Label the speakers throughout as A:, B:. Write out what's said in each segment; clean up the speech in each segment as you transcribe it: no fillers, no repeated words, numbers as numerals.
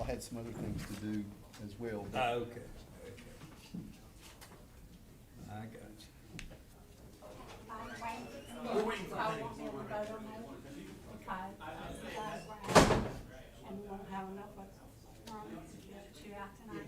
A: I had some other things to do as well. but-
B: Okay. I got you.
C: We're waiting for Penny.
D: And we won't have enough room to get you out tonight.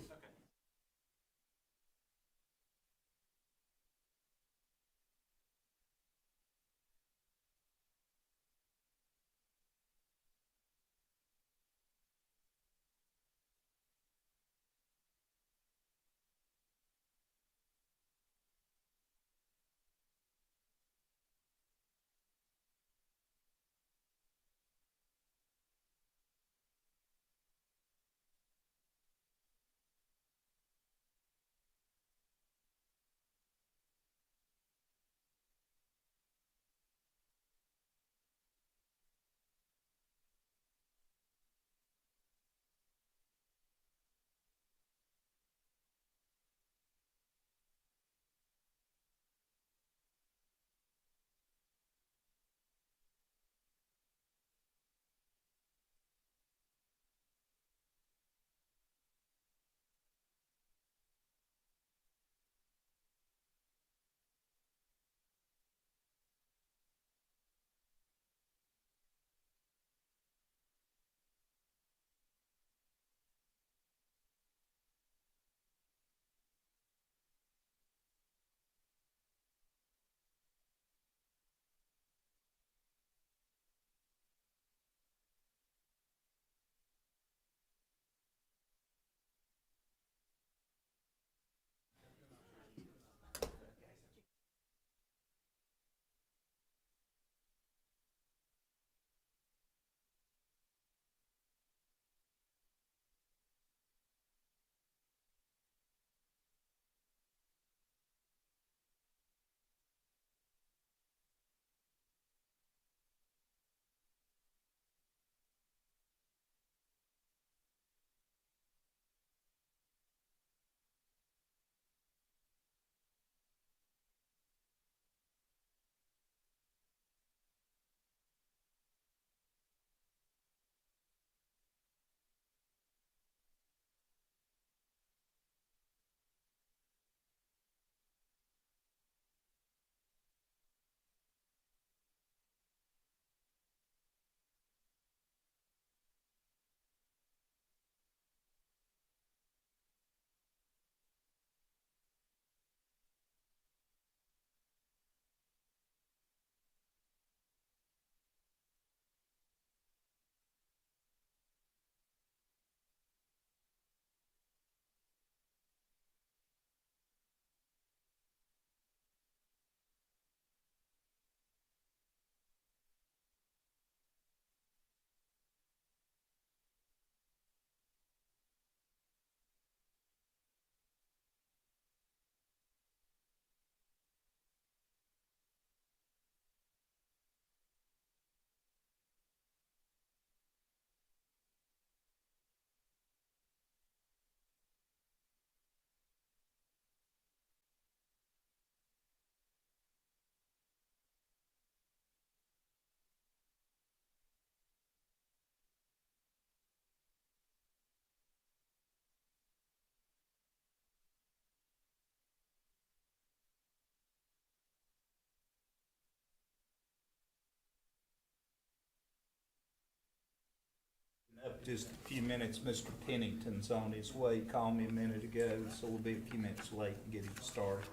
B: Up just a few minutes, Mr. Pennington's on his way, he called me a minute ago, so we'll be a few minutes late and get him started.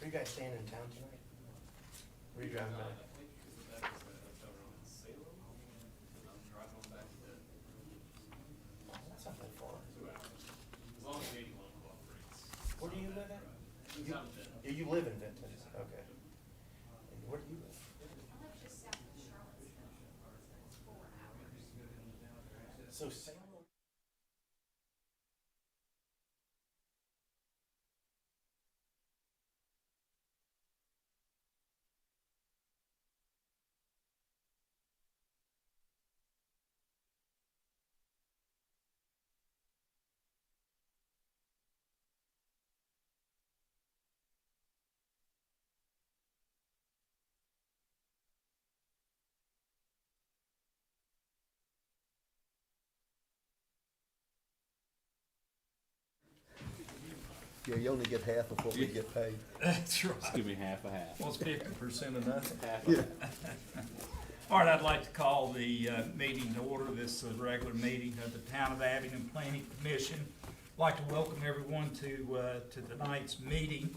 C: Are you guys staying in town tonight? Where are you driving back? Oh, that's not that far. Where do you live at? You live in Vinton, okay. And where do you live?
D: I live just south of Charlottesville. It's 4 hours.
C: So Salem.
A: Yeah, you only get half of what we get paid.
B: That's right.
E: Just give me half a half.
B: Well, it's 50% of nothing.
E: Half a
A: Yeah.
E: half.
B: All right, I'd like to call the meeting to order. This is a regular meeting of the Town of Abingdon Planning Commission. I'd like to welcome everyone to tonight's meeting.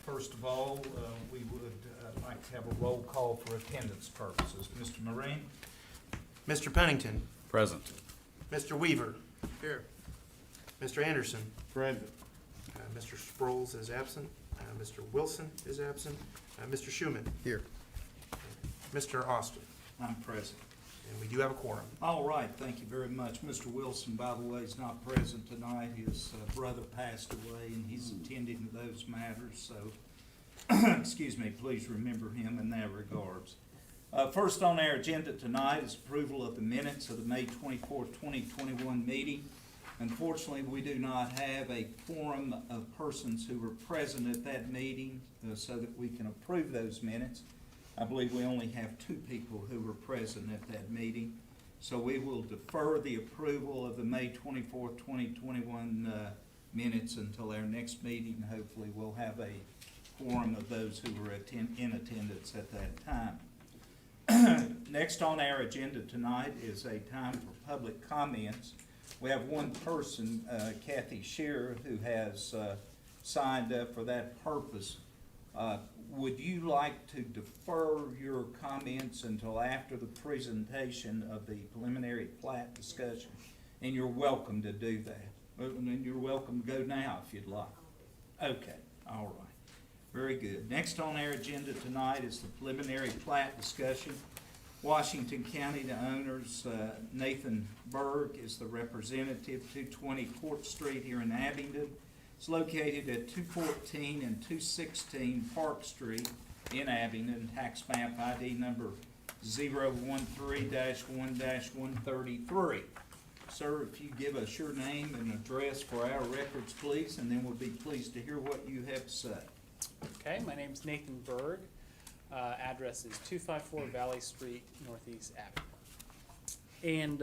B: First of all, we would like to have a roll call for attendance purposes. Mr. Moran?
C: Mr. Pennington,
E: Present.
C: Mr. Weaver. Here. Mr. Anderson,
A: Present.
C: Mr. Sproles is absent, Mr. Wilson is absent, Mr. Schuman,
A: Here.
C: Mr. Austin,
B: I'm present.
C: and we do have a quorum.
B: All right, thank you very much. Mr. Wilson, by the way, is not present tonight. His brother passed away, and he's attending to those matters, so, excuse me, please remember him in that regards. First on our agenda tonight is approval of the minutes of the May 24th, 2021 meeting. Unfortunately, we do not have a quorum of persons who were present at that meeting so that we can approve those minutes. I believe we only have 2 people who were present at that meeting. So we will defer the approval of the May 24th, 2021 minutes until our next meeting. Hopefully, we'll have a quorum of those who were in attendance at that time. Next on our agenda tonight is a time for public comments. We have one person, Kathy Shearer, who has signed up for that purpose. Would you like to defer your comments until after the presentation of the preliminary plat discussion? And you're welcome to do that. And you're welcome to go now if you'd like. Okay, all right. Very good. Next on our agenda tonight is the preliminary plat discussion. Washington County, the owners, Nathan Berg is the representative, 220 Court Street here in Abingdon. It's located at 214 and 216 Park Street in Abingdon, tax map ID number 013-1-133. Sir, if you give us your name and address for our records, please, and then we'll be pleased to hear what you have to say.
F: Okay, my name's Nathan Berg. Address is 254 Valley Street, Northeast Abingdon. And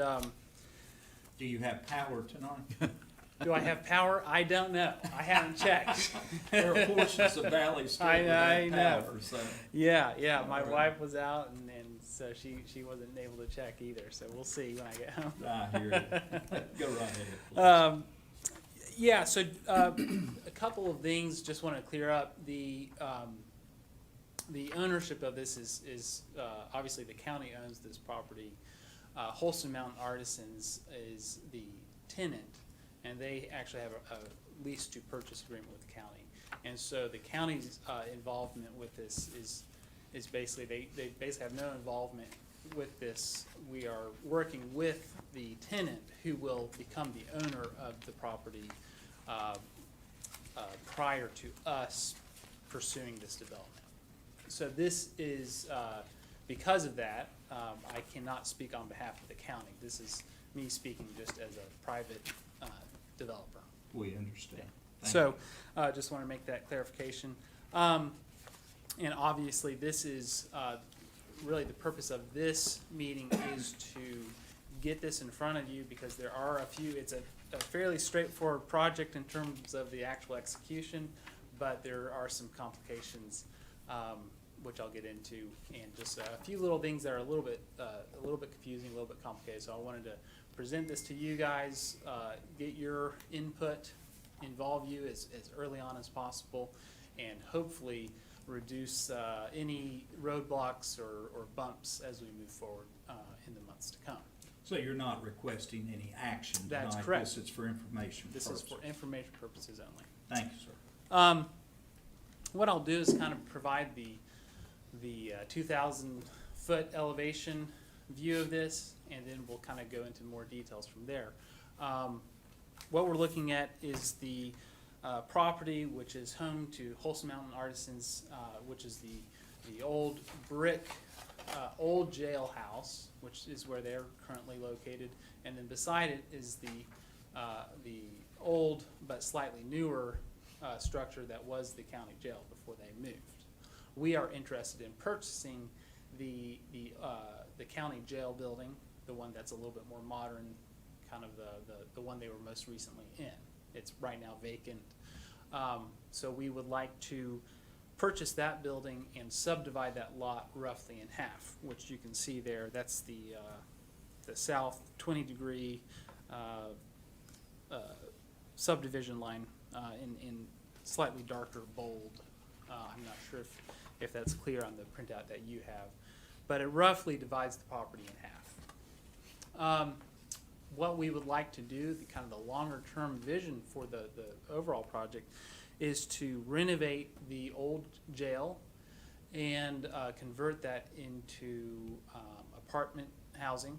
B: Do you have power tonight?
F: do I have power? I don't know. I haven't checked.
B: There are portions of Valley Street
F: I
B: without
F: know.
B: power, so.
F: Yeah. My
B: All right.
F: wife was out, and so she wasn't able to check either. So we'll see when I get home.
B: I hear you. Go right ahead, please.
F: Yeah. So a couple of things. Just want to clear up the ownership of this is obviously the county owns this property. Wholesome Mountain Artisans is the tenant, and they actually have a lease to purchase agreement with the county. And so the county's involvement with this is basically, they basically have no involvement with this. We are working with the tenant who will become the owner of the property prior to us pursuing this development. So this is, because of that, I cannot speak on behalf of the county. This is me speaking just as a private developer.
B: We understand. Thank
F: So, just want to make that clarification. And obviously, this is, really the purpose of this meeting is to get this in front of you because there are a few, it's a fairly straightforward project in terms of the actual execution, but there are some complications, which I'll get into, and just a few little things that are a little bit confusing, a little bit complicated. So I wanted to present this to you guys, get your input, involve you as early on as possible, and hopefully reduce any roadblocks or bumps as we move forward in the months to come.
B: So you're not requesting any action tonight?
F: That's correct.
B: This is for information
F: This
B: purposes?
F: is for information purposes only.
B: Thank you, sir.
F: What I'll do is kind of provide the 2,000-foot elevation view of this, and then we'll kind of go into more details from there. What we're looking at is the property, which is home to Wholesome Mountain Artisans, which is the old brick, old jailhouse, which is where they're currently located, and then beside it is the old but slightly newer structure that was the county jail before they moved. We are interested in purchasing the county jail building, the one that's a little bit more modern, kind of the one they were most recently in. It's right now vacant. So we would like to purchase that building and subdivide that lot roughly in half, which you can see there. That's the south 20-degree subdivision line in slightly darker bold. I'm not sure if that's clear on the printout that you have, but it roughly divides the property in half. What we would like to do, the kind of the longer-term vision for the overall project, is to renovate the old jail and convert that into apartment housing.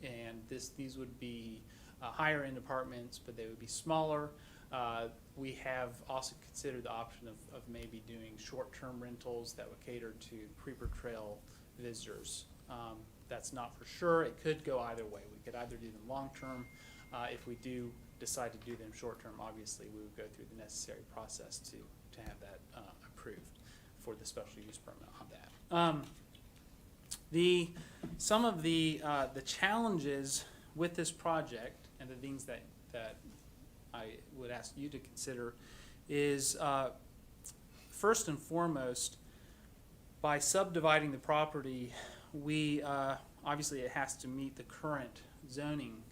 F: And these would be higher-end apartments, but they would be smaller. We have also considered the option of maybe doing short-term rentals that would cater to Creeper Trail visitors. That's not for sure. It could go either way. We could either do them long-term. If we do decide to do them short-term, obviously we would go through the necessary process to have that approved for the special use permit on that. Some of the challenges with this project and the things that I would ask you to consider is first and foremost, by subdividing the property, we obviously it has to meet the current zoning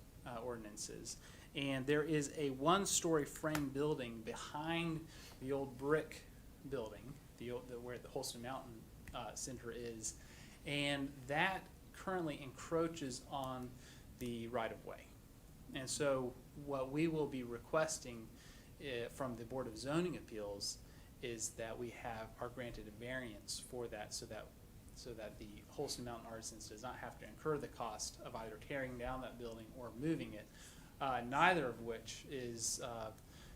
F: ordinances, and there is a one-story frame building behind the old brick building, where the Holston Mountain Center is, and that currently encroaches on the right-of-way. And so what we will be requesting from the Board of Zoning Appeals is that we are granted a variance for that, so that the Holston Mountain Artisans does not have to incur the cost of either tearing down that building or moving it, neither of which is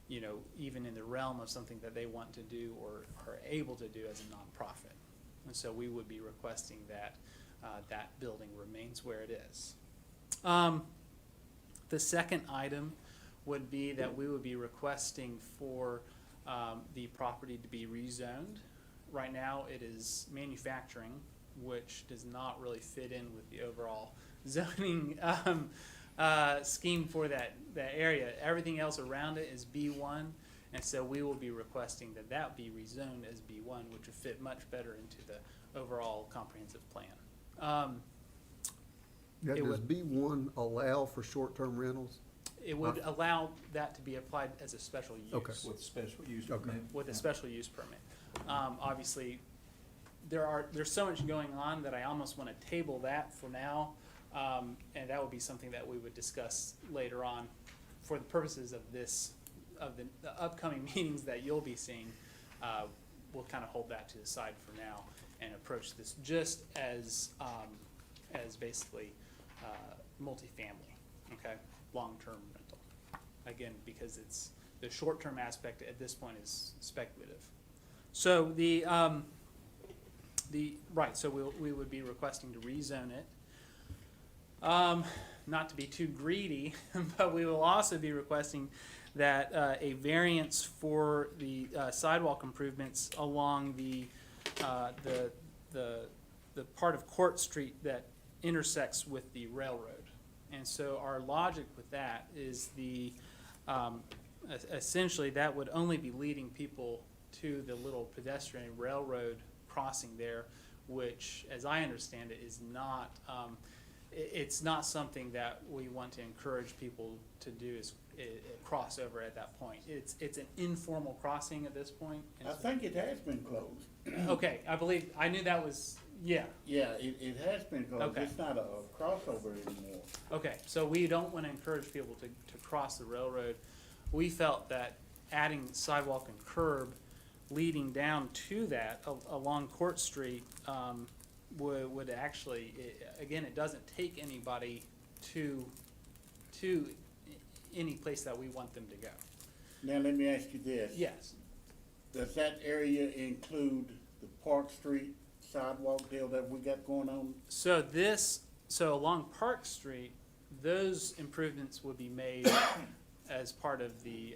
F: even in the realm of something that they want to do or are able to do as a nonprofit. And so we would be requesting that that building remains where it is. The second item would be that we would be requesting for the property to be rezoned. Right now it is manufacturing, which does not really fit in with the overall zoning scheme for that area. Everything else around it is B1, and so we will be requesting that that be rezoned as B1, which would fit much better into the overall comprehensive plan.
A: Now,
F: It
A: does
F: would-
A: B1 allow for short-term rentals?
F: It would allow that to be applied as a special use.
A: Okay.
B: With special use
A: Okay.
B: permit.
F: With a special use permit. Obviously, there's so much going on that I almost want to table that for now, and that would be something that we would discuss later on. For the purposes of the upcoming meetings that you'll be seeing, we'll kind of hold that to the side for now and approach this just as basically multifamily, okay, long-term rental. Again, because it's the short-term aspect at this point is speculative. So so we would be requesting to rezone it. Not to be too greedy, but we will also be requesting that a variance for the sidewalk improvements along the part of Court Street that intersects with the railroad. And so our logic with that is essentially that would only be leading people to the little pedestrian railroad crossing there, which, as I understand it, is not, it's not something that we want to encourage people to do is cross over at that point. It's an informal crossing at this point.
E: I think it has been closed.
F: Okay, I knew that was, yeah.
E: Yeah, it has been closed.
F: Okay.
E: It's not a crossover anymore.
F: Okay, so we don't want to encourage people to cross the railroad. We felt that adding sidewalk and curb leading down to that along Court Street would actually, again, it doesn't take anybody to any place that we want them to go.
E: Now, let me ask you this.
F: Yes.
E: Does that area include the Park Street sidewalk deal that we got going on?
F: So along Park Street, those improvements would be made as part of the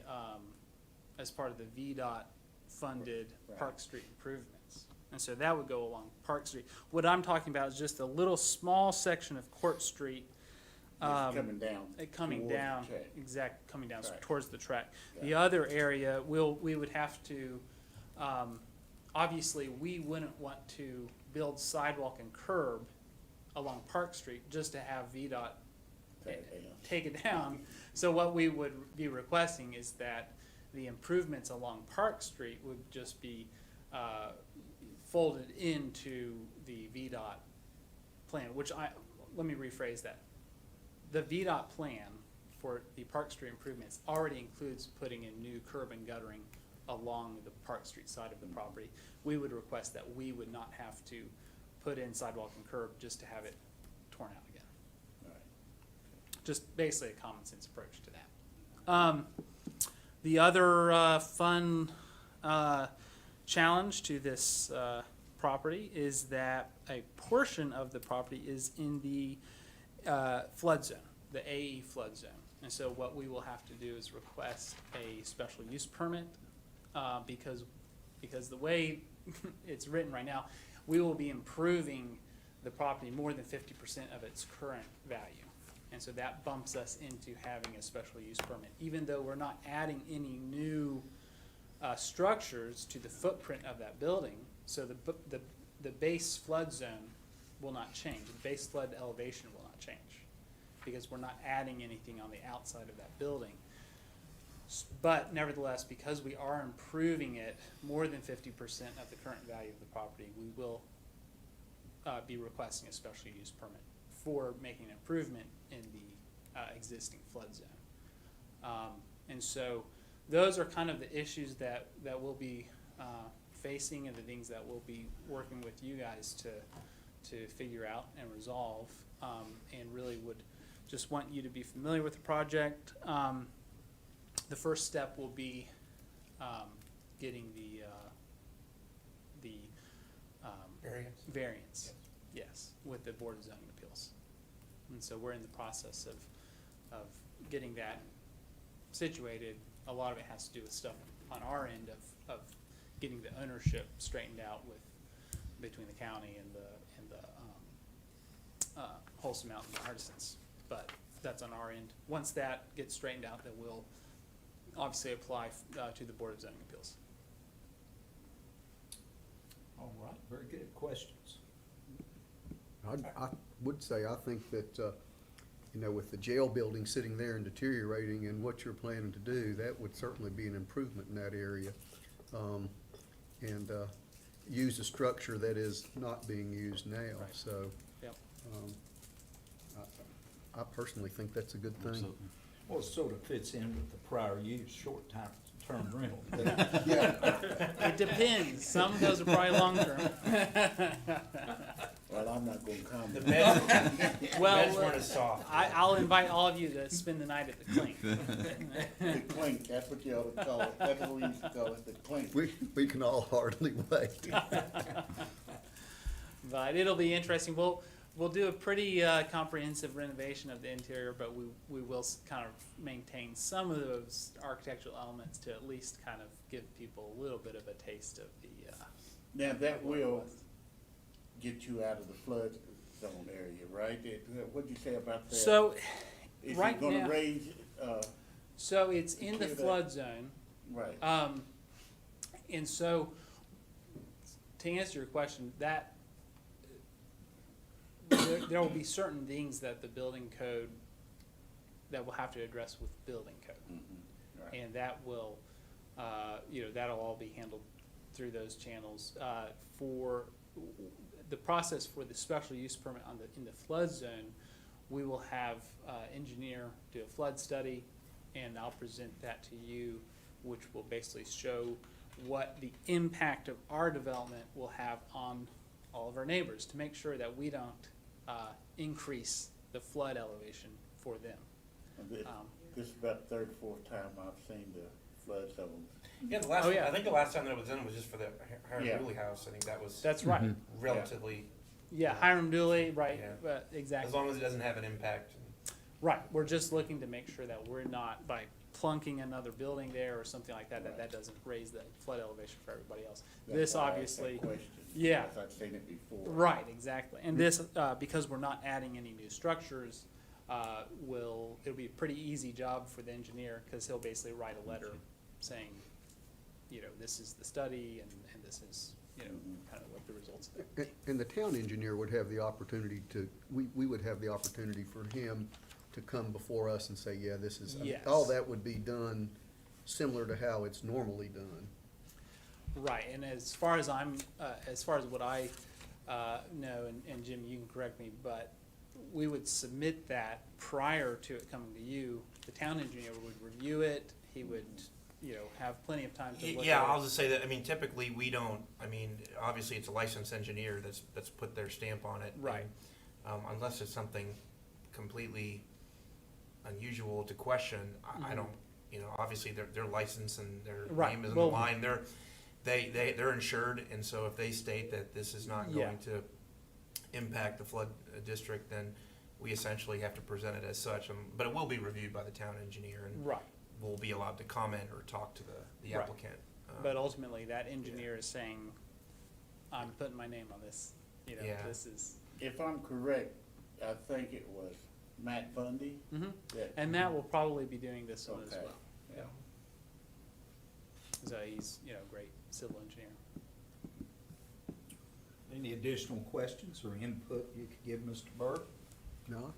F: VDOT funded
E: Right.
F: Park Street improvements. And so that would go along Park Street. What I'm talking about is just a little small section of Court Street
E: Just coming down.
F: coming
E: towards the
F: down,
E: track.
F: coming down
E: Right.
F: towards the track.
E: Got
F: The
E: it.
F: other area, we would have to, obviously, we wouldn't want to build sidewalk and curb along Park Street just to have VDOT take it down. So what we would be requesting is that the improvements along Park Street would just be folded into the VDOT plan, let me rephrase that. The VDOT plan for the Park Street improvements already includes putting in new curb and guttering along the Park Street side of the property. We would request that we would not have to put in sidewalk and curb just to have it torn out again.
E: Right.
F: Just basically a common sense approach to that. The other fun challenge to this property is that a portion of the property is in the flood zone, the AE flood zone. And so what we will have to do is request a special use permit because the way it's written right now, we will be improving the property more than 50% of its current value. And so that bumps us into having a special use permit, even though we're not adding any new structures to the footprint of that building. So the base flood zone will not change. The base flood elevation will not change because we're not adding anything on the outside of that building. But nevertheless, because we are improving it more than 50% of the current value of the property, we will be requesting a special use permit for making an improvement in the existing flood zone. And so those are kind of the issues that we'll be facing and the things that we'll be working with you guys to figure out and resolve, and really would just want you to be familiar with the project. The first step will be getting the variance, yes, with the Board of Zoning Appeals. And so we're in the process of getting that situated. A lot of it has to do with stuff on our end of getting the ownership straightened out between the county and the Wholesome Mountain Artisans. But that's on our end. Once that gets straightened out, then we'll obviously apply to the Board of Zoning Appeals.
B: All right, very good. Questions?
A: I would say, I think that, with the jail building sitting there and deteriorating and what you're planning to do, that would certainly be an improvement in that area. And use a structure that is not being used now,
F: Right.
A: so.
F: Yep.
A: I personally think that's a good thing.
B: Well, it sort of fits in with the prior use, short-term rental.
A: Yeah,
F: It depends. Some of those are probably long-term.
E: Well, I'm not gonna comment.
C: The beds,
F: Well,
C: beds weren't as soft.
F: I'll invite all of you to spend the night at the Clink.
E: The clink, that's what you ought to call it. That's what we used to call it, the clink.
A: we can all hardly wait.
F: But it'll be interesting. We'll do a pretty comprehensive renovation of the interior, but we will kind of maintain some of those architectural elements to at least kind of give people a little bit of a taste of the.
E: Now, that
F: what it
E: will
F: was.
E: get you out of the flood zone area, right? What'd you say about that?
F: So,
E: Is
F: right
E: it gonna
F: now-
E: raise,
F: so it's in the
E: Clear that.
F: flood zone.
E: right,
F: And so, to answer your question, that there will be certain things that the building code that we'll have to address with building code,
E: right.
F: and that will, that'll all be handled through those channels. For the process for the special use permit in the flood zone, we will have engineer do a flood study, and I'll present that to you, which will basically show what the impact of our development will have on all of our neighbors, to make sure that we don't increase the flood elevation for them.
E: This is about the third or fourth time I've seen the flood zone.
C: Yeah, the last,
F: Oh, yeah.
C: I think the last time that it was in was just for the Hiram
E: Yeah.
C: Dooley house. I think that was
F: That's right.
C: relatively,
F: Yeah, Hiram Dooley, right,
C: Yeah. As
F: exactly.
C: long as it doesn't have an impact.
F: Right, we're just looking to make sure that we're not, by plunking another building there or something like that, that doesn't raise the flood elevation for everybody else.
E: That's
F: This
E: why I asked
F: obviously,
E: that question,
F: yeah.
E: because I've seen it before.
F: right, exactly. And this, because we're not adding any new structures, it'll be a pretty easy job for the engineer, because he'll basically write a letter saying, this is the study, and this is, kind of what the results of it.
A: And the town engineer would have the opportunity to, we would have the opportunity for him to come before us and say, yeah, this is,
F: Yes.
A: all that would be done similar to how it's normally done.
F: Right, and as far as what I know, and Jim, you can correct me, but we would submit that prior to it coming to you. The town engineer would review it, he would, have plenty of time to look at it.
C: Yeah, I'll just say that, typically we don't, obviously it's a licensed engineer that's put their stamp on it.
F: Right.
C: And, unless it's something completely unusual to question, I don't, obviously they're licensed and their
F: Right.
C: name is on
F: Well-
C: the line. They're insured, and so if they state that this is not
F: Yeah.
C: going to impact the flood district, then we essentially have to present it as such. But it will be reviewed by the town engineer, and
F: Right,
C: we'll be allowed to comment or talk to the
F: Right.
C: applicant.
F: but ultimately, that engineer is saying, I'm putting my name on this,
C: Yeah.
F: this is.
E: If I'm correct, I think it was Matt Bundy. that-
F: And Matt will probably be doing this one as
E: Okay.
F: well.
E: Yeah.
F: So he's, great civil engineer.
B: Any additional questions or input you could give Mr. Burke?
A: No?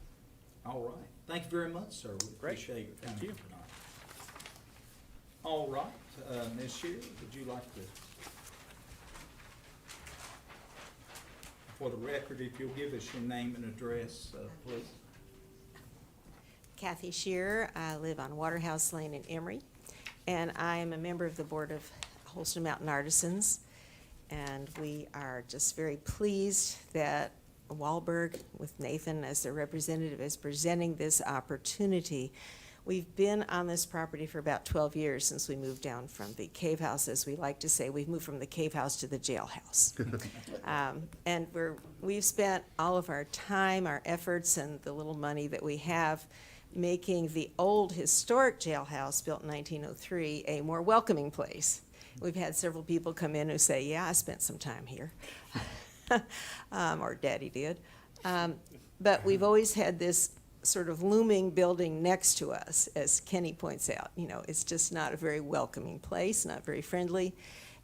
B: All right. Thank you very much, sir. We
F: Great.
B: appreciate your
F: Thank
B: time
F: you.
B: tonight. All right, Ms. Shear, would you like to, for the record, if you'll give us your name and address, please?
G: Kathy Shearer. I live on Waterhouse Lane in Emory, and I am a member of the Board of Holston Mountain Artisans. And we are just very pleased that Wahlberg, with Nathan as their representative, is presenting this opportunity. We've been on this property for about 12 years since we moved down from the cave house, as we like to say. We've moved from the cave house to the jailhouse. And we've spent all of our time, our efforts, and the little money that we have making the old historic jailhouse, built in 1903, a more welcoming place. We've had several people come in who say, yeah, I spent some time here. Or Daddy did. But we've always had this sort of looming building next to us, as Kenny points out. It's just not a very welcoming place, not very friendly.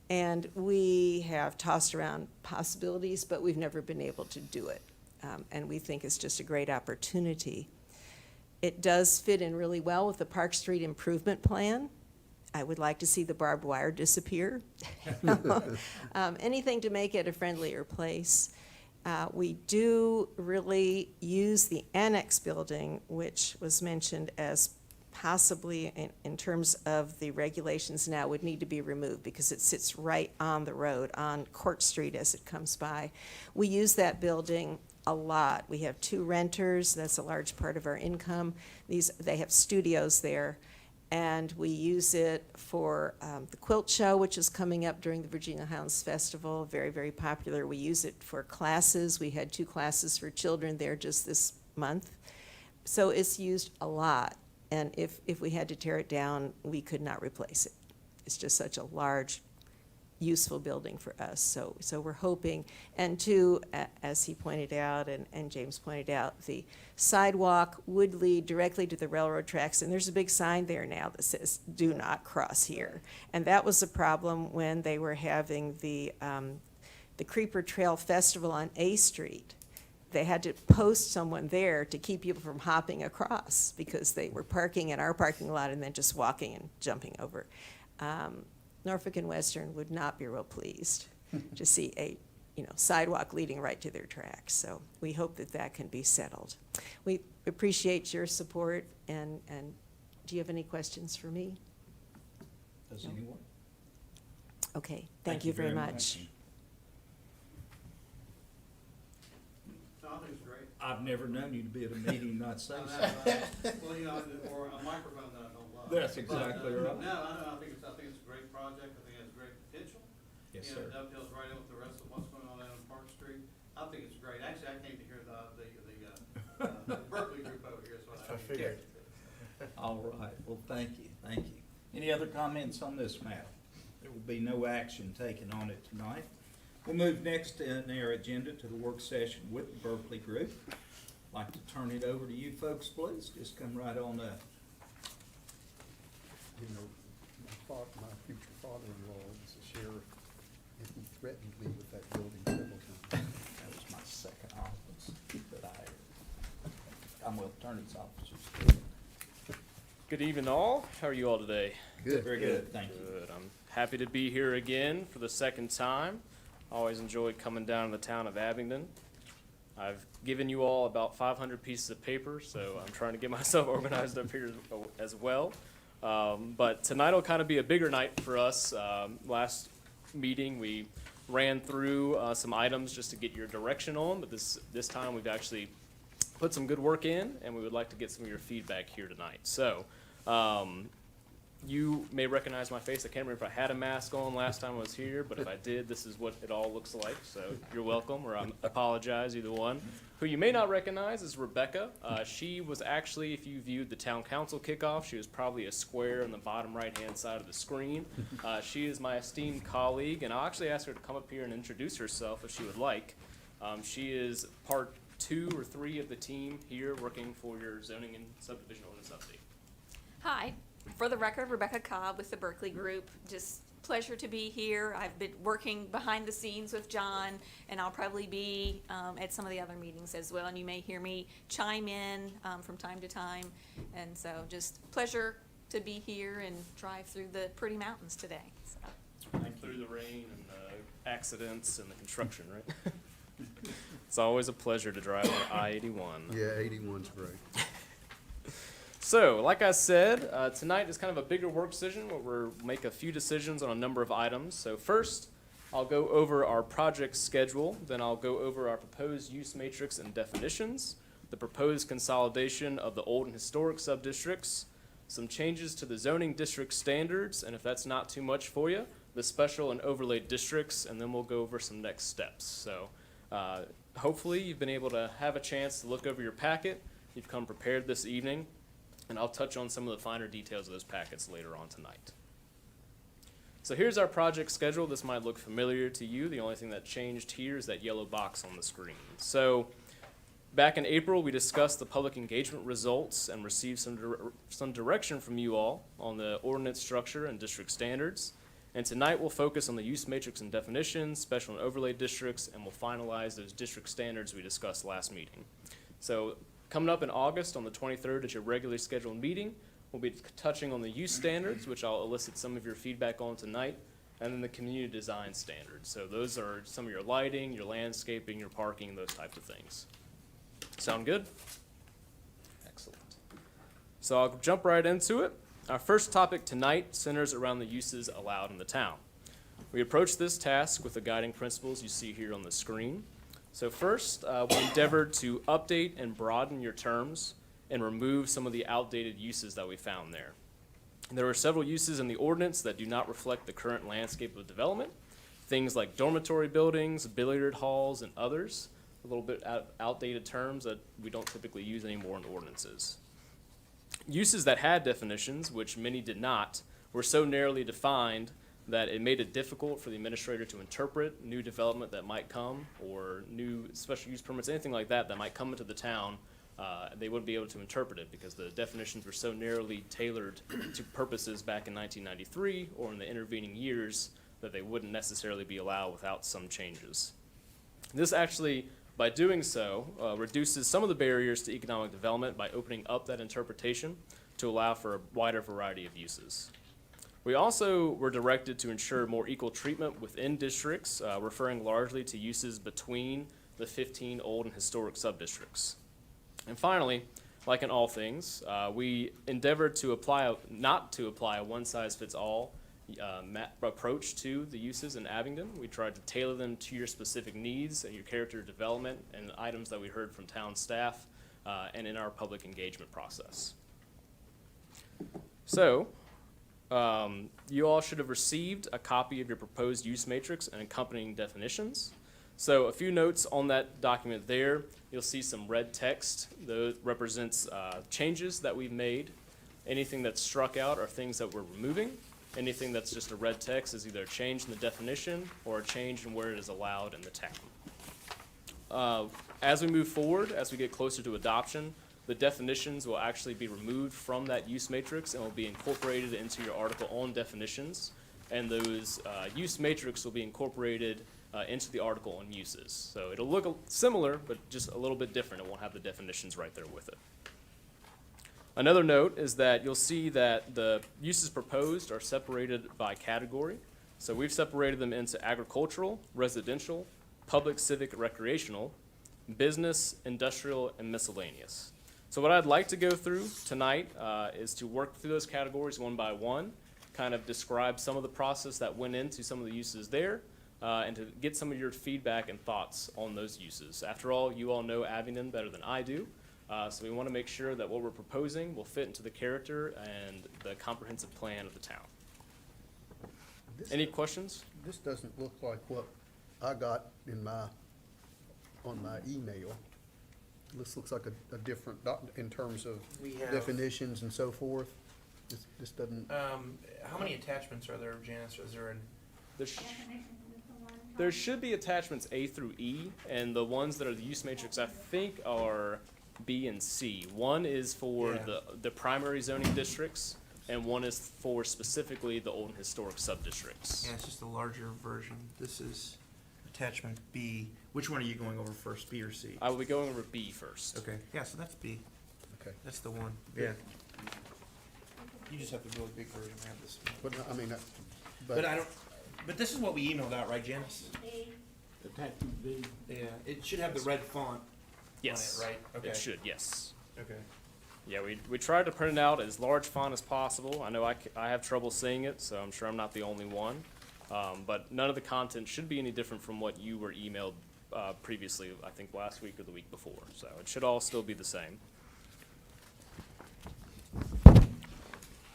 G: And we have tossed around possibilities, but we've never been able to do it. And we think it's just a great opportunity. It does fit in really well with the Park Street Improvement Plan. I would like to see the barbed wire disappear. Anything to make it a friendlier place. We do really use the annex building, which was mentioned as possibly, in terms of the regulations now, would need to be removed because it sits right on the road, on Court Street as it comes by. We use that building a lot. We have 2 renters. That's a large part of our income. They have studios there. And we use it for the quilt show, which is coming up during the Virginia Highlands Festival, very, very popular. We use it for classes. We had 2 classes for children there just this month. So it's used a lot. And if we had to tear it down, we could not replace it. It's just such a large, useful building for us. So we're hoping, and too, as he pointed out and James pointed out, the sidewalk would lead directly to the railroad tracks, and there's a big sign there now that says, do not cross here. And that was a problem when they were having the Creeper Trail Festival on A Street. They had to post someone there to keep people from hopping across because they were parking in our parking lot and then just walking and jumping over. Norfolk and Western would not be real pleased to see a sidewalk leading right to their tracks. So we hope that can be settled. We appreciate your support, and do you have any questions for me?
B: Does
G: No.
B: anyone?
G: Okay, thank you very much.
H: No, I think it's great.
B: I've never known you to be at a meeting and not say so.
H: Well, or a microphone that I don't love.
B: That's exactly
H: But,
B: right.
H: No, I think it's a great project. I think it has great potential.
B: Yes,
H: And
B: sir.
H: it dovetails right in with the rest of what's going on down on Park Street. I think it's great. Actually, I came to hear the Berkeley group over here, so
C: I figured.
B: All right, well, thank you. Any other comments on this matter? There will be no action taken on it tonight. We'll move next in our agenda to the work session with the Berkeley Group. Like to turn it over to you folks, please. Just come right on up.
A: You know, my future father-in-law was a sheriff, and he threatened me with that building several times.
B: That was my second office that I had. I'm with attorney's officers.
I: Good evening, all. How are you all today?
A: Good.
B: Very good, thank you.
I: Good. I'm happy to be here again for the second time. Always enjoyed coming down to the town of Abingdon. I've given you all about 500 pieces of paper, so I'm trying to get myself organized up here as well. But tonight will kind of be a bigger night for us. Last meeting, we ran through some items just to get your direction on, but this time we've actually put some good work in, and we would like to get some of your feedback here tonight. So, you may recognize my face. I can't remember if I had a mask on last time I was here, but if I did, this is what it all looks like. So you're welcome, or I apologize, either one. Who you may not recognize is Rebecca. She was actually, if you viewed the town council kickoff, she was probably a square on the bottom right-hand side of the screen. She is my esteemed colleague, and I'll actually ask her to come up here and introduce herself if she would like. She is part 2 or 3 of the team here working for your zoning and subdivision ordinance update.
D: Hi, for the record, Rebecca Cobb with the Berkeley Group. Just pleasure to be here. I've been working behind the scenes with John, and I'll probably be at some of the other meetings as well. And you may hear me chime in from time to time. And so just pleasure to be here and drive through the pretty mountains today. So.
I: Through the rain and the accidents and the construction, right? It's always a pleasure to drive on I-81.
A: Yeah, 81's great.
I: So, like I said, tonight is kind of a bigger work session where we'll make a few decisions on a number of items. So first, I'll go over our project schedule, then I'll go over our proposed use matrix and definitions, the proposed consolidation of the old and historic subdistricts, some changes to the zoning district standards, and if that's not too much for you, the special and overlay districts, and then we'll go over some next steps. So hopefully you've been able to have a chance to look over your packet. You've come prepared this evening, and I'll touch on some of the finer details of those packets later on tonight. So here's our project schedule. This might look familiar to you. The only thing that changed here is that yellow box on the screen. So back in April, we discussed the public engagement results and received some direction from you all on the ordinance structure and district standards. And tonight we'll focus on the use matrix and definitions, special and overlay districts, and we'll finalize those district standards we discussed last meeting. So coming up in August on the 23rd at your regularly scheduled meeting, we'll be touching on the use standards, which I'll elicit some of your feedback on tonight, and then the community design standards. So those are some of your lighting, your landscaping, your parking, those types of things. Sound good? Excellent. So I'll jump right into it. Our first topic tonight centers around the uses allowed in the town. We approach this task with the guiding principles you see here on the screen. So first, we endeavored to update and broaden your terms and remove some of the outdated uses that we found there. There are several uses in the ordinance that do not reflect the current landscape of development, things like dormitory buildings, billiard halls, and others, a little bit outdated terms that we don't typically use anymore in ordinances. Uses that had definitions, which many did not, were so narrowly defined that it made it difficult for the administrator to interpret new development that might come, or new special use permits, anything like that might come into the town. They wouldn't be able to interpret it because the definitions were so narrowly tailored to purposes back in 1993 or in the intervening years that they wouldn't necessarily be allowed without some changes. This actually, by doing so, reduces some of the barriers to economic development by opening up that interpretation to allow for a wider variety of uses. We also were directed to ensure more equal treatment within districts, referring largely to uses between the 15 old and historic subdistricts. And finally, like in all things, we endeavored to not to apply a one-size-fits-all approach to the uses in Abingdon. We tried to tailor them to your specific needs and your character development and items that we heard from town staff and in our public engagement process. So, you all should have received a copy of your proposed use matrix and accompanying definitions. So a few notes on that document there. You'll see some red text that represents changes that we've made. Anything that's struck out are things that we're removing. Anything that's just a red text is either a change in the definition or a change in where it is allowed in the town. as we move forward, as we get closer to adoption, the definitions will actually be removed from that use matrix and will be incorporated into your article on definitions. And those use matrix will be incorporated into the article on uses. So it'll look similar, but just a little bit different. It won't have the definitions right there with it. Another note is that you'll see that the uses proposed are separated by category. So we've separated them into agricultural, residential, public, civic, recreational, business, industrial, and miscellaneous. So what I'd like to go through tonight is to work through those categories one by one, kind of describe some of the process that went into some of the uses there, and to get some of your feedback and thoughts on those uses. After all, you all know Abingdon better than I do, so we want to make sure that what we're proposing will fit into the character and the comprehensive plan of the town. Any questions?
A: This doesn't look like what I got in on my email. This looks like a different in terms of
C: We have,
A: definitions and so forth. This doesn't,
C: how many attachments are there, Janice? Is there
I: There should be attachments A through E, and the ones that are the use matrix, I think, are B and C. One is for
C: Yeah.
I: the primary zoning districts, and one is for specifically the old and historic sub-districts.
C: Yeah, it's just a larger version. This is attachment B. Which one are you going over first, B or C?
I: I will be going over B first.
C: Okay, yeah, so that's B.
A: okay.
C: That's the one. Yeah. You just have the really big version. I have this.
A: But, I mean,
C: But I don't, but this is what we emailed out, right, Janice?
E: Attachment B.
C: Yeah, it should have the red font
I: Yes.
C: on it, right? Okay.
I: It should, yes.
C: Okay.
I: Yeah, we tried to print it out as large font as possible. I know I have trouble seeing it, so I'm sure I'm not the only one. But none of the content should be any different from what you were emailed previously, I think last week or the week before. So it should all still be the same.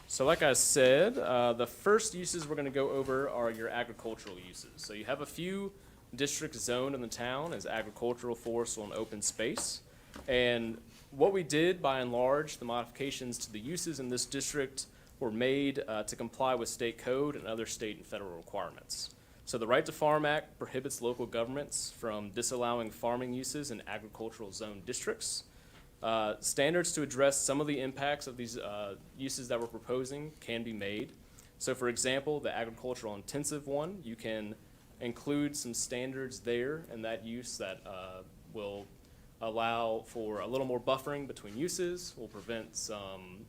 I: So like I said, the first uses we're going to go over are your agricultural uses. So you have a few districts zoned in the town as agricultural, forestal, and open space. And what we did, by and large, the modifications to the uses in this district were made to comply with state code and other state and federal requirements. So the Right to Farm Act prohibits local governments from disallowing farming uses in agricultural zone districts. Standards to address some of the impacts of these uses that we're proposing can be made. So for example, the agricultural intensive one, you can include some standards there in that use that will allow for a little more buffering between uses, will prevent some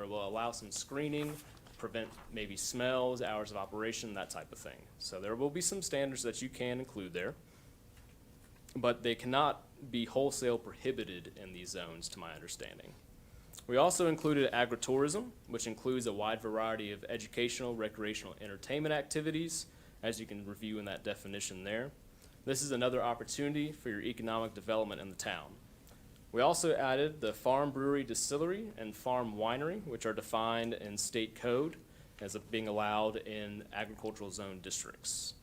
I: will allow some screening, prevent maybe smells, hours of operation, that type of thing. So there will be some standards that you can include there, but they cannot be wholesale prohibited in these zones, to my understanding. We also included agritourism, which includes a wide variety of educational, recreational, entertainment activities, as you can review in that definition there. This is another opportunity for your economic development in the town. We also added the farm, brewery, distillery, and farm winery, which are defined in state code as being allowed in agricultural zone districts.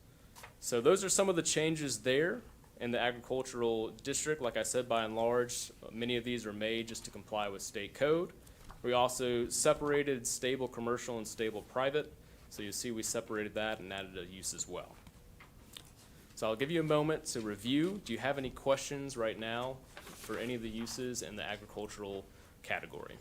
I: So those are some of the changes there in the agricultural district. Like I said, by and large, many of these are made just to comply with state code. We also separated stable commercial and stable private. So you see we separated that and added a use as well. So I'll give you a moment to review. Do you have any questions right now for any of the uses in the agricultural category?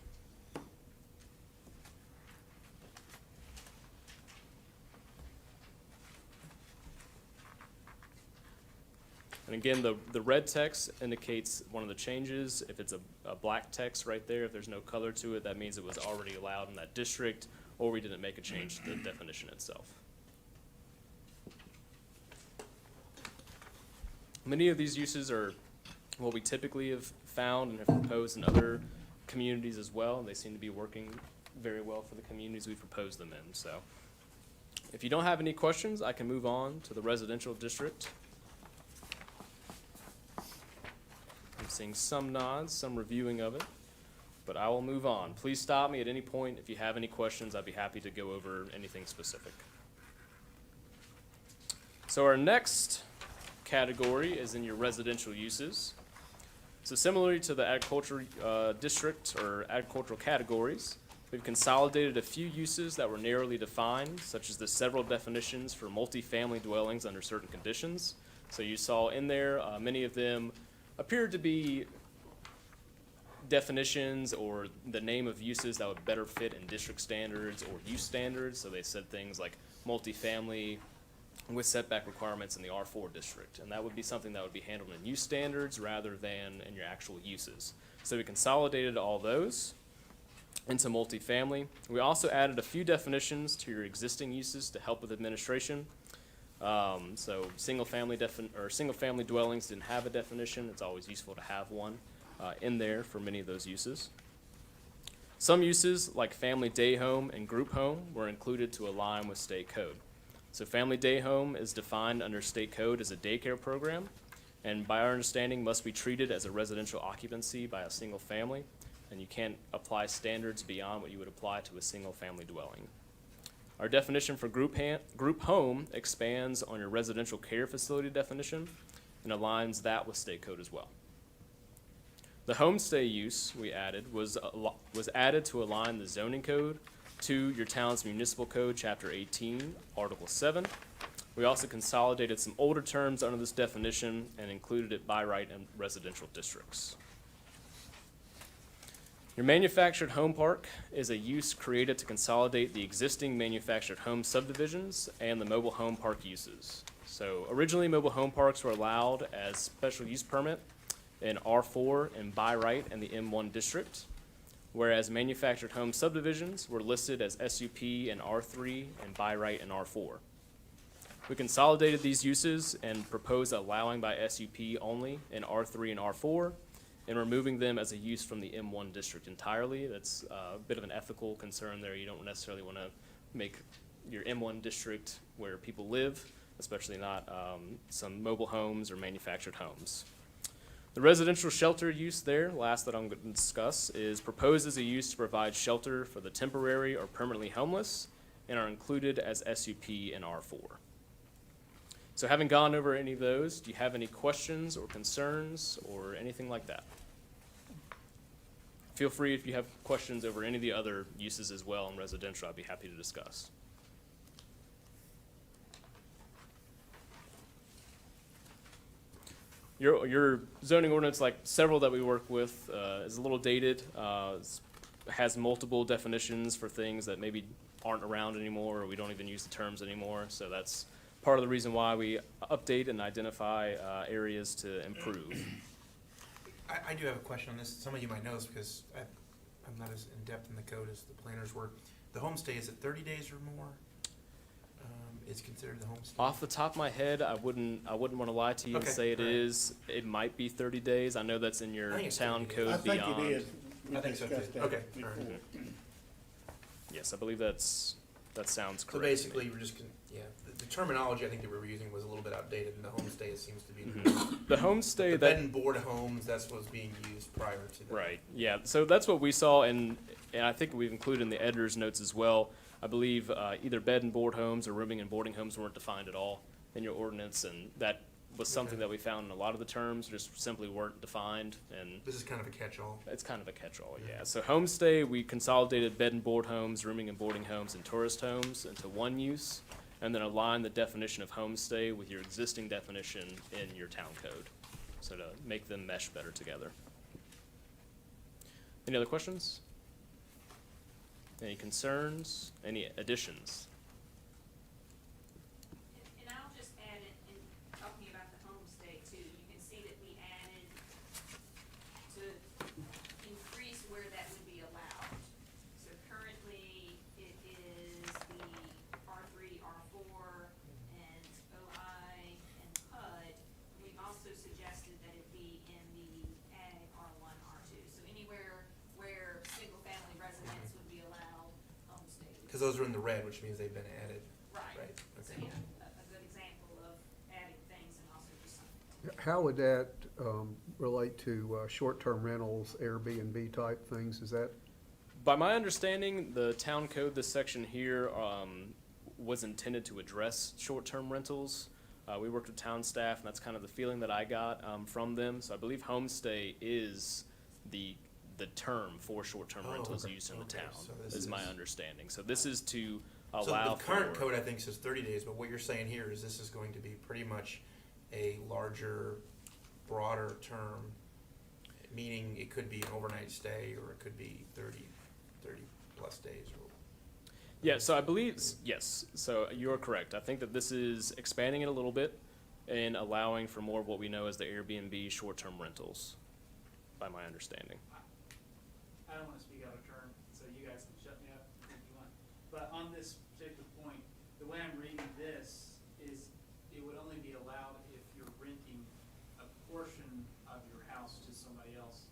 I: And again, the red text indicates one of the changes. If it's a black text right there, if there's no color to it, that means it was already allowed in that district, or we didn't make a change to the definition itself. Many of these uses are what we typically have found and have proposed in other communities as well, and they seem to be working very well for the communities we proposed them in. So if you don't have any questions, I can move on to the residential district. I'm seeing some nods, some reviewing of it, but I will move on. Please stop me at any point if you have any questions. I'd be happy to go over anything specific. So our next category is in your residential uses. So similarly to the agriculture district or agricultural categories, we've consolidated a few uses that were narrowly defined, such as the several definitions for multifamily dwellings under certain conditions, So you saw in there, many of them appeared to be definitions or the name of uses that would better fit in district standards or use standards. So they said things like multifamily with setback requirements in the R4 district. And that would be something that would be handled in use standards rather than in your actual uses. So we consolidated all those into multifamily. We also added a few definitions to your existing uses to help with administration. So single-family dwellings didn't have a definition. It's always useful to have one in there for many of those uses. Some uses, like family day home and group home, were included to align with state code. So family day home is defined under state code as a daycare program, and by our understanding, must be treated as a residential occupancy by a single family, and you can't apply standards beyond what you would apply to a single-family dwelling. Our definition for group home expands on your residential care facility definition and aligns that with state code as well. The homestay use we added was added to align the zoning code to your town's municipal code, chapter 18, article 7. We also consolidated some older terms under this definition and included it by right in residential districts. Your manufactured home park is a use created to consolidate the existing manufactured home subdivisions and the mobile home park uses. So originally, mobile home parks were allowed as special use permit in R4 and by right in the M1 district, whereas manufactured home subdivisions were listed as SUP in R3 and by right in R4. We consolidated these uses and proposed allowing by SUP only in R3 and R4 and removing them as a use from the M1 district entirely. That's a bit of an ethical concern there. You don't necessarily want to make your M1 district where people live, especially not some mobile homes or manufactured homes. The residential shelter use there, last that I'm going to discuss, is proposed as a use to provide shelter for the temporary or permanently homeless and are included as SUP in R4. So having gone over any of those, do you have any questions or concerns or anything like that? Feel free if you have questions over any of the other uses as well in residential, I'd be happy to discuss. Your zoning ordinance, like several that we work with, is a little dated. Has multiple definitions for things that maybe aren't around anymore, or we don't even use the terms anymore. So that's part of the reason why we update and identify areas to improve.
C: I do have a question on this. Some of you might know this because I'm not as in-depth in the code as the planners were. The homestay, is it 30 days or more? Is considered the homestay?
I: Off the top of my head, I wouldn't want to lie to you and
C: Okay,
I: say it
C: all right.
I: is. It might be 30 days. I know that's in your
C: I think it's
I: town
C: 30 days.
I: code
E: I think
I: beyond.
E: it is. We
C: I think so, too.
E: discussed that
C: Okay,
E: before.
C: all right.
I: Yes, I believe that sounds correct.
C: So
I: to me.
C: basically, we're just, the terminology I think that we were using was a little bit outdated, and the homestay seems to be.
I: The homestay
C: The
I: that
C: bed and board homes, that's what's being used prior to that.
I: Right, yeah, so that's what we saw, and I think we've included in the editor's notes as well. I believe either bed and board homes or rooming and boarding homes weren't defined at all in your ordinance, and that was something
C: Okay.
I: that we found in a lot of the terms, just simply weren't defined, and
C: This is kind of a catch-all.
I: it's kind of a catch-all, yeah. So homestay, we consolidated bed and board homes, rooming and boarding homes, and tourist homes into one use, and then align the definition of homestay with your existing definition in your town code, so to make them mesh better together. Any other questions? Any concerns? Any additions?
D: And I'll just add in talking about the homestay too, you can see that we added to increase where that would be allowed. So currently, it is the R3, R4, and OI, and PUD. We've also suggested that it be in the ag R1, R2. So anywhere where single-family residence would be allowed, homestay would be.
C: Because those are in the red, which means they've been added.
D: Right.
C: Right,
D: So,
C: okay.
D: yeah, a good example of adding things and also just something.
A: How would that relate to short-term rentals, Airbnb type things? Is that,
I: By my understanding, the town code, this section here, was intended to address short-term rentals. We worked with town staff, and that's kind of the feeling that I got from them. So I believe homestay is the term for short-term
C: Oh,
I: rentals
C: okay.
I: used in the
C: Okay,
I: town,
C: so this
I: is my
C: is-
I: understanding. So this is to
C: So
I: allow
C: the current
I: for-
C: code, I think, says 30 days, but what you're saying here is this is going to be pretty much a larger, broader term, meaning it could be an overnight stay, or it could be 30 plus days, or
I: Yeah, so I believe, yes, so you're correct. I think that this is expanding it a little bit and allowing for more of what we know as the Airbnb short-term rentals, by my understanding.
F: I don't wanna speak out of turn, so you guys can shut me up if you want. But on this particular point, the way I'm reading this is it would only be allowed if you're renting a portion of your house to somebody else.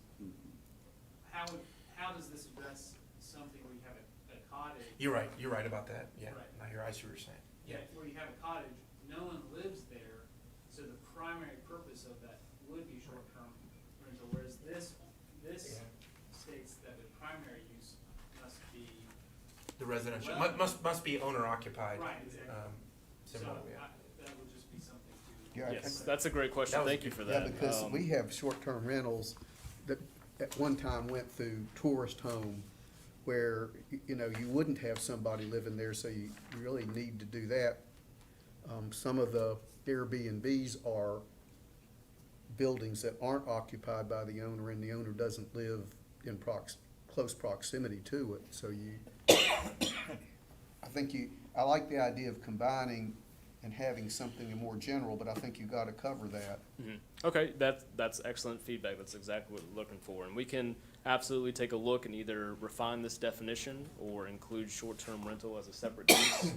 F: How does this address something where you have a cottage?
C: You're right about that, yeah.
F: Right.
C: I see what you're saying, yeah.
F: Where you have a cottage, no one lives there, so the primary purpose of that would be short-term rental, whereas this
C: Yeah.
F: states that the primary use must be.
C: The residential,
F: Well-
C: must be owner occupied.
F: Right, exactly. So
C: Similar, yeah.
F: that would just be something to.
A: Yeah,
I: Yes, that's a great question.
C: That was
I: Thank you for
A: Yeah,
I: that.
A: because we have short-term rentals that at one time went through tourist home where, you know, you wouldn't have somebody living there, so you really need to do that. Some of the Airbnbs are buildings that aren't occupied by the owner, and the owner doesn't live in close proximity to it, so I like the idea of combining and having something more general, but I think you gotta cover that.
I: Mhm. Okay, that's excellent feedback. That's exactly what we're looking for. And we can absolutely take a look and either refine this definition or include short-term rental as a separate use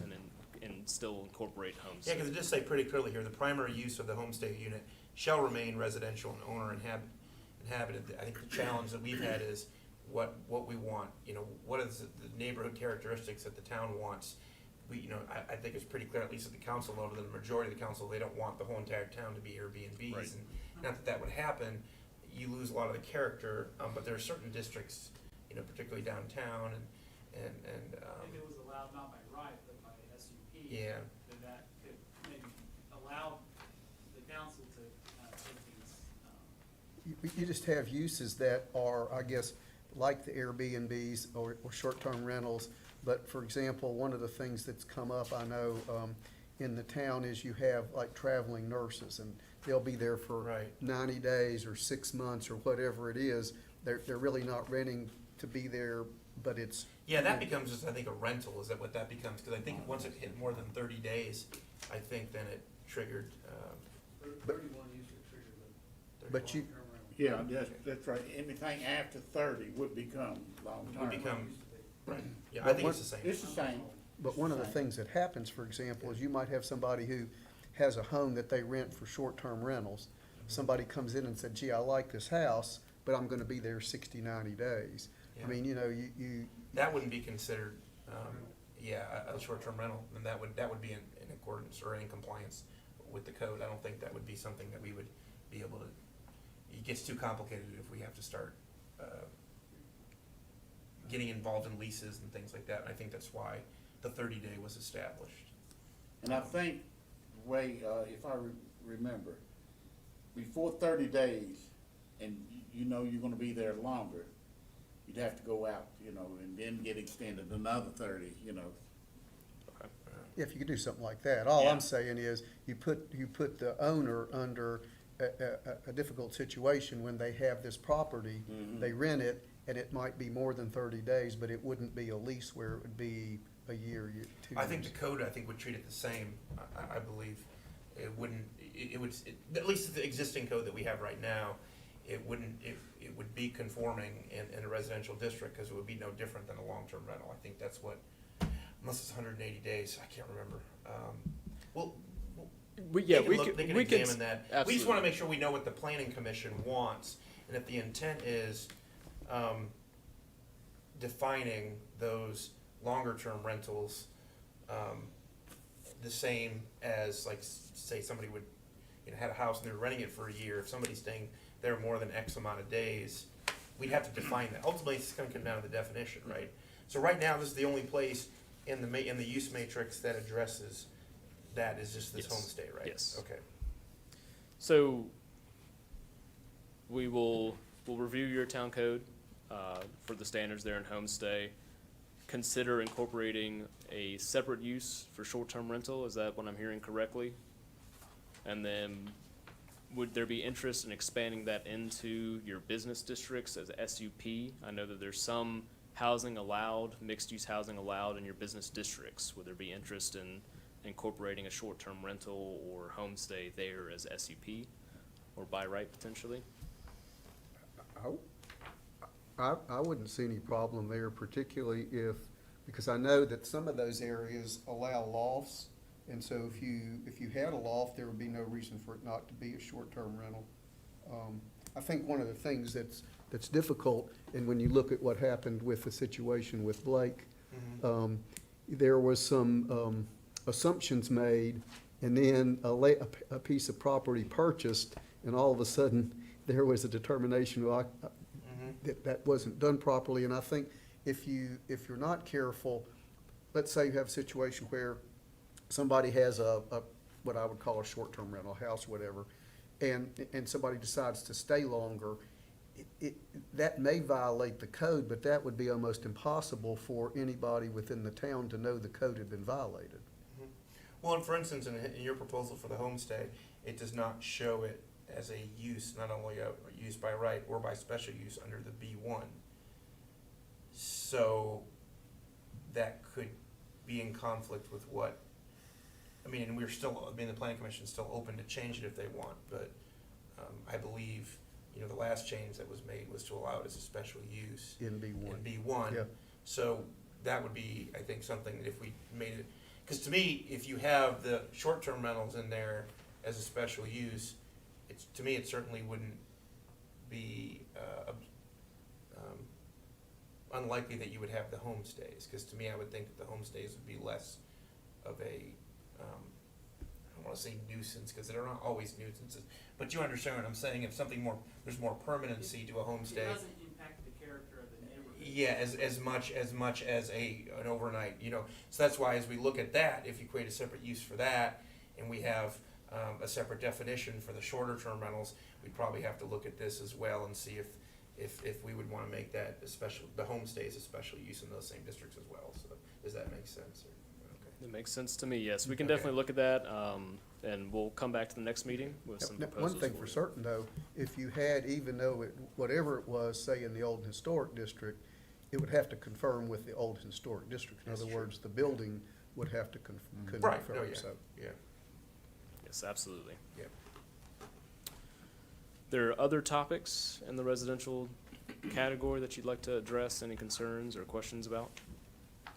I: and still incorporate homestay.
C: Yeah, because it does say pretty clearly here, the primary use of the homestay unit shall remain residential and owner inhabited. I think the challenge that we've had is what we want, you know, what is the neighborhood characteristics that the town wants. I think it's pretty clear, at least at the council level, that the majority of the council, they don't want the whole entire town to be Airbnbs.
I: Right.
C: And not that would happen, you lose a lot of the character, but there are certain districts, you know, particularly downtown
F: If it was allowed not by right, but by SUP.
C: Yeah.
F: Then that could maybe allow the council to take these,
A: You just have uses that are, I guess, like the Airbnbs or short-term rentals. But for example, one of the things that's come up, I know, in the town is you have like traveling nurses, and they'll be there for
C: Right.
A: 90 days or 6 months or whatever it is. They're really not renting to be there, but it's.
C: Yeah, that becomes just, I think, a rental, is that what that becomes? Because I think once it hit more than 30 days, I think then it triggered,
F: 31 usually trigger the.
A: But you,
F: long-term rental.
E: Yeah, that's right. Anything after 30 would become long-term.
C: would become,
F: Used to be.
C: right, yeah, I think it's the same.
E: It's the same.
A: but one of the things that happens, for example, is you might have somebody who has a home that they rent for short-term rentals. Somebody comes in and said, gee, I like this house, but I'm gonna be there 60, 90 days.
C: Yeah.
A: I mean, you know, you,
C: That wouldn't be considered, a short-term rental, and that would be in accordance or in compliance with the code. I don't think that would be something that we would be able to, it gets too complicated if we have to start, getting involved in leases and things like that. I think that's why the 30-day was established.
E: And I think, Ray, if I remember, before 30 days, and you know you're gonna be there longer, you'd have to go out, you know, and then get extended another 30, you know.
I: Okay.
A: if you could do something like that. All
C: Yeah.
A: I'm saying is, you put the owner under a difficult situation when they have this property, they rent it, and it might be more than 30 days, but it wouldn't be a lease where it would be a year, 2 years.
C: I think the code, would treat it the same, I believe. It wouldn't, it would, at least the existing code that we have right now, it wouldn't, it would be conforming in a residential district, because it would be no different than a long-term rental. I think that's what, unless it's 180 days, I can't remember. Well,
I: We
C: they
I: could
C: can examine that. We just
I: absolutely.
C: wanna make sure we know what the planning commission wants, and if the intent is, defining those longer-term rentals, the same as, like, say somebody would, had a house and they're renting it for a year, if somebody's staying there more than X amount of days, we'd have to define that. Ultimately, it's gonna come down to the definition, right? So right now, this is the only place in the use matrix that addresses that, is just this
I: Yes.
C: homestay, right?
I: Yes.
C: Okay.
I: So we'll review your town code for the standards there in homestay. Consider incorporating a separate use for short-term rental. Is that what I'm hearing correctly? And then would there be interest in expanding that into your business districts as SUP? I know that there's some housing allowed, mixed-use housing allowed in your business districts. Would there be interest in incorporating a short-term rental or homestay there as SUP or by right potentially?
A: I wouldn't see any problem there, particularly because I know that some of those areas allow lofts. And so if you had a loft, there would be no reason for it not to be a short-term rental. I think one of the things that's difficult, and when you look at what happened with the situation with Blake, there was some assumptions made, and then a piece of property purchased, and all of a sudden, there was a determination that wasn't done properly. And I think if you're not careful, let's say you have a situation where somebody has what I would call a short-term rental house, or whatever, and somebody decides to stay longer, that may violate the code, but that would be almost impossible for anybody within the town to know the code had been violated.
C: Well, and for instance, in your proposal for the homestay, it does not show it as a use, not only a use by right or by special use under the B1. So that could be in conflict with what, and the planning commission's still open to change it if they want, but I believe, the last change that was made was to allow it as a special use.
A: In B1.
C: In B1.
A: Yeah.
C: So that would be, I think, something that if we made it, because to me, if you have the short-term rentals in there as a special use, to me, it certainly wouldn't be unlikely that you would have the homestays, because to me, I would think that the homestays would be less of a, I don't want to say nuisance, because they're not always nuisances, but you understand what I'm saying. If something more, there's more permanency to a homestay.
F: It doesn't impact the character of the neighborhood.
C: Yeah, as much as an overnight, So that's why, as we look at that, if you create a separate use for that, and we have a separate definition for the shorter term rentals, we'd probably have to look at this as well and see if we would want to make that the homestays a special use in those same districts as well. So does that make sense? Okay.
I: It makes sense to me, yes. We can
C: Okay.
I: definitely look at that, and we'll come back to the next meeting with some
A: Now,
I: proposals.
A: one thing for
I: you.
A: certain, though, if you had, even though whatever it was, say in the old historic district, it would have to confirm with the old historic district. In
C: That's
A: other
C: true.
A: words, the building would have to confirm.
C: Right. Oh, yeah.
A: So,
C: Yeah.
I: Yes, absolutely.
C: Yeah.
I: There are other topics in the residential category that you'd like to address, any concerns or questions about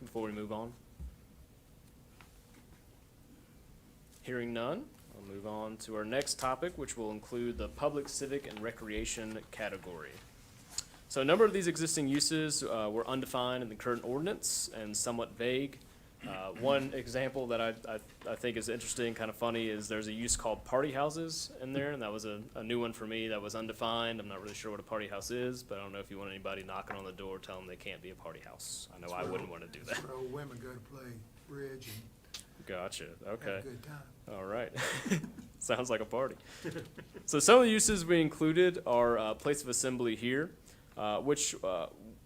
I: before we move on? Hearing none, I'll move on to our next topic, which will include the public, civic, and recreation category. So a number of these existing uses were undefined in the current ordinance and somewhat vague. One example that I think is interesting, kind of funny, is there's a use called party houses in there, and that was a new one for me that was undefined. I'm not really sure what a party house is, but I don't know if you want anybody knocking on the door telling them they can't be a party house. I know I wouldn't want to do that.
J: That's where old women go to play bridge
I: Gotcha,
J: and
I: okay.
J: have a good time.
I: All right. Sounds like a party. So some of the uses we included are place of assembly here, which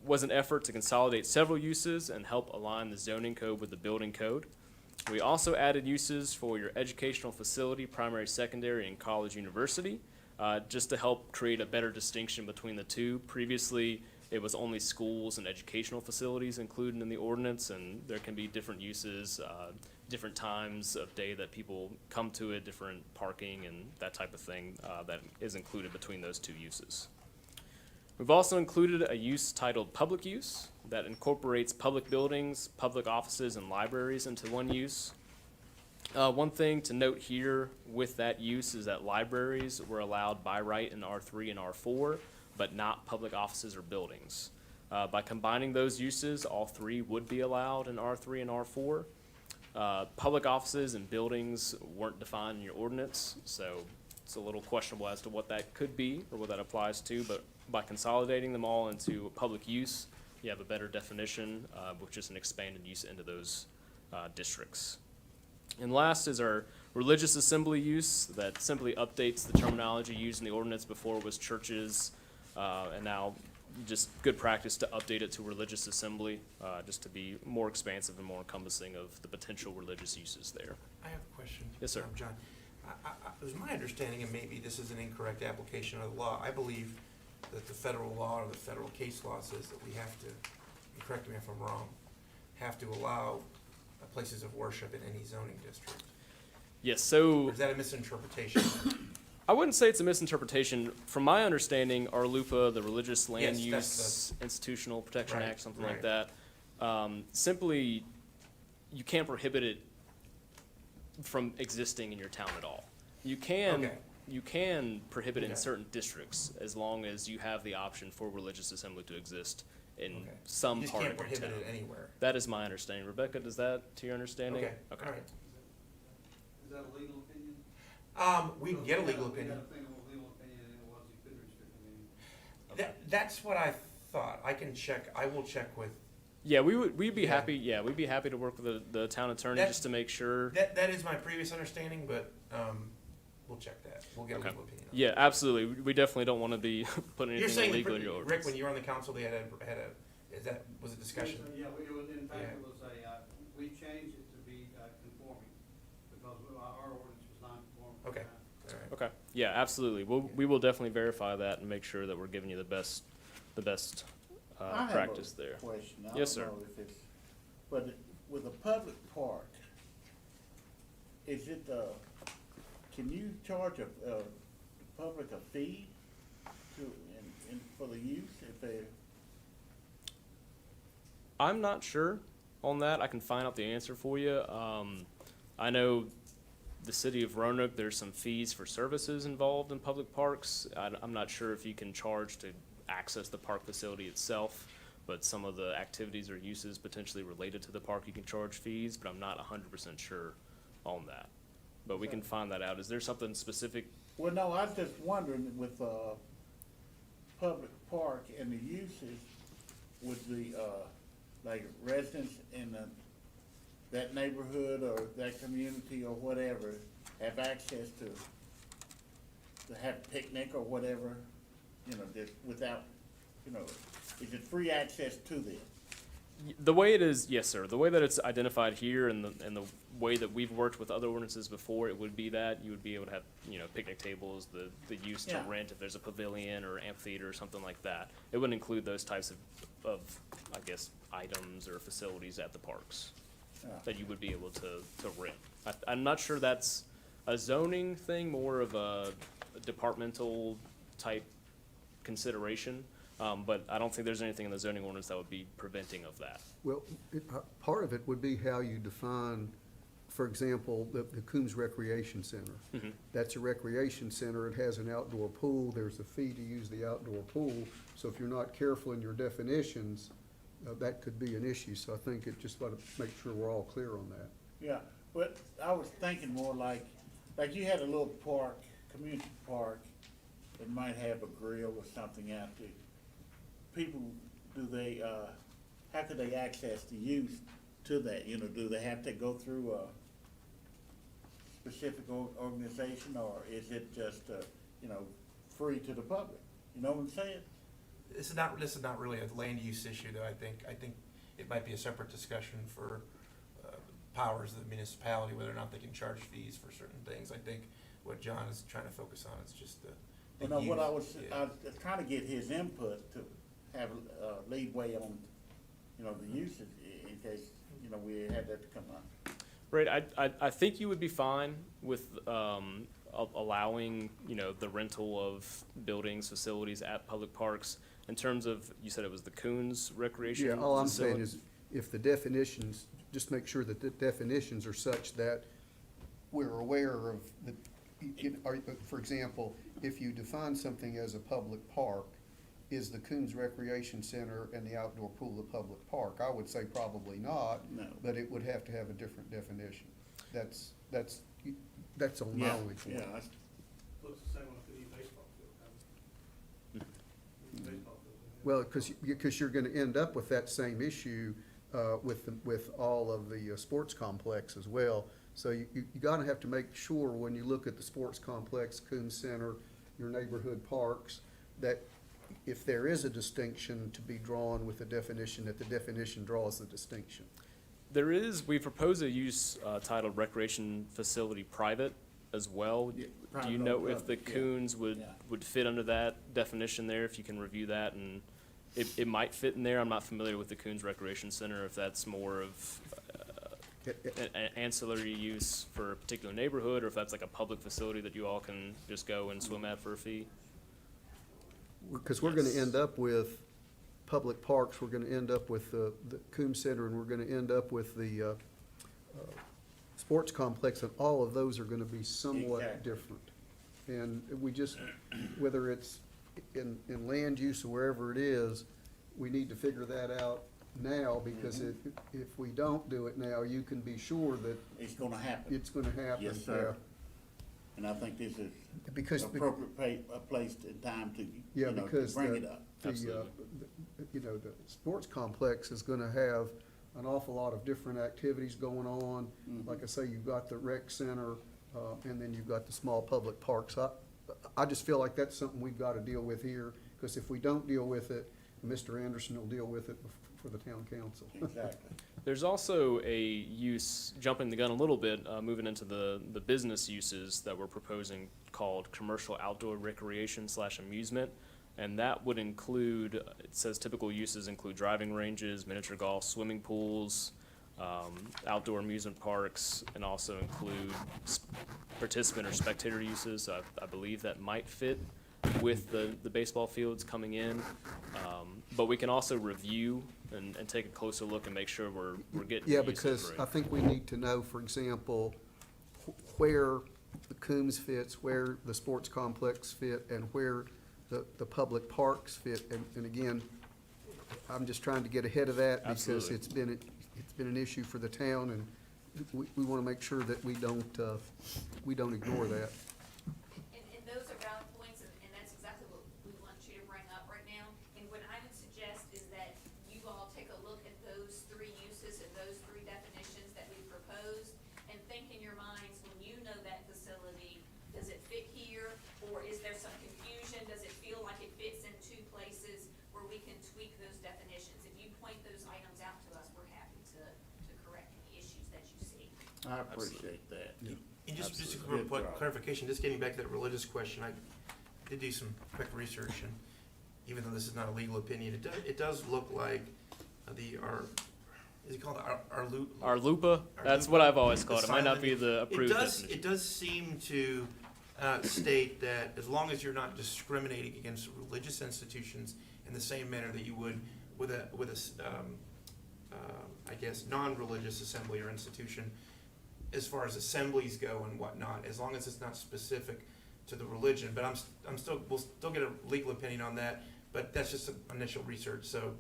I: was an effort to consolidate several uses and help align the zoning code with the building code. We also added uses for your educational facility, primary, secondary, and college, university, just to help create a better distinction between the two. Previously, it was only schools and educational facilities included in the ordinance, and there can be different uses, different times of day that people come to it, different parking and that type of thing that is included between those two uses. We've also included a use titled public use that incorporates public buildings, public offices, and libraries into one use. One thing to note here with that use is that libraries were allowed by right in R3 and R4, but not public offices or buildings. By combining those uses, all three would be allowed in R3 and R4. Public offices and buildings weren't defined in your ordinance, so it's a little questionable as to what that could be or what that applies to, but by consolidating them all into public use, you have a better definition, which is an expanded use into those districts. And last is our religious assembly use that simply updates the terminology used in the ordinance. Before was churches, and now just good practice to update it to religious assembly, just to be more expansive and more encompassing of the potential religious uses there.
C: I have a question.
I: Yes, sir.
C: John. It was my understanding, and maybe this is an incorrect application of the law, I believe that the federal law or the federal case law says that we have to, and correct me if I'm wrong, have to allow places of worship in any zoning district.
I: Yes,
C: Or
I: so
C: is that a misinterpretation?
I: I wouldn't say it's a misinterpretation. From my understanding, our LUPA, the Religious Land
C: Yes,
I: Use Institutional Protection
C: Right,
I: Act, something like
C: right.
I: that, simply, you can't prohibit it from existing in your town at all. You can,
C: Okay.
I: you can prohibit it in
C: Okay.
I: certain districts as long as you have the option for religious assembly to exist in
C: Okay.
I: some
C: You just
I: part
C: can't
I: of your
C: prohibit
I: town.
C: it anywhere.
I: That is my understanding. Rebecca, does that to your understanding?
C: Okay, all right.
H: Is that a legal opinion?
C: We can get a legal
H: We
C: opinion.
H: got a thing of a legal opinion, and it was you could restrict the meeting.
C: That's what I thought. I will check with,
I: Yeah, we'd be
C: Yeah.
I: happy, we'd be happy to work with the town attorney
C: That-
I: just to make sure.
C: that is my previous understanding, but, we'll check that. We'll get a
I: Okay.
C: legal opinion. on
I: Yeah, absolutely. We definitely don't want to be putting
C: You're
I: anything
C: saying,
I: illegal in your
C: Rick,
I: ordinance.
C: when you were on the council, they had a, was a discussion?
H: Yeah, it was, in fact,
C: Yeah.
H: it was we changed it to be conforming, because our ordinance was non-conforming.
C: Okay. All right.
I: Okay, yeah, absolutely. We will definitely verify that and make sure that we're giving you the best practice there.
E: I have a question. I
I: Yes,
E: don't
I: sir.
E: know if it's, but with a public park, is it, can you charge a public a fee to, for the use if they?
I: I'm not sure on that. I can find out the answer for you. I know the city of Roanoke, there's some fees for services involved in public parks. I'm not sure if you can charge to access the park facility itself, but some of the activities or uses potentially related to the park, you can charge fees, but I'm not 100% sure on that. But we can find that out. Is there something specific?
E: Well, no, I was just wondering with, public park and the uses, would the, like residents in that neighborhood or that community or whatever have access to have picnic or whatever, just without, is it free access to them?
I: The way it is, yes, sir. The way that it's identified here and the way that we've worked with other ordinances before, it would be that you would be able to have, picnic tables, the use to
E: Yeah.
I: rent if there's a pavilion or amphitheater or something like that. It wouldn't include those types of, I guess, items or facilities at the parks
E: Yeah.
I: that you would be able to rent. I'm not sure that's a zoning thing, more of a departmental type consideration. But I don't think there's anything in the zoning ordinance that would be preventing of that.
A: Well, part of it would be how you define, for example, the Coombs Recreation Center.
I: Mhm.
A: That's a recreation center, it has an outdoor pool, there's a fee to use the outdoor pool. So if you're not careful in your definitions, that could be an issue. So I think it just ought to make sure we're all clear on that.
E: Yeah, but I was thinking more like you had a little park, community park, that might have a grill or something out there. People, how could they access the use to that, do they have to go through a specific organization, or is it just, free to the public? You know what I'm saying?
C: This is not really a land use issue, though. I think it might be a separate discussion for powers of the municipality, whether or not they can charge fees for certain things. I think what John is trying to focus on is just the
E: You know, what
C: use.
E: I was trying to get his input to have leadway on, the usage in case, we had that to come up.
I: Right, I think you would be fine with, allowing, the rental of buildings, facilities at public parks. In terms of, you said it was the Coons Recreation
A: Yeah, all I'm saying
I: Facility?
A: is if the definitions, just make sure that the definitions are such that we're aware of the, for example, if you define something as a public park, is the Coons Recreation Center and the outdoor pool a public park? I would say probably not,
E: No.
A: but it would have to have a different definition. That's on my
E: Yeah,
A: only point.
E: yeah,
H: Looks the same on the baseball field. Baseball field.
A: Well, because you're gonna end up with that same issue, with all of the sports complex as well. So you gotta have to make sure when you look at the sports complex, Coons Center, your neighborhood parks, that if there is a distinction to be drawn with the definition, that the definition draws the distinction.
I: We propose a use titled Recreation Facility Private as well.
E: Yeah,
I: Do you
E: private
I: know
E: or
I: if the
E: public, yeah.
I: coons would,
E: Yeah.
I: would fit under that definition there, if you can review that? And it might fit in there. I'm not familiar with the Coons Recreation Center, if that's more of an ancillary use for a particular neighborhood, or if that's like a public facility that you all can just go and swim at for a fee.
A: Because we're gonna
I: Yes.
A: end up with public parks, we're gonna end up with the Coombs Center, and we're gonna end up with the sports complex, and all of those are gonna be somewhat
E: Exactly.
A: different. And we just, whether it's in land use or wherever it is, we need to figure that out now, because if we don't do it now, you can be sure that
E: It's gonna happen.
A: it's gonna happen.
E: Yes, sir. And I think this is
A: Yeah. Because,
E: appropriate place and time to,
A: yeah,
E: you know, to
A: because
E: bring it up.
I: Absolutely.
A: you know, the sports complex is gonna have an awful lot of different activities going on. Like I say, you've got the rec center, and then you've got the small public parks. I just feel like that's something we've gotta deal with here, because if we don't deal with it, Mr. Anderson will deal with it for the town council.
E: Exactly.
I: There's also a use, jumping the gun a little bit, moving into the business uses that we're proposing, called commercial outdoor recreation / amusement. And that would include, it says typical uses include driving ranges, miniature golf, swimming pools, outdoor amusement parks, and also include participant or spectator uses. So I believe that might fit with the baseball fields coming in. But we can also review and take a closer look and make sure we're getting
A: Yeah,
I: the uses
A: because
I: right.
A: I think we need to know, for example, where the Coombs fits, where the sports complex fit, and where the public parks fit. And again, I'm just trying to get ahead of that, because
I: Absolutely.
A: it's been an issue for the town, and we wanna make sure that we don't ignore that.
D: And those are valid points, and that's exactly what we want you to bring up right now. And what I would suggest is that you all take a look at those three uses and those three definitions that we proposed, and think in your minds, when you know that facility, does it fit here, or is there some confusion? Does it feel like it fits in two places where we can tweak those definitions? If you point those items out to us, we're happy to correct any issues that you see.
E: I appreciate that.
C: And just a
E: Absolutely.
C: quick
E: Good job.
C: clarification, just getting back to that religious question, I did do some quick research, and even though this is not a legal opinion, it does look like is it called
I: Our lupa, that's what I've always called it. It might not be the approved definition.
C: It does seem to state that as long as you're not discriminating against religious institutions in the same manner that you would with a I guess, non-religious assembly or institution, as far as assemblies go and whatnot, as long as it's not specific to the religion. But we'll still get a legal opinion on that, but that's just some initial research, so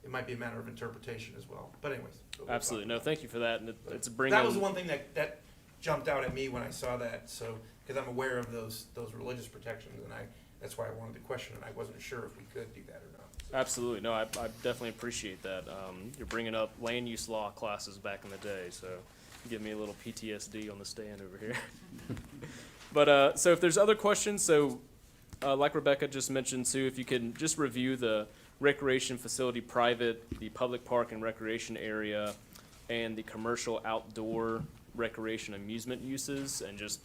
C: it might be a matter of interpretation as well. But anyways. we'll
I: Absolutely.
C: talk
I: No,
C: about
I: thank you for that. And
C: it.
I: it's bringing.
C: That was the one thing that jumped out at me when I saw that, so, because I'm aware of those religious protections, and that's why I wanted to question it. I wasn't sure if we could do that or not.
I: Absolutely. No, I definitely appreciate that. You're bringing up land use law classes back in the day, so you give me a little PTSD on the stand over here. But, so if there's other questions, so like Rebecca just mentioned too, if you can just review the recreation facility private, the public park and recreation area, and the commercial outdoor recreation amusement uses, and just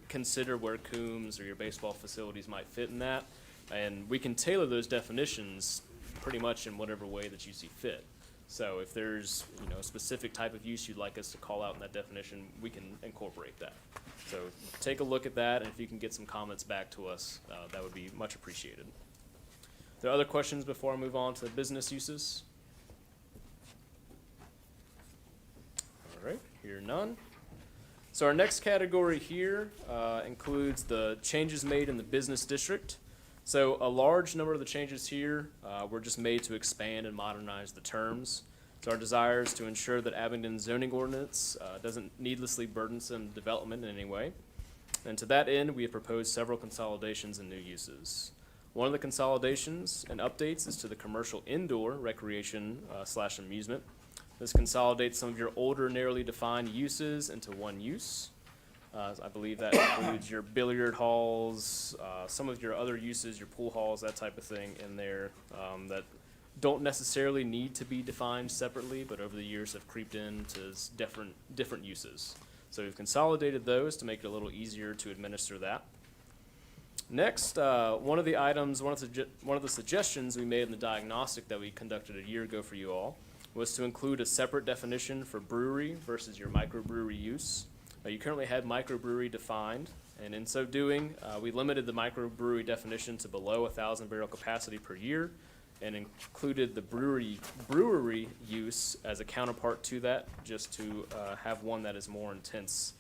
I: consider where Coombs or your baseball facilities might fit in that. And we can tailor those definitions pretty much in whatever way that you see fit. So if there's, a specific type of use you'd like us to call out in that definition, we can incorporate that. So take a look at that, and if you can get some comments back to us, that would be much appreciated. Are there other questions before I move on to business uses? All right, hear none. So our next category here includes the changes made in the business district. So a large number of the changes here were just made to expand and modernize the terms. So our desire is to ensure that Abingdon's zoning ordinance doesn't needlessly burdensome development in any way. And to that end, we have proposed several consolidations and new uses. One of the consolidations and updates is to the commercial indoor recreation / amusement. This consolidates some of your older narrowly defined uses into one use. I believe that includes your billiard halls, some of your other uses, your pool halls, that type of thing in there that don't necessarily need to be defined separately, but over the years have creeped into different uses. So we've consolidated those to make it a little easier to administer that. Next, one of the suggestions we made in the diagnostic that we conducted a year ago for you all was to include a separate definition for brewery versus your microbrewery use. You currently have microbrewery defined, and in so doing, we limited the microbrewery definition to below 1,000 barrel capacity per year, and included the brewery use as a counterpart to that, just to have one that is more intense.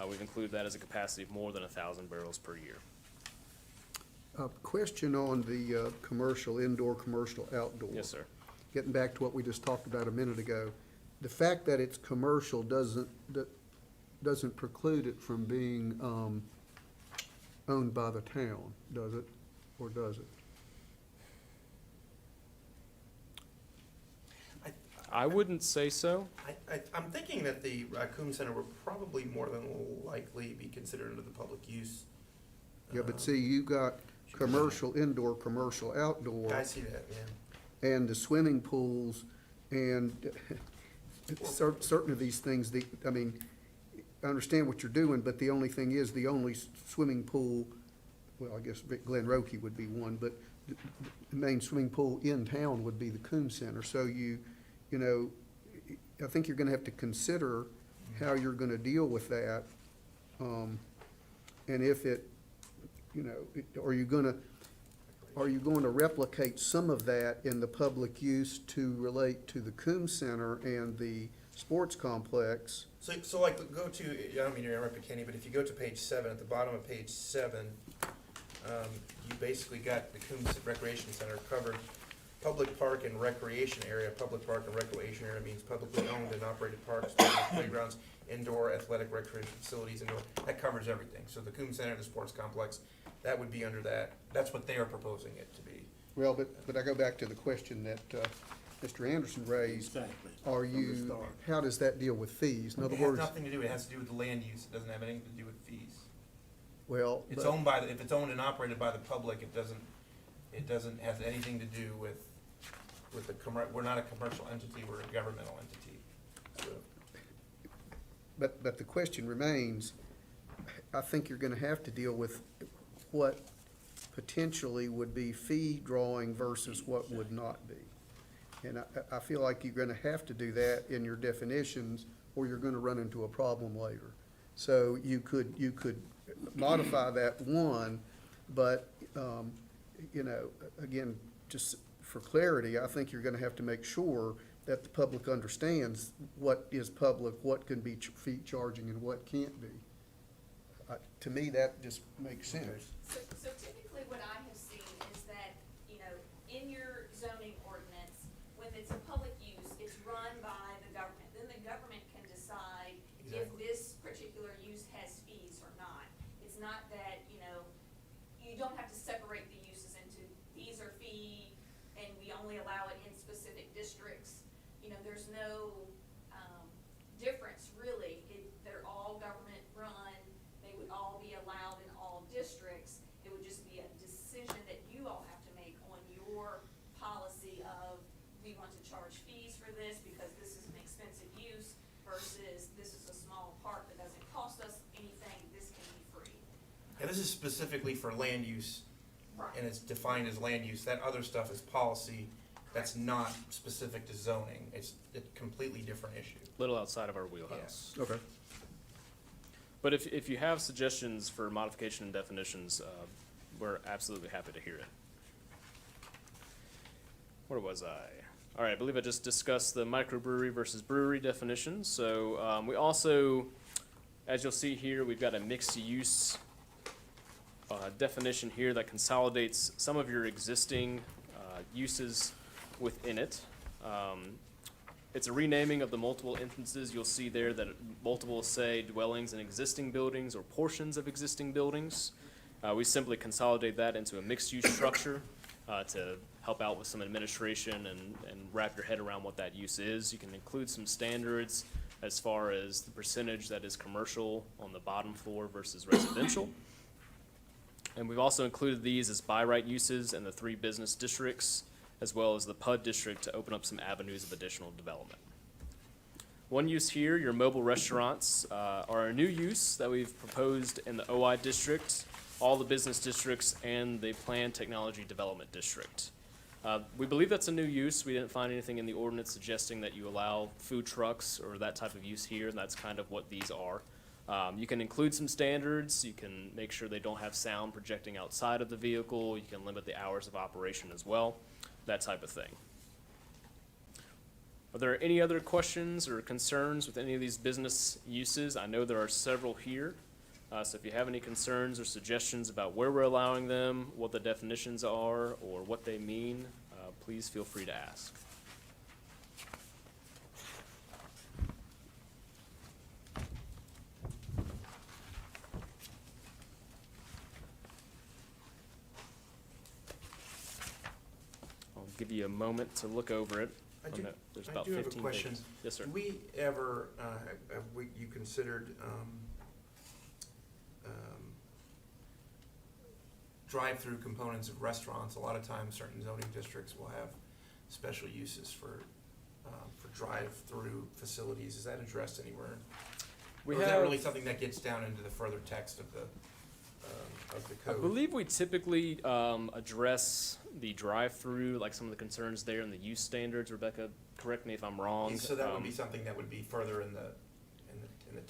I: We've included that as a capacity of more than 1,000 barrels per year.
A: Question on the commercial, indoor, commercial, outdoor.
I: Yes, sir.
A: Getting back to what we just talked about a minute ago, the fact that it's commercial doesn't preclude it from being owned by the town, does it? Or does it?
I: I wouldn't say so.
C: I'm thinking that the Raccoon Center would probably more than likely be considered under the public use.
A: Yeah, but see, you got commercial indoor, commercial outdoor.
C: I see that, yeah.
A: And the swimming pools, and certain of these things, I mean, I understand what you're doing, but the only thing is, the only swimming pool, well, I guess Glen Roki would be one, but the main swimming pool in town would be the Coon Center. So you know, I think you're gonna have to consider how you're gonna deal with that. And if it, you know, are you going to replicate some of that in the public use to relate to the Coombs Center and the sports complex?
C: So like, go to, I don't mean to interrupt, Kenny, but if you go to page 7, at the bottom of page 7, you basically got the Coombs Recreation Center covered. Public park and recreation area. Public park and recreation area means publicly owned and operated parks, playgrounds, indoor athletic recreation facilities, indoor. That covers everything. So the Coombs Center, the sports complex, that would be under that. That's what they are proposing it to be.
A: Well, but I go back to the question that Mr. Anderson raised.
E: Exactly.
A: Are
E: From the
A: you,
E: start.
A: how does that deal with fees? In other
C: It has
A: words,
C: nothing to do, it has to do with the land use. It doesn't have anything to do with fees.
A: well,
C: It's
A: but-
C: owned by, if it's owned and operated by the public, it doesn't have anything to do with the we're not a commercial entity, we're a governmental entity. So,
A: but the question remains, I think you're gonna have to deal with what potentially would be fee drawing versus what would not be. And I feel like you're gonna have to do that in your definitions, or you're gonna run into a problem later. So you could modify that one, but, you know, again, just for clarity, I think you're gonna have to make sure that the public understands what is public, what can be fee charging, and what can't be. To me, that just makes sense.
D: So typically what I have seen is that, you know, in your zoning ordinance, when it's a public use, it's run by the government. Then the government can decide if
C: Exactly.
D: this particular use has fees or not. It's not that, you know, you don't have to separate the uses into, these are fee, and we only allow it in specific districts. You know, there's no, difference really. They're all government run. They would all be allowed in all districts. It would just be a decision that you all have to make on your policy of, we want to charge fees for this because this is an expensive use versus this is a small park that doesn't cost us anything, this can be free.
C: yeah, this is specifically for land use,
D: Right.
C: and it's defined as land use. That other stuff is policy. That's not specific to zoning. It's a completely different issue.
I: Little outside of our wheelhouse.
A: Okay.
I: But if you have suggestions for modification and definitions, we're absolutely happy to hear it. Where was I? All right, I believe I just discussed the microbrewery versus brewery definition. So we also, as you'll see here, we've got a mixed use definition here that consolidates some of your existing uses within it. It's a renaming of the multiple instances. You'll see there that multiple say dwellings in existing buildings or portions of existing buildings. We simply consolidate that into a mixed-use structure to help out with some administration and wrap your head around what that use is. You can include some standards as far as the percentage that is commercial on the bottom floor versus residential. And we've also included these as by right uses in the 3 business districts, as well as the PUD district to open up some avenues of additional development. One use here, your mobile restaurants, are a new use that we've proposed in the OI district, all the business districts, and the Planned Technology Development District. We believe that's a new use. We didn't find anything in the ordinance suggesting that you allow food trucks or that type of use here, and that's kind of what these are. You can include some standards. You can make sure they don't have sound projecting outside of the vehicle. You can limit the hours of operation as well, that type of thing. Are there any other questions or concerns with any of these business uses? I know there are several here. So if you have any concerns or suggestions about where we're allowing them, what the definitions are, or what they mean, please feel free to ask. I'll give you a moment to look over it.
C: I do-
I: There's
C: I
I: about
C: do have a
I: 15
C: question.
I: pages. Yes, sir.
C: Do we ever, you considered, drive-through components of restaurants? A lot of times, certain zoning districts will have special uses for drive-through facilities. Is that addressed anywhere?
I: We
C: Or is that
I: have-
C: really something that gets down into the further text of the
I: I
C: code?
I: believe we typically address the drive-through, like some of the concerns there in the use standards. Rebecca, correct me if I'm wrong.
C: So that would be something that would be further in the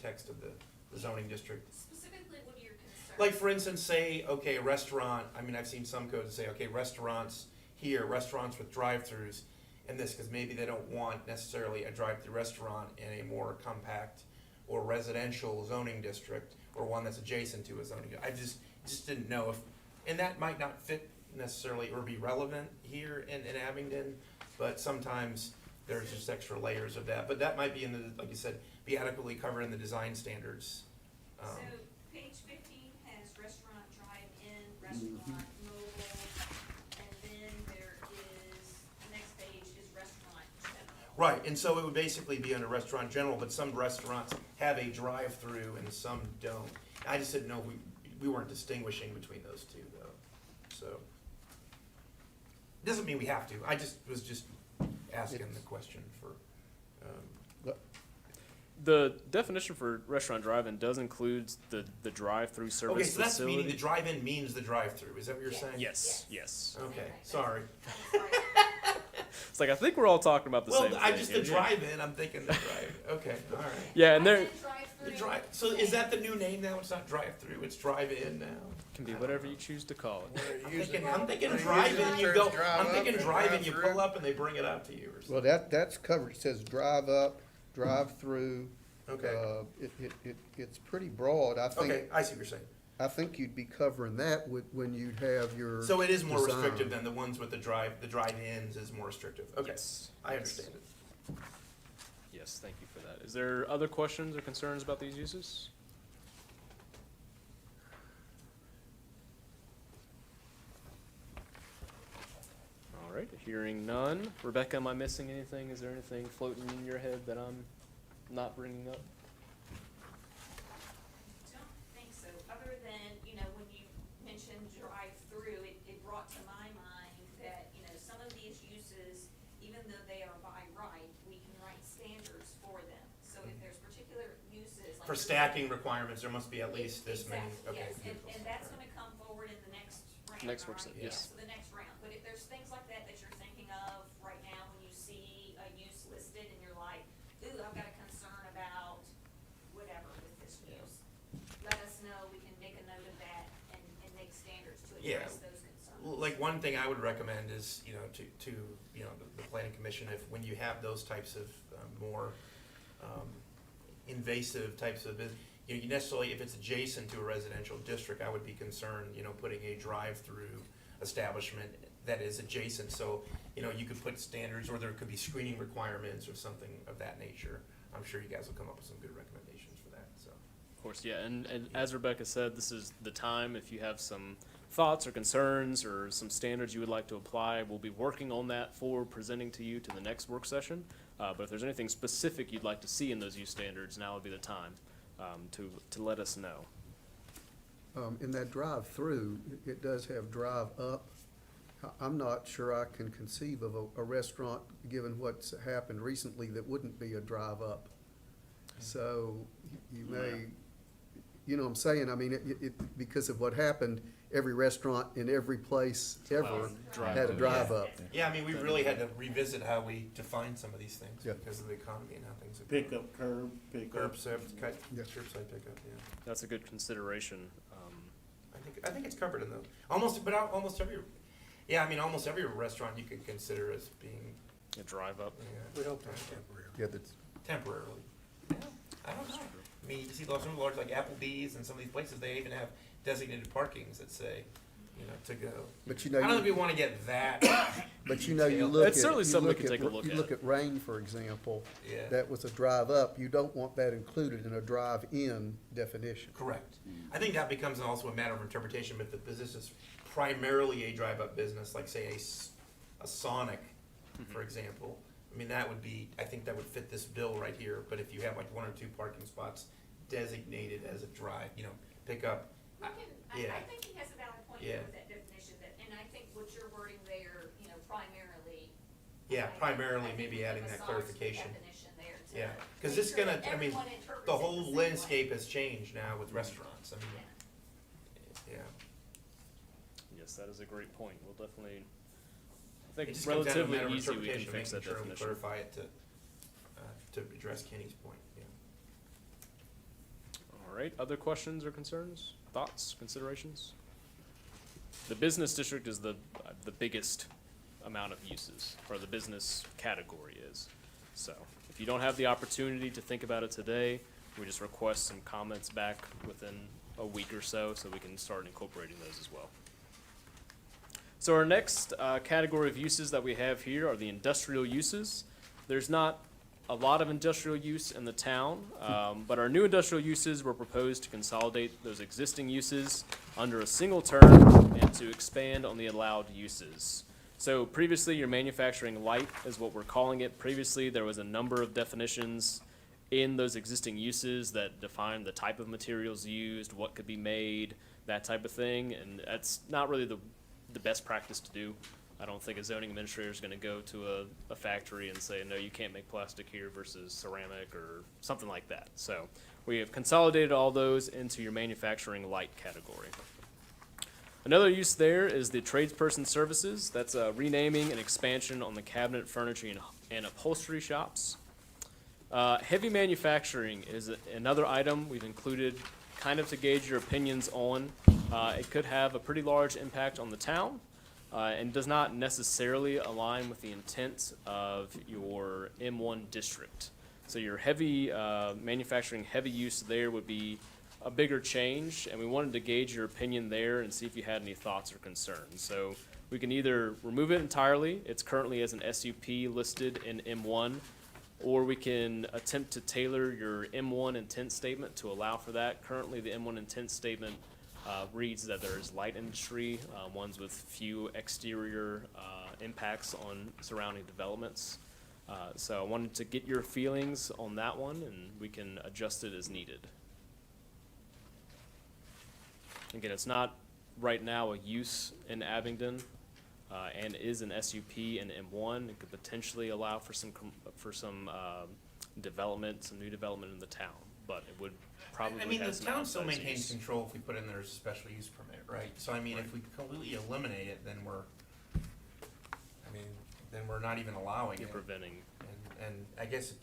C: text of the zoning district.
D: Specifically, what are your concerns?
C: Like, for instance, say, okay, restaurant, I mean, I've seen some codes say, okay, restaurants here, restaurants with drive-throughs, and this, because maybe they don't want necessarily a drive-through restaurant in a more compact or residential zoning district, or one that's adjacent to a zoning. I just didn't know if, and that might not fit necessarily or be relevant here in Abingdon, but sometimes there's just extra layers of that. But that might be in the, like you said, be adequately covered in the design standards.
D: So page 15 has restaurant, drive-in, restaurant, mobile, and then there is, the next page is restaurant general.
C: Right, and so it would basically be under restaurant general, but some restaurants have a drive-through and some don't. I just didn't know we weren't distinguishing between those two, though, so. Doesn't mean we have to, I was just asking the question for,
I: The definition for restaurant drive-in does include the drive-through service
C: okay, so that's
I: facility.
C: meaning the drive-in means the drive-through, is that what you're saying?
I: Yes, yes.
C: Okay, sorry.
I: It's like, I think we're all talking about the
C: Well,
I: same thing.
C: I'm just the
I: Yeah.
C: drive-in, I'm thinking the drive, okay, all right.
I: Yeah, and there
C: The drive, so is that the new name now? It's not drive-through, it's drive-in now?
I: can be whatever you choose to call it.
C: I'm thinking drive-in, you go, I'm thinking drive-in, you pull up and they bring it out to you or something.
A: Well, that's covered, it says drive up, drive through.
C: Okay,
A: It's pretty broad, I think.
C: okay, I see what you're saying.
A: I think you'd be covering that when you'd have your.
C: So it is more
A: design.
C: restrictive than the ones with the drive-ins is more restrictive. Okay,
I: Yes.
C: I understand it.
I: Yes, thank you for that. Is there other questions or concerns about these uses? All right, hearing none. Rebecca, am I missing anything? Is there anything floating in your head that I'm not bringing up?
D: Don't think so, other than, when you mentioned drive-through, it brought to my mind that, some of these uses, even though they are by right, we can write standards for them. So if there's particular uses, like.
C: For stacking requirements, there must be at least this many,
D: Exactly,
C: okay.
D: yes, and that's gonna come forward in the next round,
I: Next
D: all
I: work
D: right?
I: session, yes.
D: So the next round, but if there's things like that you're thinking of right now, when you see a use listed and you're like, ooh, I've got a concern about whatever with this use, let us know, we can make a note of that and make standards to
C: Yeah.
D: address those concerns.
C: Like, one thing I would recommend is, to the planning commission, when you have those types of more invasive types of business, you necessarily, if it's adjacent to a residential district, I would be concerned, putting a drive-through establishment that is adjacent, so, you could put standards, or there could be screening requirements or something of that nature. I'm sure you guys will come up with some good recommendations for that, so.
I: Of course, yeah, and as Rebecca said, this is the time, if you have some thoughts or concerns or some standards you would like to apply, we'll be working on that for presenting to you to the next work session. But if there's anything specific you'd like to see in those use standards, now would be the time to let us know.
A: In that drive-through, it does have drive up. I'm not sure I can conceive of a restaurant, given what's happened recently, that wouldn't be a drive up. So you may, you know what I'm saying? I mean, because of what happened, every restaurant in every place ever had a drive-up.
C: Yeah, I mean, we really had to revisit how we define some of these things
A: Yeah.
C: because of the economy and how things have.
E: Pick up curb, pick up.
C: Curbside,
A: Yeah.
C: curbside pickup, yeah.
I: That's a good consideration.
C: I think it's covered in the, almost every, yeah, I mean, almost every restaurant you could consider as being,
I: A drive up.
C: yeah,
J: We hope that's temporary.
A: Yeah, that's,
C: temporarily. Yeah, I don't know. I mean, you see some large like Applebee's and some of these places, they even have designated parkings that say, you know, to go.
A: but
C: I don't think we
A: you,
C: wanna get that,
A: but you know, you
C: detailed.
A: look at.
I: It's certainly
A: you
I: something we
A: look
I: can
A: at
I: take a look
A: You
I: at.
A: look at Rain, for example,
C: yeah.
A: that was a drive-up. You don't want that included in a drive-in definition.
C: Correct. I think that becomes also a matter of interpretation, but if the business is primarily a drive-up business, like say a Sonic, for example, I mean, that would be, I think that would fit this bill right here, but if you have like one or two parking spots designated as a drive, you know, pickup, yeah.
D: I think he has a valid point
C: Yeah.
D: with that definition, and I think what you're wording there, you know, primarily.
C: Yeah,
D: I
C: primarily
D: think
C: maybe
D: we
C: adding
D: give a
C: that
D: solid
C: clarification.
D: definition there to
C: Yeah, cause
D: make
C: this is
D: sure
C: gonna,
D: that
C: I mean,
D: everyone interprets
C: the
D: it
C: whole
D: same way.
C: landscape has changed now with restaurants, I mean,
D: Yeah.
C: yeah.
I: Yes, that is a great point. We'll definitely, I
C: It
I: think
C: just
I: it's
C: comes down to a
I: relatively
C: matter of
I: easy, we can
C: interpretation,
I: fix that
C: making sure we
I: definition.
C: clarify it to address Kenny's point, yeah.
I: All right, other questions or concerns, thoughts, considerations? The business district is the biggest amount of uses, or the business category is. So, if you don't have the opportunity to think about it today, we just request some comments back within a week or so we can start incorporating those as well. So our next category of uses that we have here are the industrial uses. There's not a lot of industrial use in the town, but our new industrial uses were proposed to consolidate those existing uses under a single term and to expand on the allowed uses. So previously, your manufacturing light is what we're calling it. Previously, there was a number of definitions in those existing uses that define the type of materials used, what could be made, that type of thing, and that's not really the best practice to do. I don't think a zoning administrator is gonna go to a factory and say, no, you can't make plastic here versus ceramic or something like that. So we have consolidated all those into your manufacturing light category. Another use there is the tradesperson services. That's a renaming and expansion on the cabinet, furniture, and upholstery shops. Heavy manufacturing is another item we've included kind of to gauge your opinions on. It could have a pretty large impact on the town, and does not necessarily align with the intent of your M1 district. So your heavy, manufacturing heavy use there would be a bigger change, and we wanted to gauge your opinion there and see if you had any thoughts or concerns. So we can either remove it entirely, it's currently as an SUP listed in M1, or we can attempt to tailor your M1 intent statement to allow for that. Currently, the M1 intent statement reads that there is light industry, ones with few exterior impacts on surrounding developments. So I wanted to get your feelings on that one, and we can adjust it as needed. Again, it's not right now a use in Abingdon, and is an SUP in M1. It could potentially allow for some development, some new development in the town, but it would probably
C: I mean, the
I: have some
C: town still
I: outsized
C: maintains
I: use.
C: control if we put in there as a special use permit, right? So I mean, if we completely eliminate it, then we're not even allowing
I: You're
C: it.
I: preventing.
C: And I guess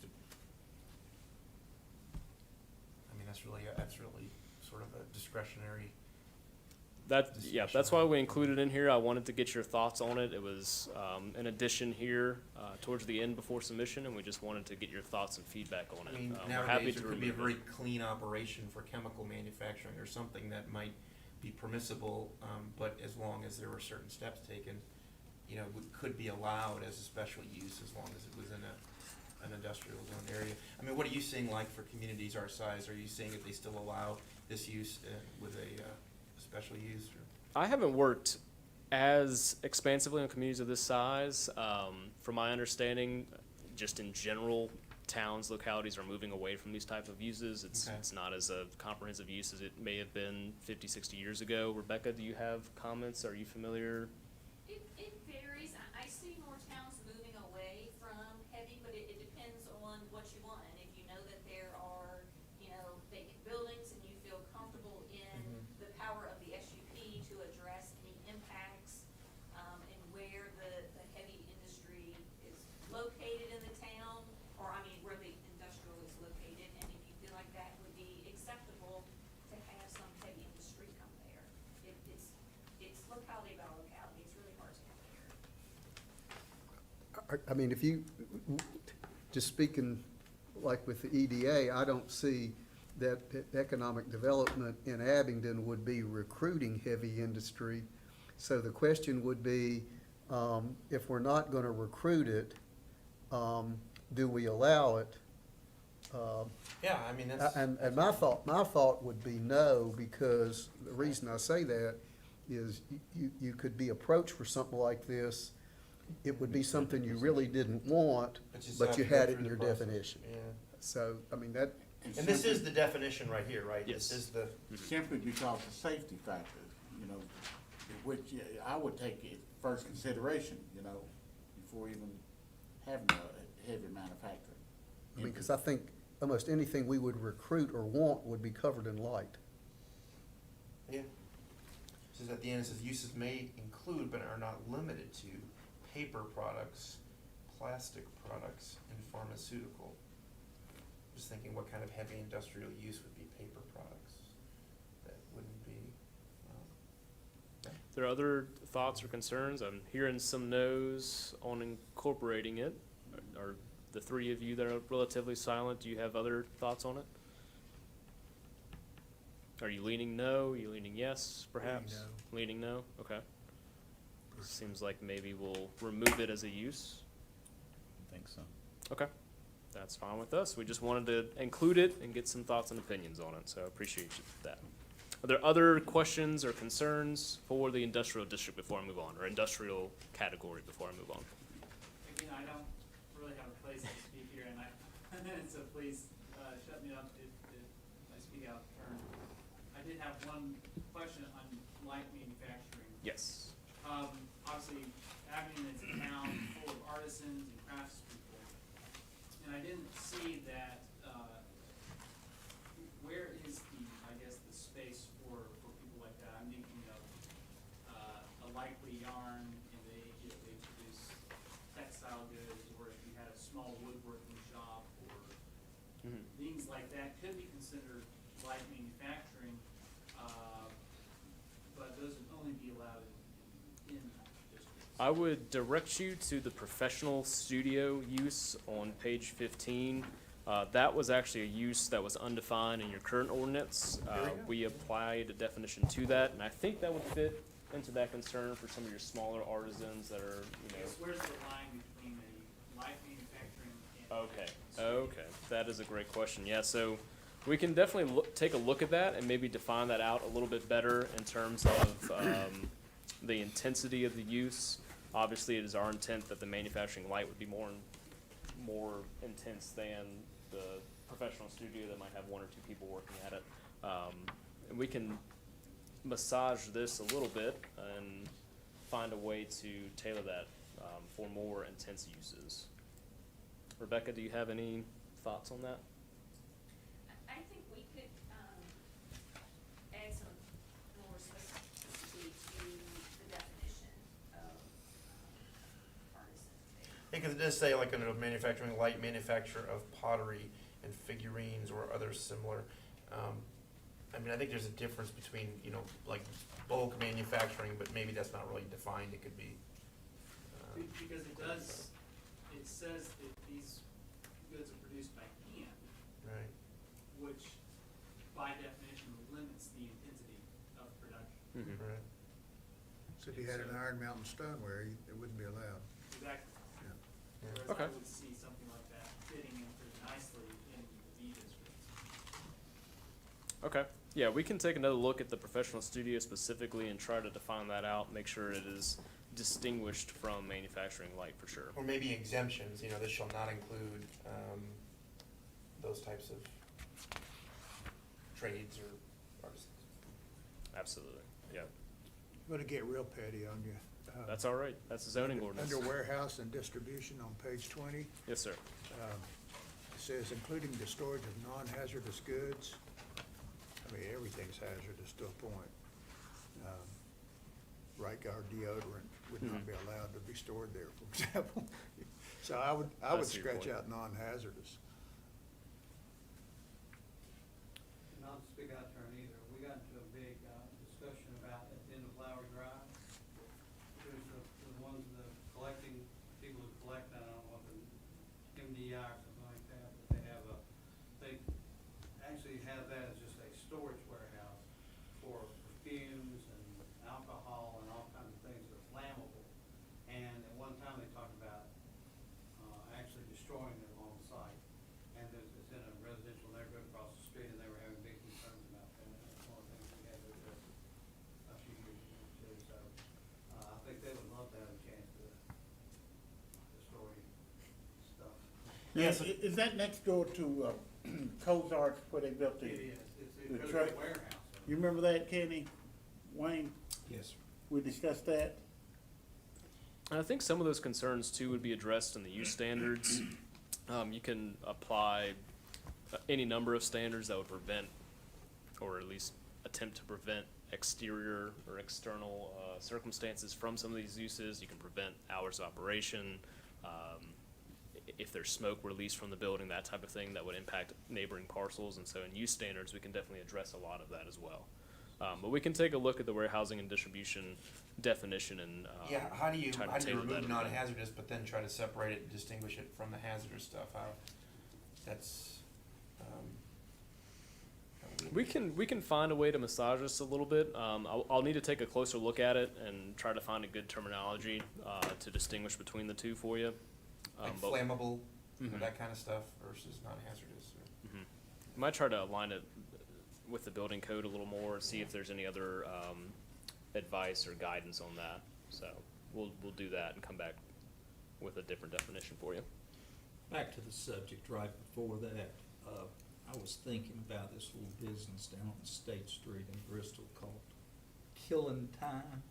C: that's really sort of a discretionary.
I: That's why we included in here. I wanted to get your thoughts on it. It was an addition here towards the end before submission, and we just wanted to get your thoughts and feedback on
C: I
I: it.
C: mean,
I: We're happy
C: nowadays,
I: to
C: there could be a
I: remove
C: very
I: it.
C: clean operation for chemical manufacturing or something that might be permissible, but as long as there were certain steps taken, you know, could be allowed as a special use as long as it was in an industrial zone area. I mean, what are you seeing like for communities our size? Are you seeing that they still allow this use with a special use? Or?
I: I haven't worked as expansively on communities of this size. From my understanding, just in general, towns, localities are moving away from these type of uses. It's not as a comprehensive use as it may have been 50, 60 years ago. Rebecca, do you have comments? Are you familiar?
D: It varies. I see more towns moving away from heavy, but it depends on what you want. And if you know that there are it's locality by locality, it's really hard to compare.
A: I mean, if you, just speaking like with the EDA, I don't see that economic development in Abingdon would be recruiting heavy industry. So the question would be, if we're not gonna recruit it, do we allow it?
C: Yeah, I mean, that's.
A: And my thought would be no, because the reason I say that is you could be approached for something like this. It would be something you really didn't want,
C: still
A: but
C: have
A: you
C: to go
A: had it
C: through
A: in
C: the
A: your
C: process.
A: definition.
C: Yeah.
A: So, I mean, that,
C: And this is the definition right here, right?
I: Yes.
C: This is the,
E: Simply because of safety factors, you know, which I would take it first consideration, you know, before even having a heavy manufacturing.
A: I mean, because I think almost anything we would recruit or want would be covered in light.
C: yeah. Says at the end, it says uses may include but are not limited to paper products, plastic products, and pharmaceutical. Just thinking what kind of heavy industrial use would be paper products? That wouldn't be,
I: There are other thoughts or concerns? I'm hearing some no's on incorporating it. Are the three of you that are relatively silent, do you have other thoughts on it? Are you leaning no? Are you leaning yes, perhaps? Leaning no? Okay. Seems like maybe we'll remove it as a use.
K: I think so.
I: Okay. That's fine with us. We just wanted to include it and get some thoughts and opinions on it, so I appreciate that. Are there other questions or concerns for the industrial district before I move on, or industrial category before I move on?
F: Again, I don't really have a place to speak here, and so please, shut me up if I speak out of turn. I did have one question on light manufacturing.
I: Yes.
F: Obviously, Abingdon is a town full of artisans and craftspeople, and I didn't see that, where is the, I guess, the space for people like that? I'm thinking of, a likely yarn, and they produce textile goods, or if you had a small woodworking shop, or things like that could be considered light manufacturing, but those would only be allowed in districts.
I: I would direct you to the professional studio use on page 15. That was actually a use that was undefined in your current ordinance. We applied a definition to that, and I think that would fit into that concern for some of your smaller artisans that are,
F: I guess where's the line between a light manufacturing and?
I: Okay, okay, that is a great question. Yeah, so we can definitely take a look at that and maybe define that out a little bit better in terms of the intensity of the use. Obviously, it is our intent that the manufacturing light would be more intense than the professional studio that might have one or two people working at it. And we can massage this a little bit and find a way to tailor that for more intense uses. Rebecca, do you have any thoughts on that?
D: I think we could, add some more specificity to the definition of, artisan.
C: yeah, cause it does say like under manufacturing, light manufacture of pottery and figurines or other similar. I mean, I think there's a difference between, you know, like bulk manufacturing, but maybe that's not really defined, it could be.
F: Because it says that these goods are produced by hand,
C: Right.
F: which by definition limits the intensity of production.
I: Mm-hmm.
C: Right.
J: So if you had an Iron Mountain stoneware, it wouldn't be allowed.
F: Exactly.
C: Yeah.
F: Whereas
I: Okay.
F: I would see something like that fitting in pretty nicely in the B district.
I: Okay, yeah, we can take another look at the professional studio specifically and try to define that out, make sure it is distinguished from manufacturing light for sure.
C: Or maybe exemptions, you know, this shall not include, those types of trades or artisans.
I: Absolutely, yeah.
J: I'm gonna get real petty on you.
I: That's all right, that's a zoning ordinance.
J: Under warehouse and distribution on page 20,
I: Yes, sir.
J: it says including the storage of non-hazardous goods. I mean, everything's hazardous to a point. Right guard deodorant would not be allowed to be stored there, for example. So I would
I: I see your
J: scratch
I: point.
J: out non-hazardous.
H: Not to speak out of turn either, we got into a big discussion about at the end MDI or something like that, but they actually have that as just a storage warehouse for perfumes and alcohol and all kinds of things that are flammable. And at one time, they talked about, actually destroying them on site. And it's in a residential neighborhood across the street, and they were having big concerns about that. And that's one of the things we had to address a few years ago too. So, I think they would love to have a chance to destroy stuff.
E: Now,
C: Yes.
E: is that next door to, Cozart's where they built the?
H: It is, it's
E: the
H: a
E: truck-
H: warehouse.
E: You remember that, Kenny? Wayne,
B: Yes, sir.
E: we discussed that?
I: And I think some of those concerns too would be addressed in the use standards. You can apply any number of standards that would prevent, or at least attempt to prevent exterior or external circumstances from some of these uses. You can prevent hours of operation, if there's smoke released from the building, that type of thing that would impact neighboring parcels. And so in use standards, we can definitely address a lot of that as well. But we can take a look at the warehousing and distribution definition and
C: Yeah, how do you
I: try to tailor that
C: remove
I: a bit.
C: non-hazardous, but then try to separate it and distinguish it from the hazardous stuff? That's, how
I: We can find a way to massage this a little bit. I'll need to take a closer look at it and try to find a good terminology to distinguish between the two for you.
C: like
I: But
C: flammable,
I: Mhm.
C: that kind of stuff versus non-hazardous. Or,
I: might try to align it with the building code a little more and see if there's any other advice or guidance on that. So we'll do that and come back with a different definition for you.
B: Back to the subject right before that, I was thinking about this little business down on State Street in Bristol called Killing Time.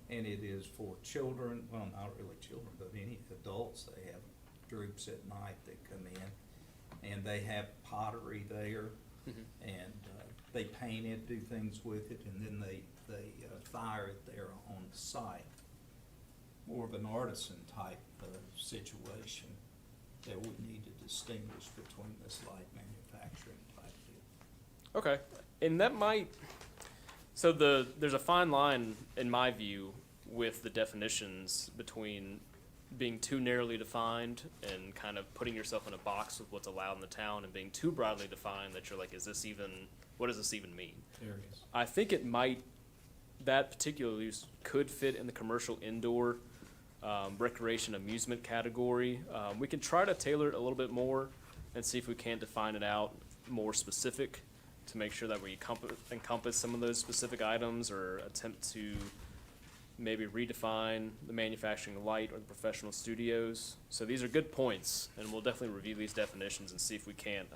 B: And it is for children, well, not really children, but any adults. They have groups at night that come in, and they have pottery there, and they paint it, do things with it, and then they fire it there on the site. More of an artisan type situation that we need to distinguish between this light manufacturing type deal.
I: Okay, and that might, so there's a fine line, in my view, with the definitions between being too narrowly defined and kind of putting yourself in a box with what's allowed in the town and being too broadly defined that you're like, what does this even mean?
B: There it is.
I: I think that particular use could fit in the commercial indoor recreation amusement category. We can try to tailor it a little bit more and see if we can't define it out more specific to make sure that we encompass some of those specific items, or attempt to maybe redefine the manufacturing light or the professional studios. So these are good points, and we'll definitely review these definitions and see if we can't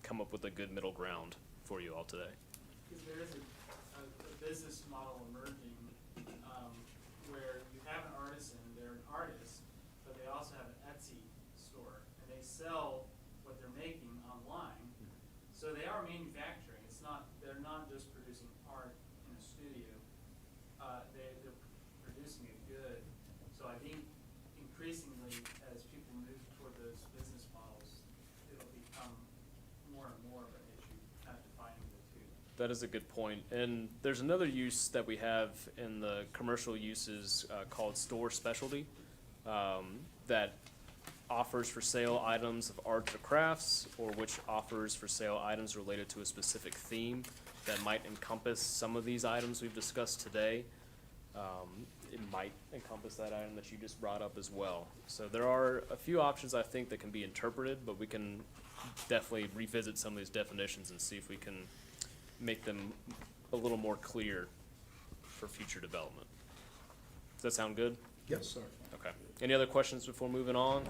I: come up with a good middle ground for you all today.
F: Because there is a business model emerging, where you have an artisan, they're an artist, but they also have an Etsy store, and they sell what they're making online. So they are manufacturing, they're not just producing art in a studio, they're producing a good. So I think increasingly, as people move toward those business models, it'll become more and more of an issue, kind of defining the two.
I: That is a good point. And there's another use that we have in the commercial uses called store specialty, that offers for sale items of arts or crafts, or which offers for sale items related to a specific theme that might encompass some of these items we've discussed today. It might encompass that item that you just brought up as well. So there are a few options I think that can be interpreted, but we can definitely revisit some of these definitions and see if we can make them a little more clear for future development. Does that sound good?
B: Yes, sir.
I: Okay. Any other questions before moving on?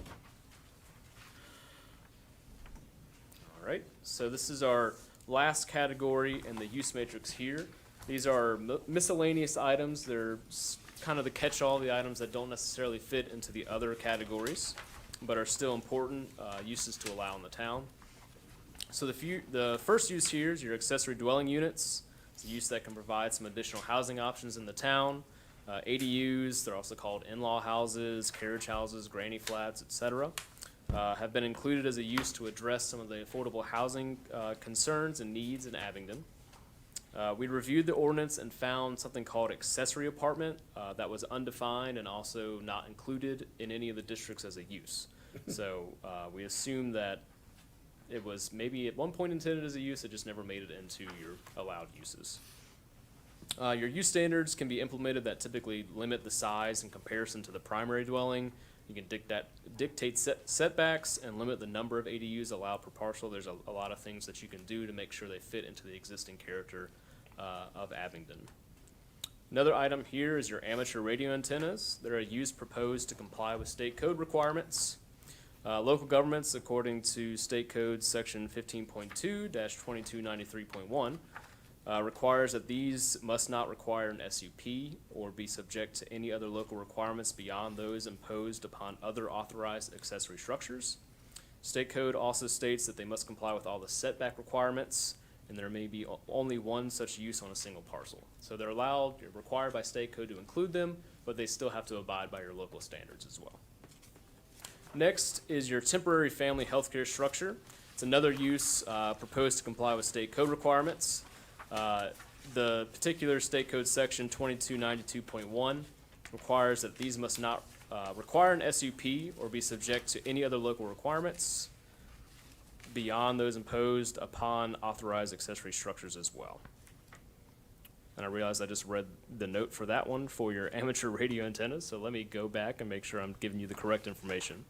I: All right, so this is our last category in the use matrix here. These are miscellaneous items. They're kind of the catch-all, the items that don't necessarily fit into the other categories, but are still important uses to allow in the town. So the first use here is your accessory dwelling units. It's a use that can provide some additional housing options in the town. ADUs, they're also called in-law houses, carriage houses, granny flats, etc. Have been included as a use to address some of the affordable housing concerns and needs in Abingdon. We reviewed the ordinance and found something called accessory apartment that was undefined and also not included in any of the districts as a use. So, we assume that it was maybe at one point intended as a use, it just never made it into your allowed uses. Your use standards can be implemented that typically limit the size in comparison to the primary dwelling. You can dictate setbacks and limit the number of ADUs allowed per parcel. There's a lot of things that you can do to make sure they fit into the existing character of Abingdon. Another item here is your amateur radio antennas. They're a use proposed to comply with state code requirements. Local governments, according to State Code Section 15.2-2293.1, requires that these must not require an SUP or be subject to any other local requirements beyond those imposed upon other authorized accessory structures. State Code also states that they must comply with all the setback requirements, and there may be only one such use on a single parcel. So they're allowed, you're required by State Code to include them, but they still have to abide by your local standards as well. Next is your temporary family healthcare structure. It's another use proposed to comply with State Code requirements. The particular State Code Section 2292.1 requires that these must not require an SUP or be subject to any other local requirements beyond those imposed upon authorized accessory structures as well. And I realized I just read the note for that one for your amateur radio antennas, so let me go back and make sure I'm giving you the correct information.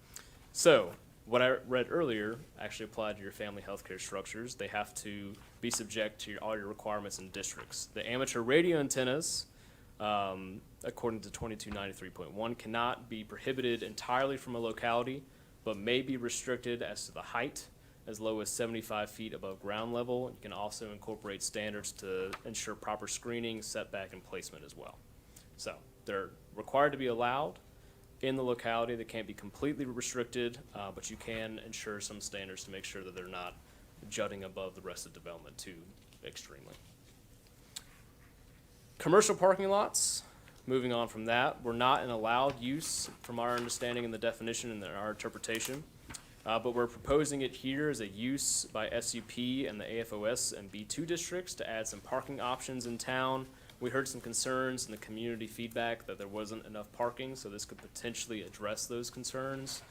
I: So, what I read earlier actually applied to your family healthcare structures. They have to be subject to all your requirements and districts. The amateur radio antennas, according to 2293.1, cannot be prohibited entirely from a locality, but may be restricted as to the height, as low as 75 feet above ground level. You can also incorporate standards to ensure proper screening, setback, and placement as well. So they're required to be allowed in the locality. They can't be completely restricted, but you can ensure some standards to make sure that they're not jutting above the rest of development too extremely. Commercial parking lots, moving on from that, were not an allowed use from our understanding in the definition and our interpretation. But we're proposing it here as a use by SUP and the AFOS and B2 districts to add some parking options in town. We heard some concerns in the community feedback that there wasn't enough parking, so this could potentially address those concerns.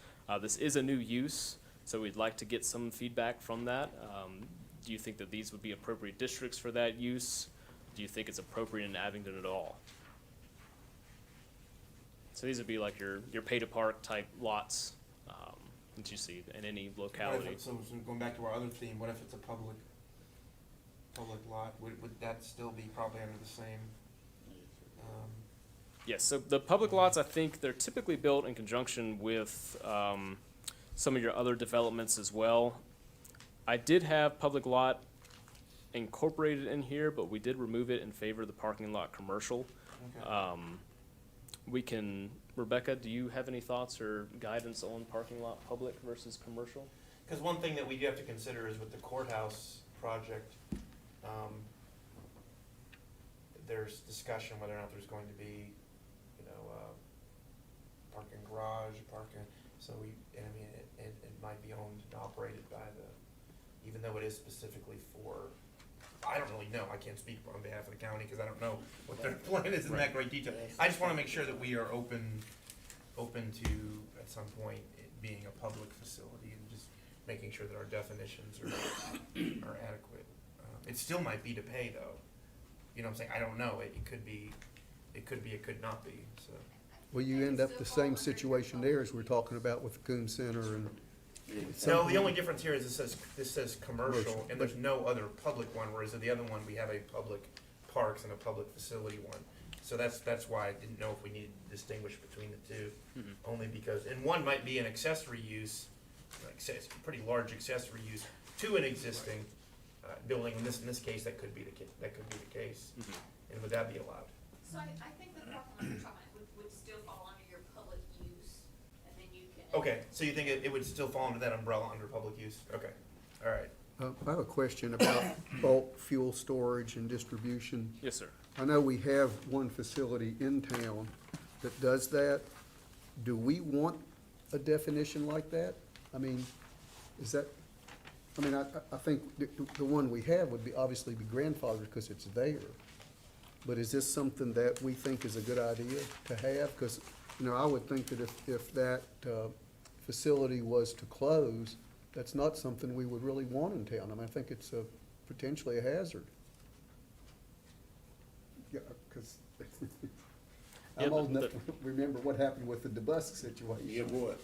I: This is a new use, so we'd like to get some feedback from that. Do you think that these would be appropriate districts for that use? Do you think it's appropriate in Abingdon at all? So these would be like your pay-to-park type lots that you see in any locality.
C: So going back to our other theme, what if it's a public lot? Would that still be probably under the same?
I: Yes, so the public lots, I think they're typically built in conjunction with some of your other developments as well. I did have public lot incorporated in here, but we did remove it in favor of the parking lot commercial.
C: Okay.
I: Rebecca, do you have any thoughts or guidance on parking lot public versus commercial?
C: Because one thing that we do have to consider is with the courthouse project, there's discussion whether or not there's going to be, parking garage, so it might be owned and operated by even though it is specifically for, I don't really know, I can't speak on behalf of the county because I don't know what their plan is in that great detail. I just want to make sure that we are open to, at some point, it being a public facility and just making sure that our definitions are adequate. It still might be to pay though. You know what I'm saying? I don't know. It could be, it could not be, so.
A: Well, you end up the same situation there as we're talking about with the Coombs Center and.
C: No, the only difference here is this says commercial, and there's no other public one, whereas in the other one, we have a public parks and a public facility one. So that's why I didn't know if we needed to distinguish between the two, only because, and one might be an accessory use, like say it's a pretty large accessory use to an existing building. In this case, that could be the case, and would that be allowed?
D: So I think the parking lot you're talking about would still fall under your public use, and then you can.
C: Okay, so you think it would still fall under that umbrella under public use? Okay, all right.
A: I have a question about bulk fuel storage and distribution.
I: Yes, sir.
A: I know we have one facility in town that does that. Do we want a definition like that? I mean, is that, I think the one we have would be, obviously be grandfathered because it's there. But is this something that we think is a good idea to have? Because, I would think that if that facility was to close, that's not something we would really want in town. I mean, I think it's potentially a hazard. Yeah, because
I: Yeah,
A: I'm old
I: but
A: enough to remember what happened with the DeBusk situation.
E: Yeah, what?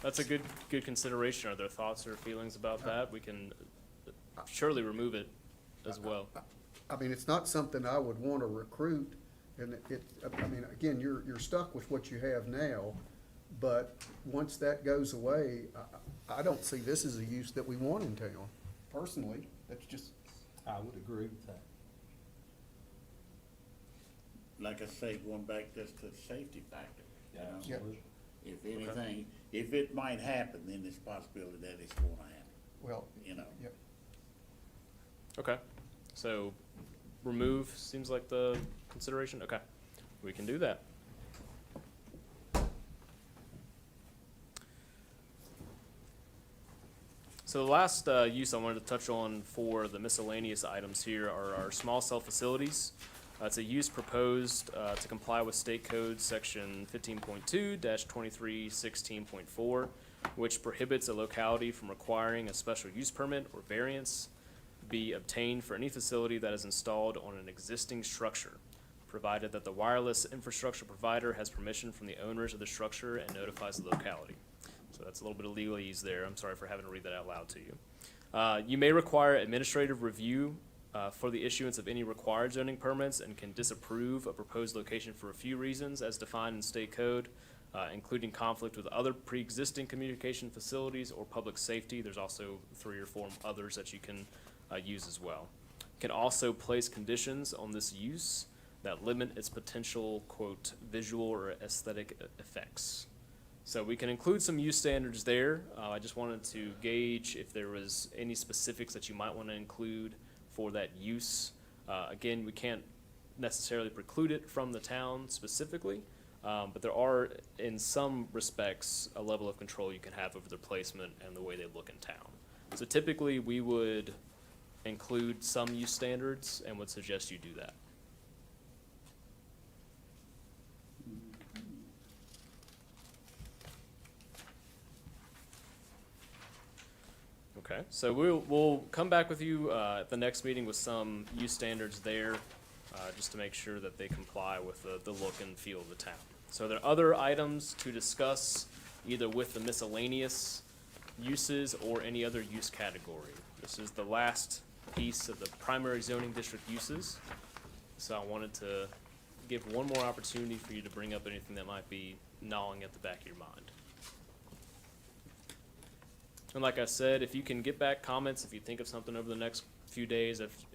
I: That's a good consideration. Are there thoughts or feelings about that? We can surely remove it as well.
A: I mean, it's not something I would want to recruit, and I mean, again, you're stuck with what you have now, but once that goes away, I don't see this as a use that we want in town, personally. That's just,
K: I would agree with that.
E: Like I say, going back just to the safety factor, you know?
A: Yeah.
K: Absolutely.
E: If anything, if it might happen, then it's a possibility that it's gonna happen,
A: well,
E: you know?
A: yep.
I: Okay, so remove seems like the consideration. Okay, we can do that. So the last use I wanted to touch on for the miscellaneous items here are our small cell facilities. It's a use proposed to comply with State Code Section 15.2-2316.4, which prohibits a locality from requiring a special use permit or variance be obtained for any facility that is installed on an existing structure, provided that the wireless infrastructure provider has permission from the owners of the structure and notifies the locality. So that's a little bit of legalese there. I'm sorry for having to read that out loud to you. You may require administrative review for the issuance of any required zoning permits and can disapprove a proposed location for a few reasons as defined in state code, including conflict with other pre-existing communication facilities or public safety. There's also 3 or 4 others that you can use as well. Can also place conditions on this use that limit its potential, quote, visual or aesthetic effects. So we can include some use standards there. I just wanted to gauge if there was any specifics that you might want to include for that use. Again, we can't necessarily preclude it from the town specifically, but there are, in some respects, a level of control you can have over their placement and the way they look in town. So typically, we would include some use standards and would suggest you do that. Okay, so we'll come back with you at the next meeting with some use standards there, just to make sure that they comply with the look and feel of the town. So there are other items to discuss, either with the miscellaneous uses or any other use category. This is the last piece of the primary zoning district uses, so I wanted to give one more opportunity for you to bring up anything that might be gnawing at the back of your mind. And like I said, if you can get back comments, if you think of something over the next few days, if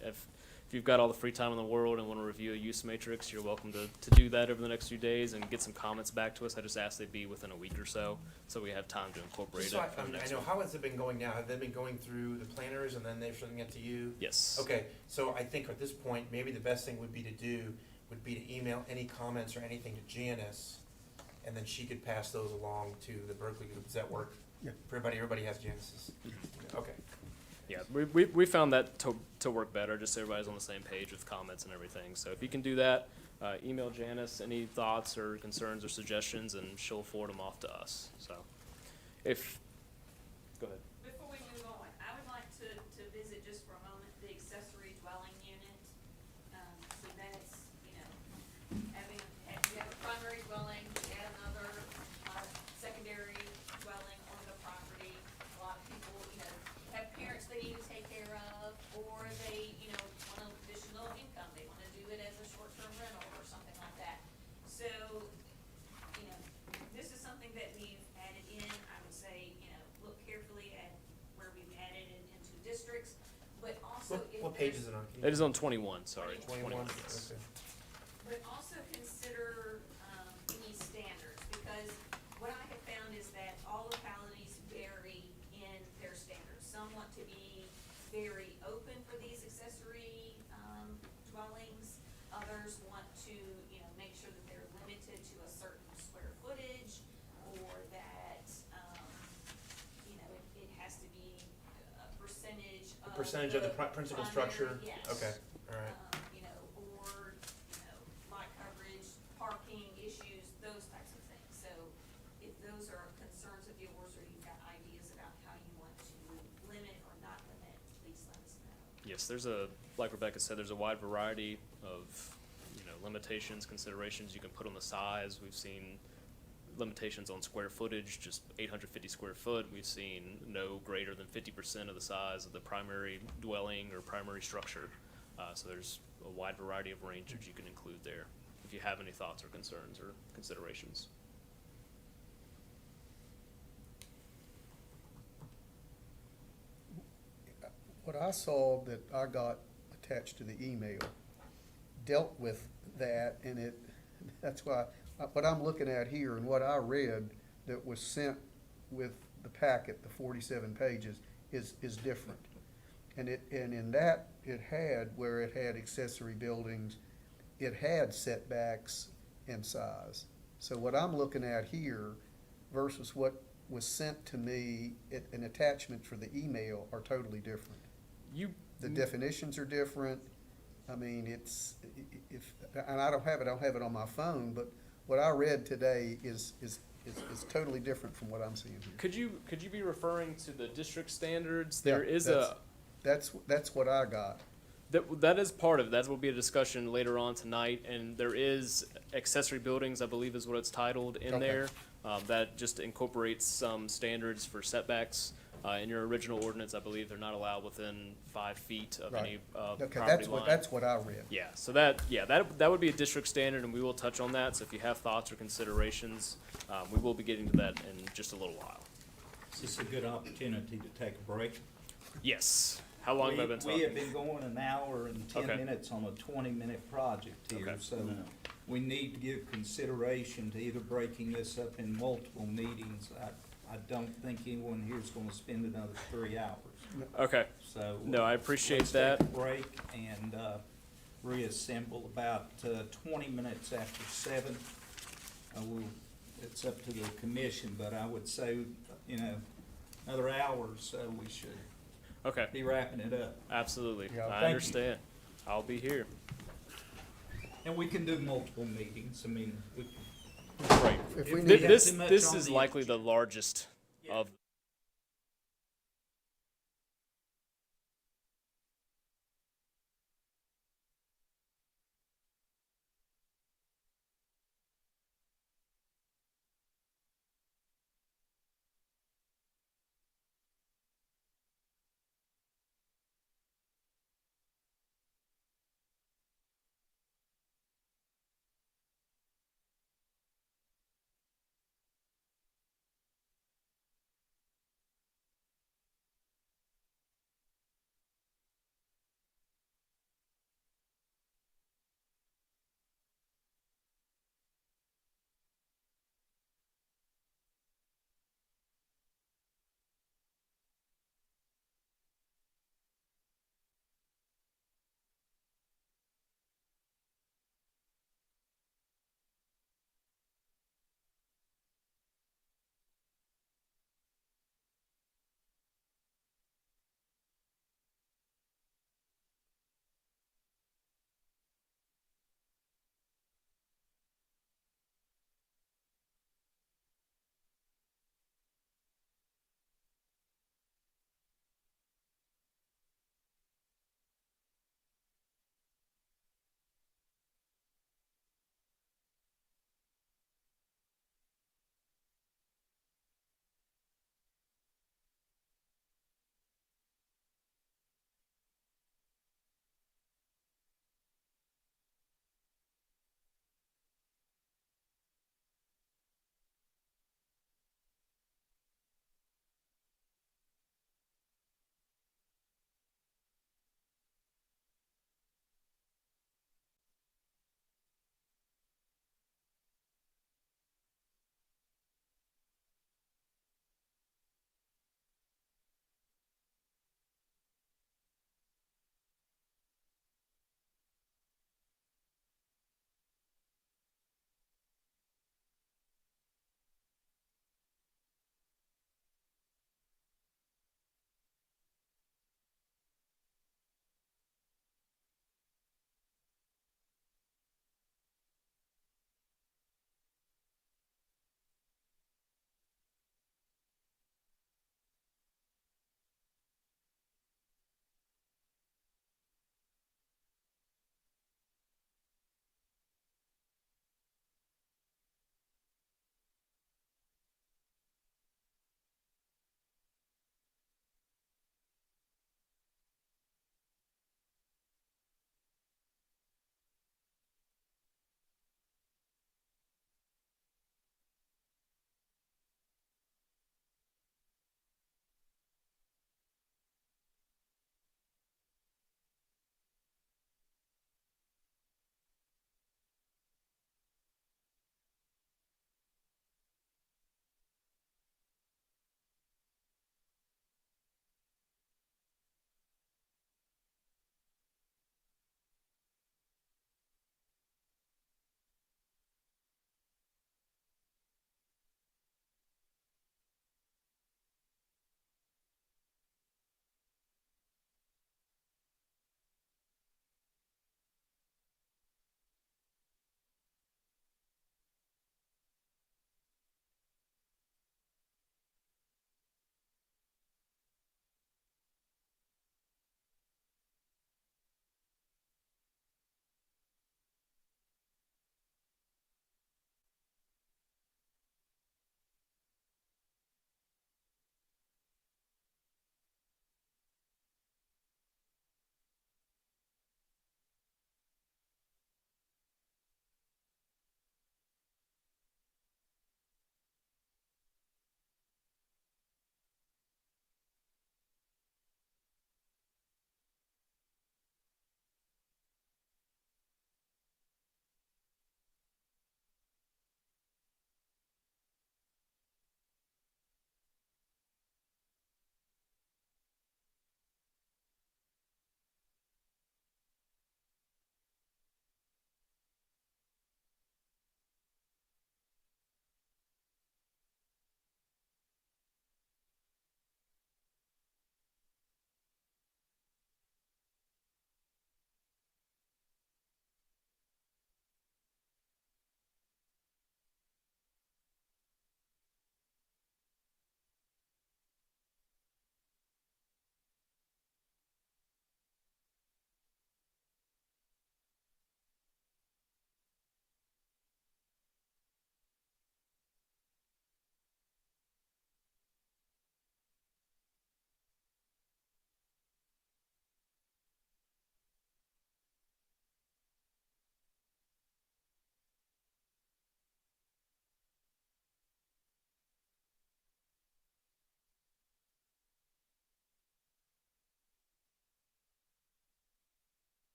I: you've got all the free time in the world and want to review a use matrix, you're welcome to do that over the next few days and get some comments back to us. I just ask they be within a week or so we have time to incorporate
C: So
I: it for the
C: I
I: next
C: know,
I: one.
C: how has it been going now? Have they been going through the planners and then they're sending it to you?
I: Yes.
C: Okay, so I think at this point, maybe the best thing would be to email any comments or anything to Janice, and then she could pass those along to the Berkeley group. Does that work?
A: Yeah.
C: For everybody has Janice's? Okay.
I: Yeah, we found that to work better, just so everybody's on the same page with comments and everything. So if you can do that, email Janice any thoughts or concerns or suggestions, and she'll forward them off to us. So go ahead.
D: Before we move on, I would like to visit just for a moment the accessory dwelling unit. So that's, having, you have a primary dwelling, you add another, secondary dwelling on the property. A lot of people, have parents they need to take care of, or they, want additional income. They wanna do it as a short-term rental or something like that. So, this is something that we've added in. I would say, look carefully at where we've added it into districts, but also if
C: What page
D: there's-
C: is it on?
I: It is on 21, sorry.
C: 21?
I: Yes.
C: Okay.
D: But also consider, any standards, because what I have found is that all localities vary in their standards. Some want to be very open for these accessory, dwellings. Others want to, make sure that they're limited to a certain square footage, or that, it has to be a percentage of.
C: Percentage of the principal structure?
D: Primary, yes.
C: Okay, all right.
D: Or, lot coverage, parking issues, those types of things. So if those are
I: Yes, like Rebecca said, there's a wide variety of, limitations, considerations you can put on the size. We've seen limitations on square footage, just 850 square foot. We've seen no greater than 50% of the size of the primary dwelling or primary structure. So there's a wide variety of ranges you can include there, if you have any thoughts or concerns or considerations.
A: What I saw that I got attached to the email dealt with that, and that's why, what I'm looking at here and what I read that was sent with the packet, the 47 pages, is different. And in that, it had, where it had accessory buildings, it had setbacks and size. So what I'm looking at here versus what was sent to me, an attachment for the email, are totally different. The definitions are different. I mean, and I don't have it on my phone, but what I read today is totally different from what I'm seeing here.
I: Could you be referring to the district standards?
A: Yeah,
I: There is
A: that's what I got.
I: that is part of it. That will be a discussion later on tonight, and there is accessory buildings, I believe is what it's titled in
A: Okay.
I: there. That just incorporates some standards for setbacks. In your original ordinance, I believe they're not allowed within 5 feet of any
A: Okay,
I: property line.
A: that's what I read.
I: Yeah, so that would be a district standard, and we will touch on that. So if you have thoughts or considerations, we will be getting to that in just a little while.
B: Is this a good opportunity to take a break?
I: Yes. How long have I been talking?
B: We have been going an hour and 10
I: Okay.
B: minutes on a 20-minute project here,
I: Okay.
B: so we need to give consideration to either breaking this up in multiple meetings. I don't think anyone here is gonna spend another 3 hours,
I: Okay.
B: so.
I: No, I appreciate
B: let's
I: that.
B: take a break and, reassemble about, 20 minutes after 7. It's up to the commission, but I would say, another hour or so, we should
I: Okay.
B: be wrapping it up.
I: Absolutely.
A: Yeah.
I: I
B: Thank you.
I: understand. I'll be here.
B: And we can do multiple meetings, I mean, we can.
I: Right.
A: If we
B: If
A: need
B: we have
I: This
B: too much
I: this
B: on
I: is
B: the
I: likely the largest of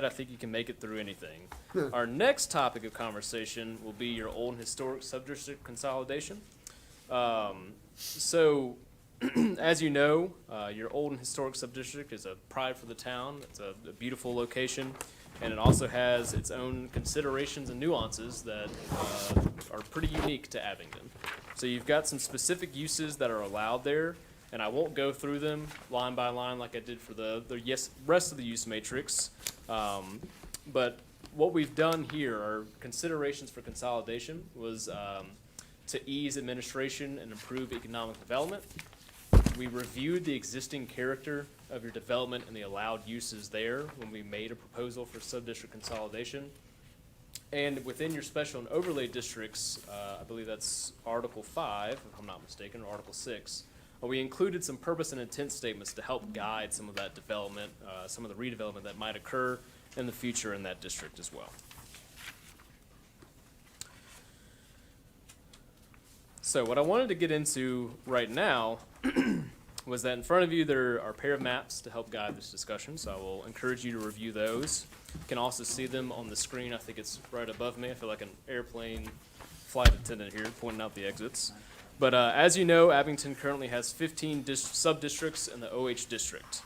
I: I think you can make it through anything. Our next topic of conversation will be your old and historic subdistrict consolidation. So, as you know, your old and historic subdistrict is a pride for the town. It's a beautiful location, and it also has its own considerations and nuances that are pretty unique to Abingdon. So you've got some specific uses that are allowed there, and I won't go through them line by line like I did for the rest of the use matrix. But what we've done here are considerations for consolidation was to ease administration and improve economic development. We reviewed the existing character of your development and the allowed uses there when we made a proposal for subdistrict consolidation. And within your special and overlay districts, I believe that's Article 5, if I'm not mistaken, or Article 6, we included some purpose and intent statements to help guide some of that development, some of the redevelopment that might occur in the future in that district as well. So what I wanted to get into right now was that in front of you there are a pair of maps to help guide this discussion, so I will encourage you to review those. You can also see them on the screen. I think it's right above me. I feel like an airplane flight attendant here pointing out the exits. But as you know, Abingdon currently has 15 sub-districts in the OH district,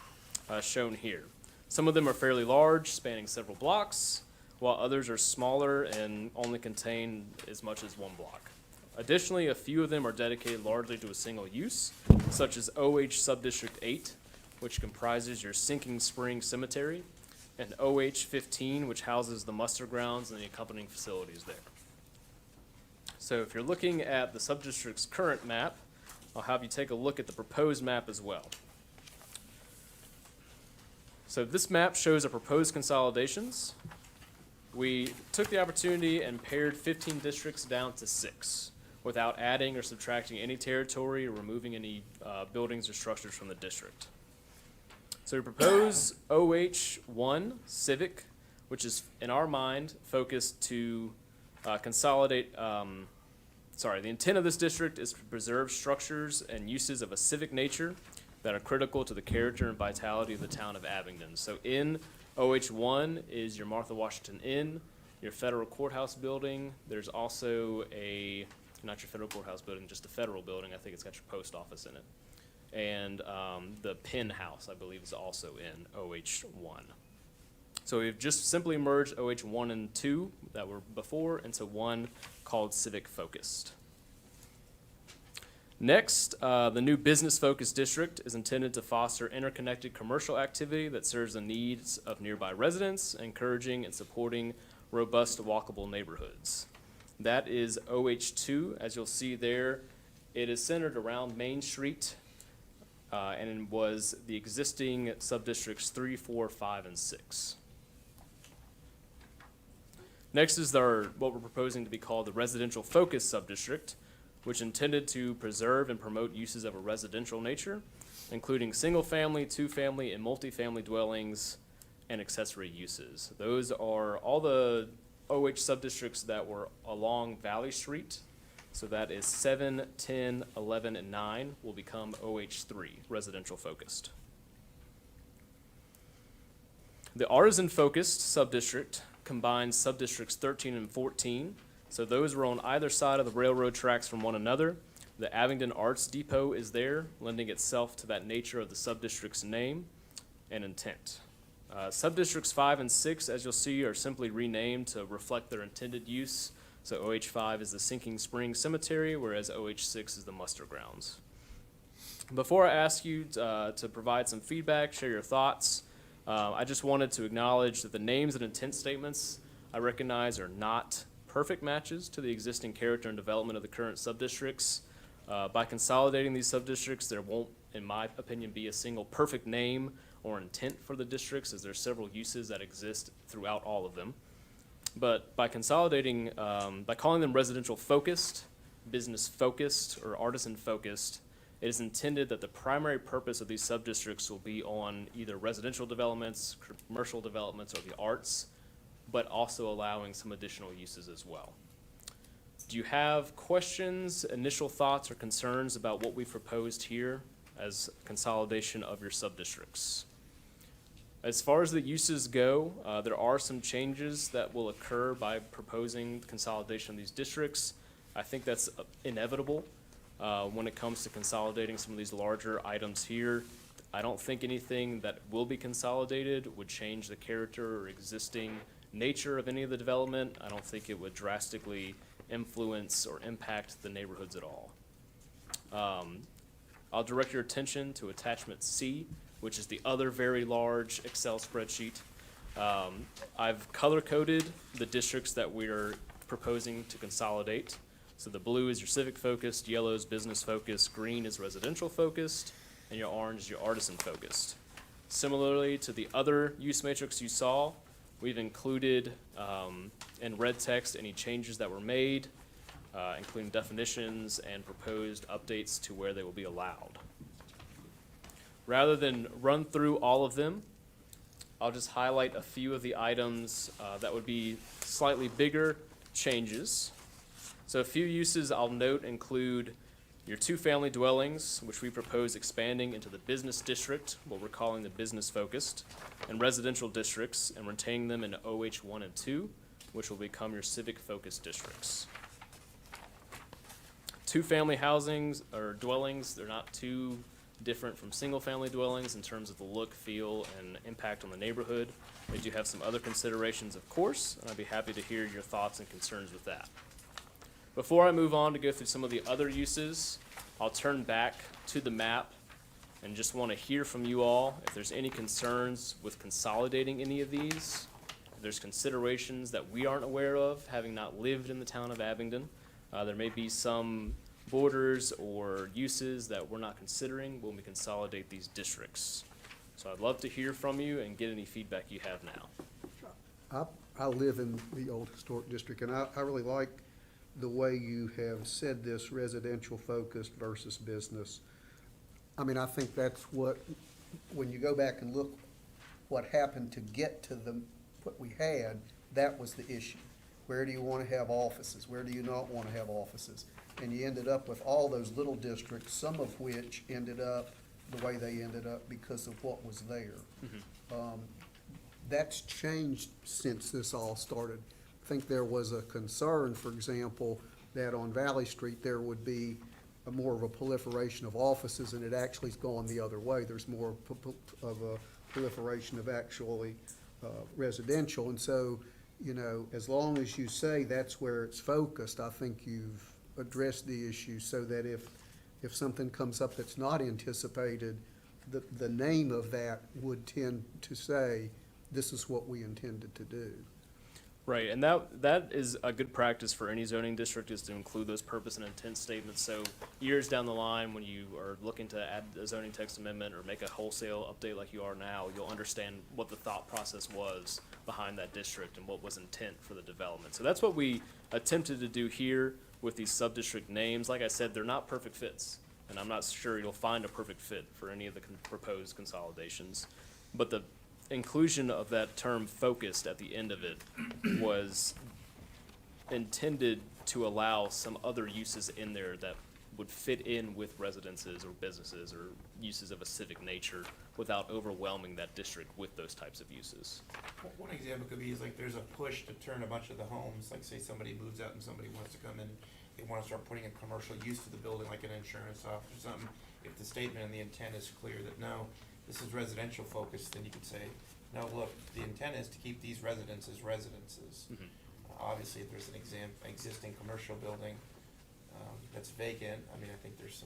I: shown here. Some of them are fairly large, spanning several blocks, while others are smaller and only contain as much as one block. Additionally, a few of them are dedicated largely to a single use, such as OH Subdistrict 8, which comprises your Sinking Spring Cemetery, and OH 15, which houses the muster grounds and the accompanying facilities there. So if you're looking at the subdistrict's current map, I'll have you take a look at the proposed map as well. So this map shows the proposed consolidations. We took the opportunity and pared 15 districts down to 6 without adding or subtracting any territory or removing any buildings or structures from the district. So we propose OH1 Civic, which is, in our mind, focused to consolidate, the intent of this district is to preserve structures and uses of a civic nature that are critical to the character and vitality of the town of Abingdon. So in OH1 is your Martha Washington Inn, your federal courthouse building. There's also not your federal courthouse building, just the federal building. I think it's got your post office in it. And the Penn House, I believe, is also in OH1. So we've just simply merged OH1 and 2 that were before into one called Civic Focused. Next, the new Business Focused District is intended to foster interconnected commercial activity that serves the needs of nearby residents, encouraging and supporting robust walkable neighborhoods. That is OH2, as you'll see there. It is centered around Main Street, and was the existing subdistricts 3, 4, 5, and 6. Next is what we're proposing to be called the Residential Focus Subdistrict, which intended to preserve and promote uses of a residential nature, including single-family, two-family, and multifamily dwellings and accessory uses. Those are all the OH subdistricts that were along Valley Street. So that is 7, 10, 11, and 9 will become OH3, residential focused. The Artisan Focused Subdistrict combines subdistricts 13 and 14. So those were on either side of the railroad tracks from one another. The Abingdon Arts Depot is there, lending itself to that nature of the subdistrict's name and intent. Subdistricts 5 and 6, as you'll see, are simply renamed to reflect their intended use. So OH5 is the Sinking Spring Cemetery, whereas OH6 is the muster grounds. Before I ask you to provide some feedback, share your thoughts, I just wanted to acknowledge that the names and intent statements I recognize are not perfect matches to the existing character and development of the current subdistricts. By consolidating these subdistricts, there won't, in my opinion, be a single perfect name or intent for the districts, as there are several uses that exist throughout all of them. But by consolidating, by calling them residential focused, business focused, or artisan focused, it is intended that the primary purpose of these subdistricts will be on either residential developments, commercial developments, or the arts, but also allowing some additional uses as well. Do you have questions, initial thoughts, or concerns about what we've proposed here as consolidation of your subdistricts? As far as the uses go, there are some changes that will occur by proposing consolidation of these districts. I think that's inevitable when it comes to consolidating some of these larger items here. I don't think anything that will be consolidated would change the character or existing nature of any of the development. I don't think it would drastically influence or impact the neighborhoods at all. I'll direct your attention to attachment C, which is the other very large Excel spreadsheet. I've color-coded the districts that we're proposing to consolidate. So the blue is your civic-focused, yellow is business-focused, green is residential-focused, and your orange is your artisan-focused. Similarly to the other use matrix you saw, we've included in red text any changes that were made, including definitions and proposed updates to where they will be allowed. Rather than run through all of them, I'll just highlight a few of the items that would be slightly bigger changes. So a few uses I'll note include your two-family dwellings, which we propose expanding into the business district, what we're calling the business-focused, and residential districts, and retaining them in OH 1 and 2, which will become your civic-focused districts. Two-family housings or dwellings, they're not too different from single-family dwellings in terms of the look, feel, and impact on the neighborhood. They do have some other considerations, of course, and I'd be happy to hear your thoughts and concerns with that. Before I move on to go through some of the other uses, I'll turn back to the map and just want to hear from you all if there's any concerns with consolidating any of these, if there's considerations that we aren't aware of, having not lived in the town of Abingdon. There may be some borders or uses that we're not considering when we consolidate these districts. So I'd love to hear from you and get any feedback you have now.
A: I live in the old historic district, and I really like the way you have said this residential focused versus business. I mean, I think that's what, when you go back and look what happened to get to what we had, that was the issue. Where do you want to have offices? Where do you not want to have offices? And you ended up with all those little districts, some of which ended up the way they ended up because of what was there. That's changed since this all started. I think there was a concern, for example, that on Valley Street there would be more of a proliferation of offices, and it actually's gone the other way. There's more of a proliferation of actually residential. And so, you know, as long as you say that's where it's focused, I think you've addressed the issue so that if something comes up that's not anticipated, the name of that would tend to say, this is what we intended to do.
I: Right, and that is a good practice for any zoning district, is to include those purpose and intent statements. So years down the line, when you are looking to add a zoning text amendment or make a wholesale update like you are now, you'll understand what the thought process was behind that district and what was intent for the development. So that's what we attempted to do here with these sub-district names. Like I said, they're not perfect fits, and I'm not sure you'll find a perfect fit for any of the proposed consolidations. But the inclusion of that term focused at the end of it was intended to allow some other uses in there that would fit in with residences or businesses or uses of a civic nature without overwhelming that district with those types of uses.
C: One example could be is like there's a push to turn a bunch of the homes, like say somebody moves out and somebody wants to come in, they wanna start putting a commercial use to the building, like an insurance office or something. If the statement and the intent is clear that no, this is residential focused, then you could say, no, look, the intent is to keep these residences residences. Obviously, if there's an existing commercial building that's vacant, I mean, I think there's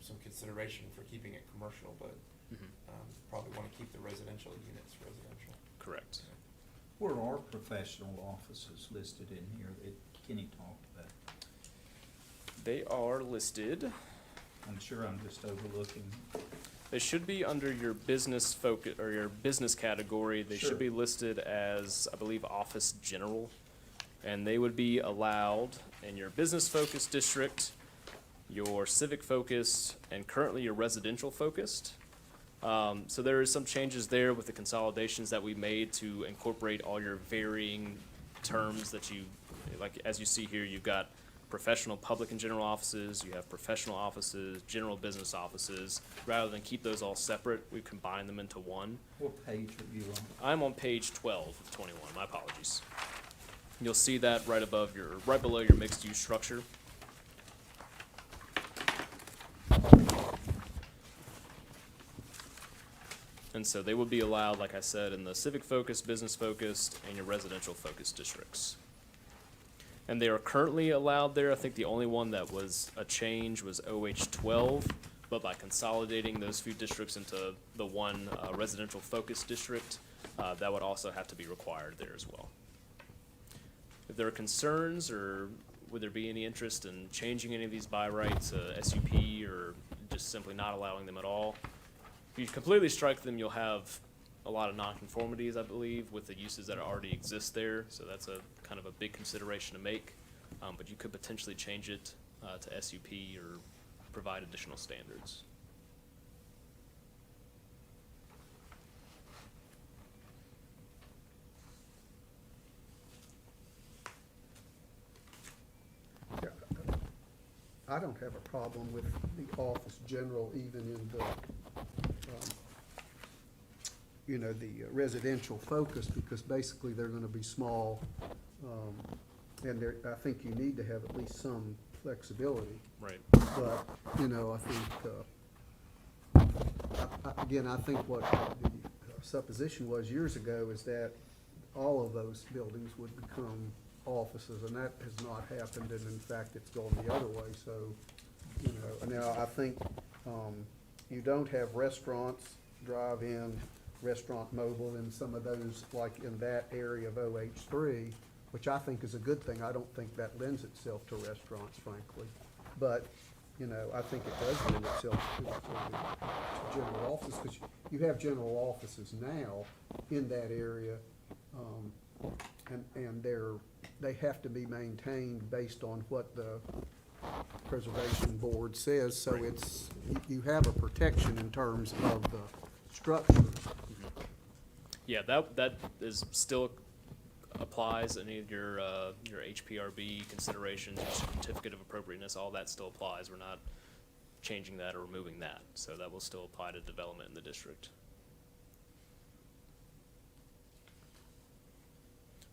C: some consideration for keeping it commercial, but probably want to keep the residential units residential.
I: Correct.
K: Where are professional offices listed in here that Kenny talked about?
I: They are listed.
K: I'm sure I'm just overlooking.
I: They should be under your business focus or your business category. They
K: Sure.
I: should be listed as, I believe, office general. And they would be allowed in your business focused district, your civic focused, and currently your residential focused. So there is some changes there with the consolidations that we made to incorporate all your varying terms that you, like as you see here, you've got professional public and general offices, you have professional offices, general business offices. Rather than keep those all separate, we combine them into one.
K: What page are you on?
I: I'm on page 12 of 21, my apologies. You'll see that right below your mixed-use structure. And so they would be allowed, like I said, in the civic-focused, business-focused, and your residential-focused districts. And they are currently allowed there. I think the only one that was a change was OH 12, but by consolidating those few districts into the one residential-focused district, that would also have to be required there as well. If there are concerns, or would there be any interest in changing any of these by rights, SUP, or just simply not allowing them at all? If you completely strike them, you'll have a lot of nonconformities, I believe, with the uses that already exist there. So that's a kind of a big consideration to make. But you could potentially change it to SUP or provide additional standards.
A: Yeah, I don't have a problem with the office general, even in the, the residential focus, because basically they're gonna be small, and I think you need to have at least some flexibility.
I: Right.
A: But, I think, again, I think what the supposition was years ago is that all of those buildings would become offices, and that has not happened, and in fact, it's gone the other way, so, now I think, you don't have restaurants, drive-in, restaurant mobile in some of those, like in that area of OH3, which I think is a good thing. I don't think that lends itself to restaurants, frankly. But, I think it does lend itself to general offices, because you have general offices now in that area, and they have to be maintained based on what the preservation board says, so you have a protection in terms of the structure.
I: Yeah, that is still applies. Any of your HPRB considerations, your certificate of appropriateness, all that still applies. We're not changing that or removing that, so that will still apply to development in the district.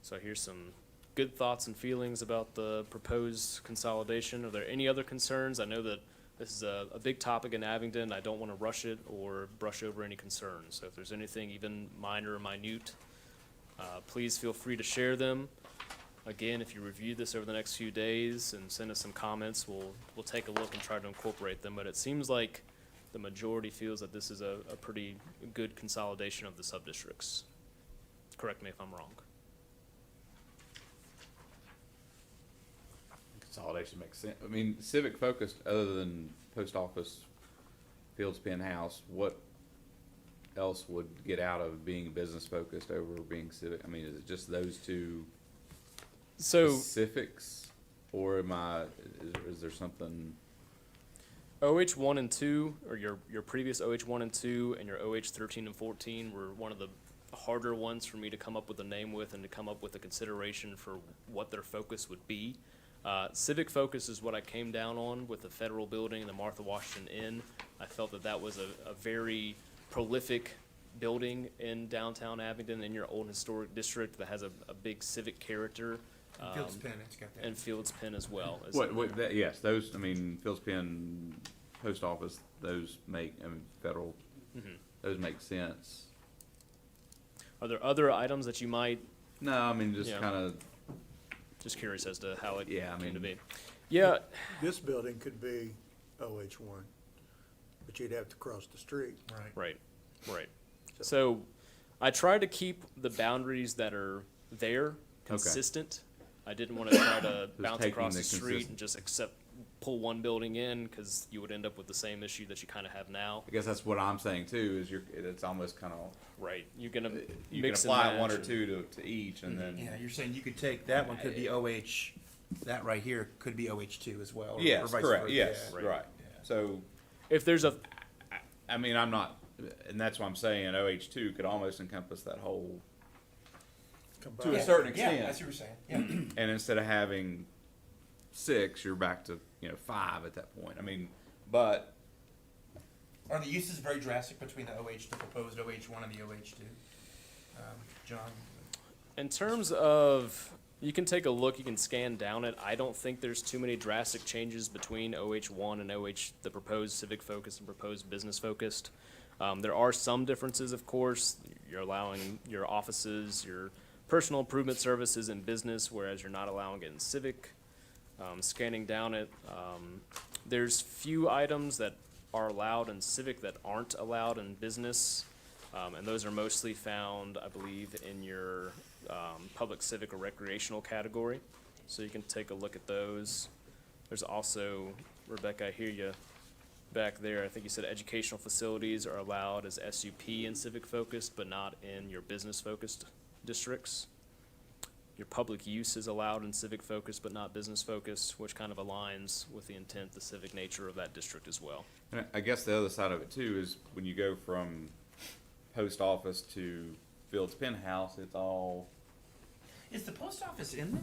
I: So here's some good thoughts and feelings about the proposed consolidation. Are there any other concerns? I know that this is a big topic in Abingdon. I don't want to rush it or brush over any concerns. So if there's anything even minor or minute, please feel free to share them. Again, if you review this over the next few days and send us some comments, we'll take a look and try to incorporate them. But it seems like the majority feels that this is a pretty good consolidation of the sub-districts. Correct me if I'm wrong.
L: Consolidation makes sense. I mean, civic focused, other than post office, Fields Pen House, what else would get out of being business focused over being civic? I mean, is it just those two specifics, or is there something?
I: OH 1 and 2, or your previous OH 1 and 2 and your OH 13 and 14 were one of the harder ones for me to come up with a name with and to come up with a consideration for what their focus would be. Civic focus is what I came down on with the federal building and the Martha Washington Inn. I felt that was a very prolific building in downtown Abingdon, in your old historic district, that has a big civic character.
C: Fields Pen, it's got that.
I: And Fields Pen as well.
L: Yes, those, I mean, Fields Pen, post office, those make, federal, those make sense.
I: Are there other items that you might?
L: No, I mean, just
I: Yeah.
L: kind of.
I: Just curious as to how it
L: Yeah, I
I: came to
L: mean-
I: be. Yeah,
J: This building could be OH1, but you'd have to cross the street.
C: Right.
I: right. So I try to keep the boundaries that are there consistent. I didn't want to try to bounce
L: taking
I: across
L: the
I: the street and just pull one building in, because you would end up with the same issue that you kind of have now.
L: I guess that's what I'm saying too. Is it's almost kind of
I: Right. You're gonna
L: you can
I: mix and
L: apply
I: match
L: one or
I: and-
L: two to each, and then
C: Yeah, you're saying you could take, that one could be OH, that right here could be OH2 as well. Or
L: yes,
C: vice
L: correct,
C: versa.
L: yes,
C: Yeah.
L: right. So,
I: If there's a
L: I mean, I'm not, and that's why I'm saying OH2 could almost encompass that whole to a
J: Combined.
L: certain
C: Yeah,
L: extent.
C: that's what you're saying, yeah.
L: And instead of having 6, you're back to, 5 at that point. I mean, but
C: Are the uses very drastic between the the proposed OH1 and the OH2? John?
I: In terms of, you can take a look, you can scan down it. I don't think there's too many drastic changes between OH1 and the proposed civic focused and proposed business focused. There are some differences, of course. You're allowing your offices, your personal improvement services in business, whereas you're not allowing it in civic. Scanning down it, there's few items that are allowed in civic that aren't allowed in business. And those are mostly found, I believe, in your public civic or recreational category. So you can take a look at those. There's also, Rebecca, I hear you back there. I think you said educational facilities are allowed as SUP in civic focused, but not in your business focused districts. Your public use is allowed in civic focused, but not business focused, which kind of aligns with the intent, the civic nature of that district as well.
L: and I guess the other side of it too is when you go from post office to Fields Penthouse, it's all.
C: Is the post office in there?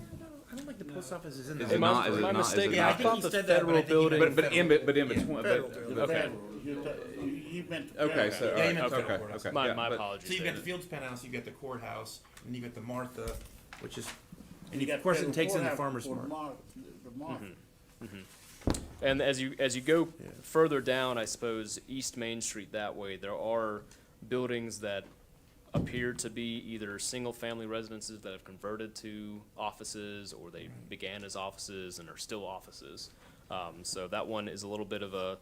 C: I don't think the post office is in
L: Is
C: there.
L: it not? Is it
I: Am I
L: not? Is it
I: mistaken?
C: Yeah, I
I: I
C: think
I: thought
C: you
I: the
C: said that, but I
I: federal
C: think you
I: building.
C: meant
L: But in
C: federal.
L: between.
J: Federal
L: But,
J: building.
E: The
L: okay.
E: federal, you meant.
L: Okay. So
C: Yeah, you
L: all
C: meant
L: right,
C: federal
L: okay.
C: courthouse.
L: Okay.
I: My
L: yeah, but-
I: apologies.
C: So you've
I: there.
C: got the Fields Penthouse, you've got the courthouse, and you've got the Martha, which is, and
E: You got
C: of course it
E: federal
C: takes in the
E: courthouse
C: farmer's
E: for
C: market.
E: The market.
I: And as you go further down, I suppose, East Main Street that way, there are buildings that appear to be either single-family residences that have converted to offices, or they began as offices and are still offices. So that one is a little bit of a,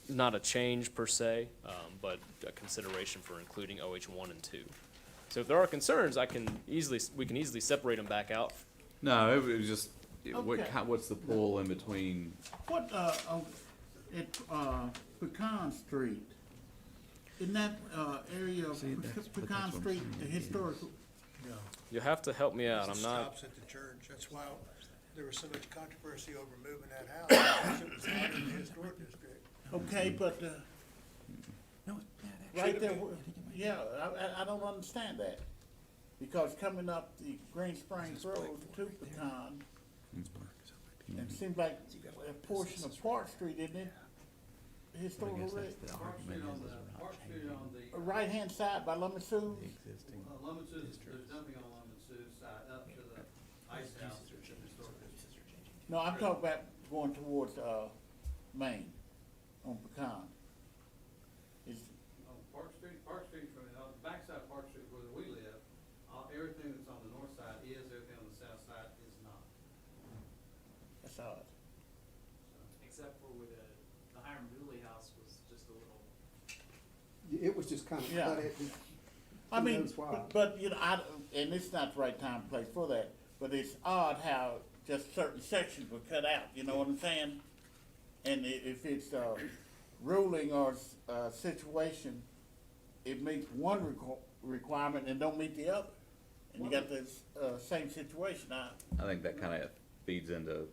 I: not a change per se, but a consideration for including OH1 and 2. So if there are concerns, we can easily separate them back out.
L: No, it was just
E: Okay.
L: what's the pull in between?
E: What, at, Pecan Street, in that, area of Pecan Street, the historical,
J: No.
I: You'll have to help me out. I'm
J: It
I: not.
J: stops at the church. That's why there was so much controversy over moving that house, because it was not in the historic district.
E: okay, but,
C: No,
E: right
J: Should've
E: there,
J: been.
E: yeah, I don't understand that. Because coming up the Green Springs Road to Pecan, it seems like a portion of Park Street, isn't it? Historical,
H: Park Street on the,
E: right-hand side by Lemon Sue's.
H: Lumen's, there's nothing on Lumen's side up to the ice house, which is historic district.
E: No, I'm talking about going towards, Maine, on Pecan. Is,
H: On Park Street from the backside of Park Street where we live, everything that's on the north side is, everything on the south side is not.
E: that's odd.
F: Except for where the Hiram Dooley house was just a little.
A: It was just kind of
E: Yeah.
A: cut at,
E: I
A: Who
E: mean,
A: knows why?
E: but, you know, and it's not the right time and place for that, but it's odd how just certain sections were cut out, you know what I'm saying? And if it's a ruling or situation, it meets one requirement and don't meet the other. And you got this, same situation now,
L: I think that kind of feeds into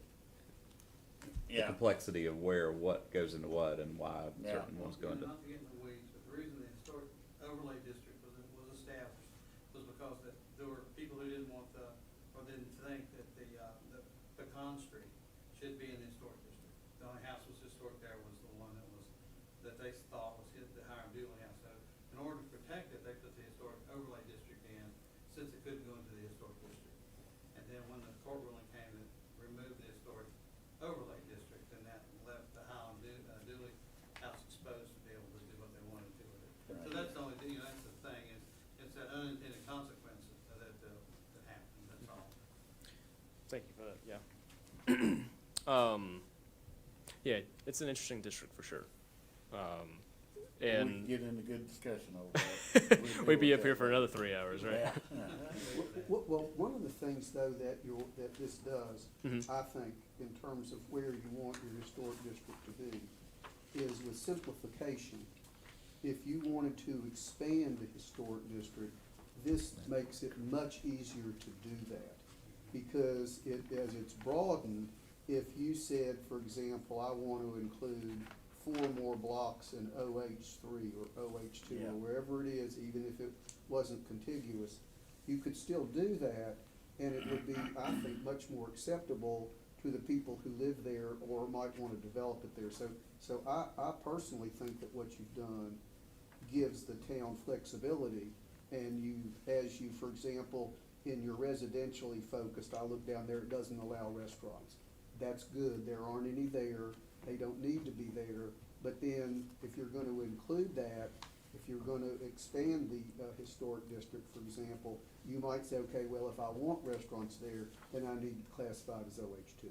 L: the
E: yeah.
L: complexity of what goes into what and why
E: Yeah.
L: certain ones go into.
H: Not to get in the weeds, but the reason the historic overlay district was established was because that there were people who didn't want or didn't think that the Pecan Street should be in the historic district. The only house was historic there was the one that they thought was the Hiram Dooley house. So in order to protect it, they put the historic overlay district in, since it couldn't go into the historic district. And then when the court ruling came, it removed the historic overlay district, and that left the Hiram Dooley house exposed to be able to do what they wanted to with it. So that's the only, that's the thing, it's that unintended consequences that happened, that's all.
I: Thank you for that. Yeah. Yeah, it's an interesting district for sure.
E: We can
I: And
E: get in a good discussion over that. We'll
I: we'd
E: deal
I: be
E: with
I: up here
E: that.
I: for another 3 hours, right?
E: Yeah.
A: well, one of the things though that this does,
I: Mhm.
A: I think, in terms of where you want your historic district to be, is with simplification. If you wanted to expand the historic district, this makes it much easier to do that. Because as it's broadened, if you said, for example, I want to include 4 more blocks in OH3 or OH2
E: Yeah.
A: or wherever it is, even if it wasn't contiguous, you could still do that, and it would be, I think, much more acceptable to the people who live there or might want to develop it there. So I personally think that what you've done gives the town flexibility, and you, as you, for example, in your residentially focused, I look down there, it doesn't allow restaurants. That's good, there aren't any there, they don't need to be there, but then if you're gonna include that, if you're gonna expand the historic district, for example, you might say, okay, well, if I want restaurants there, then I need to classify it as OH2.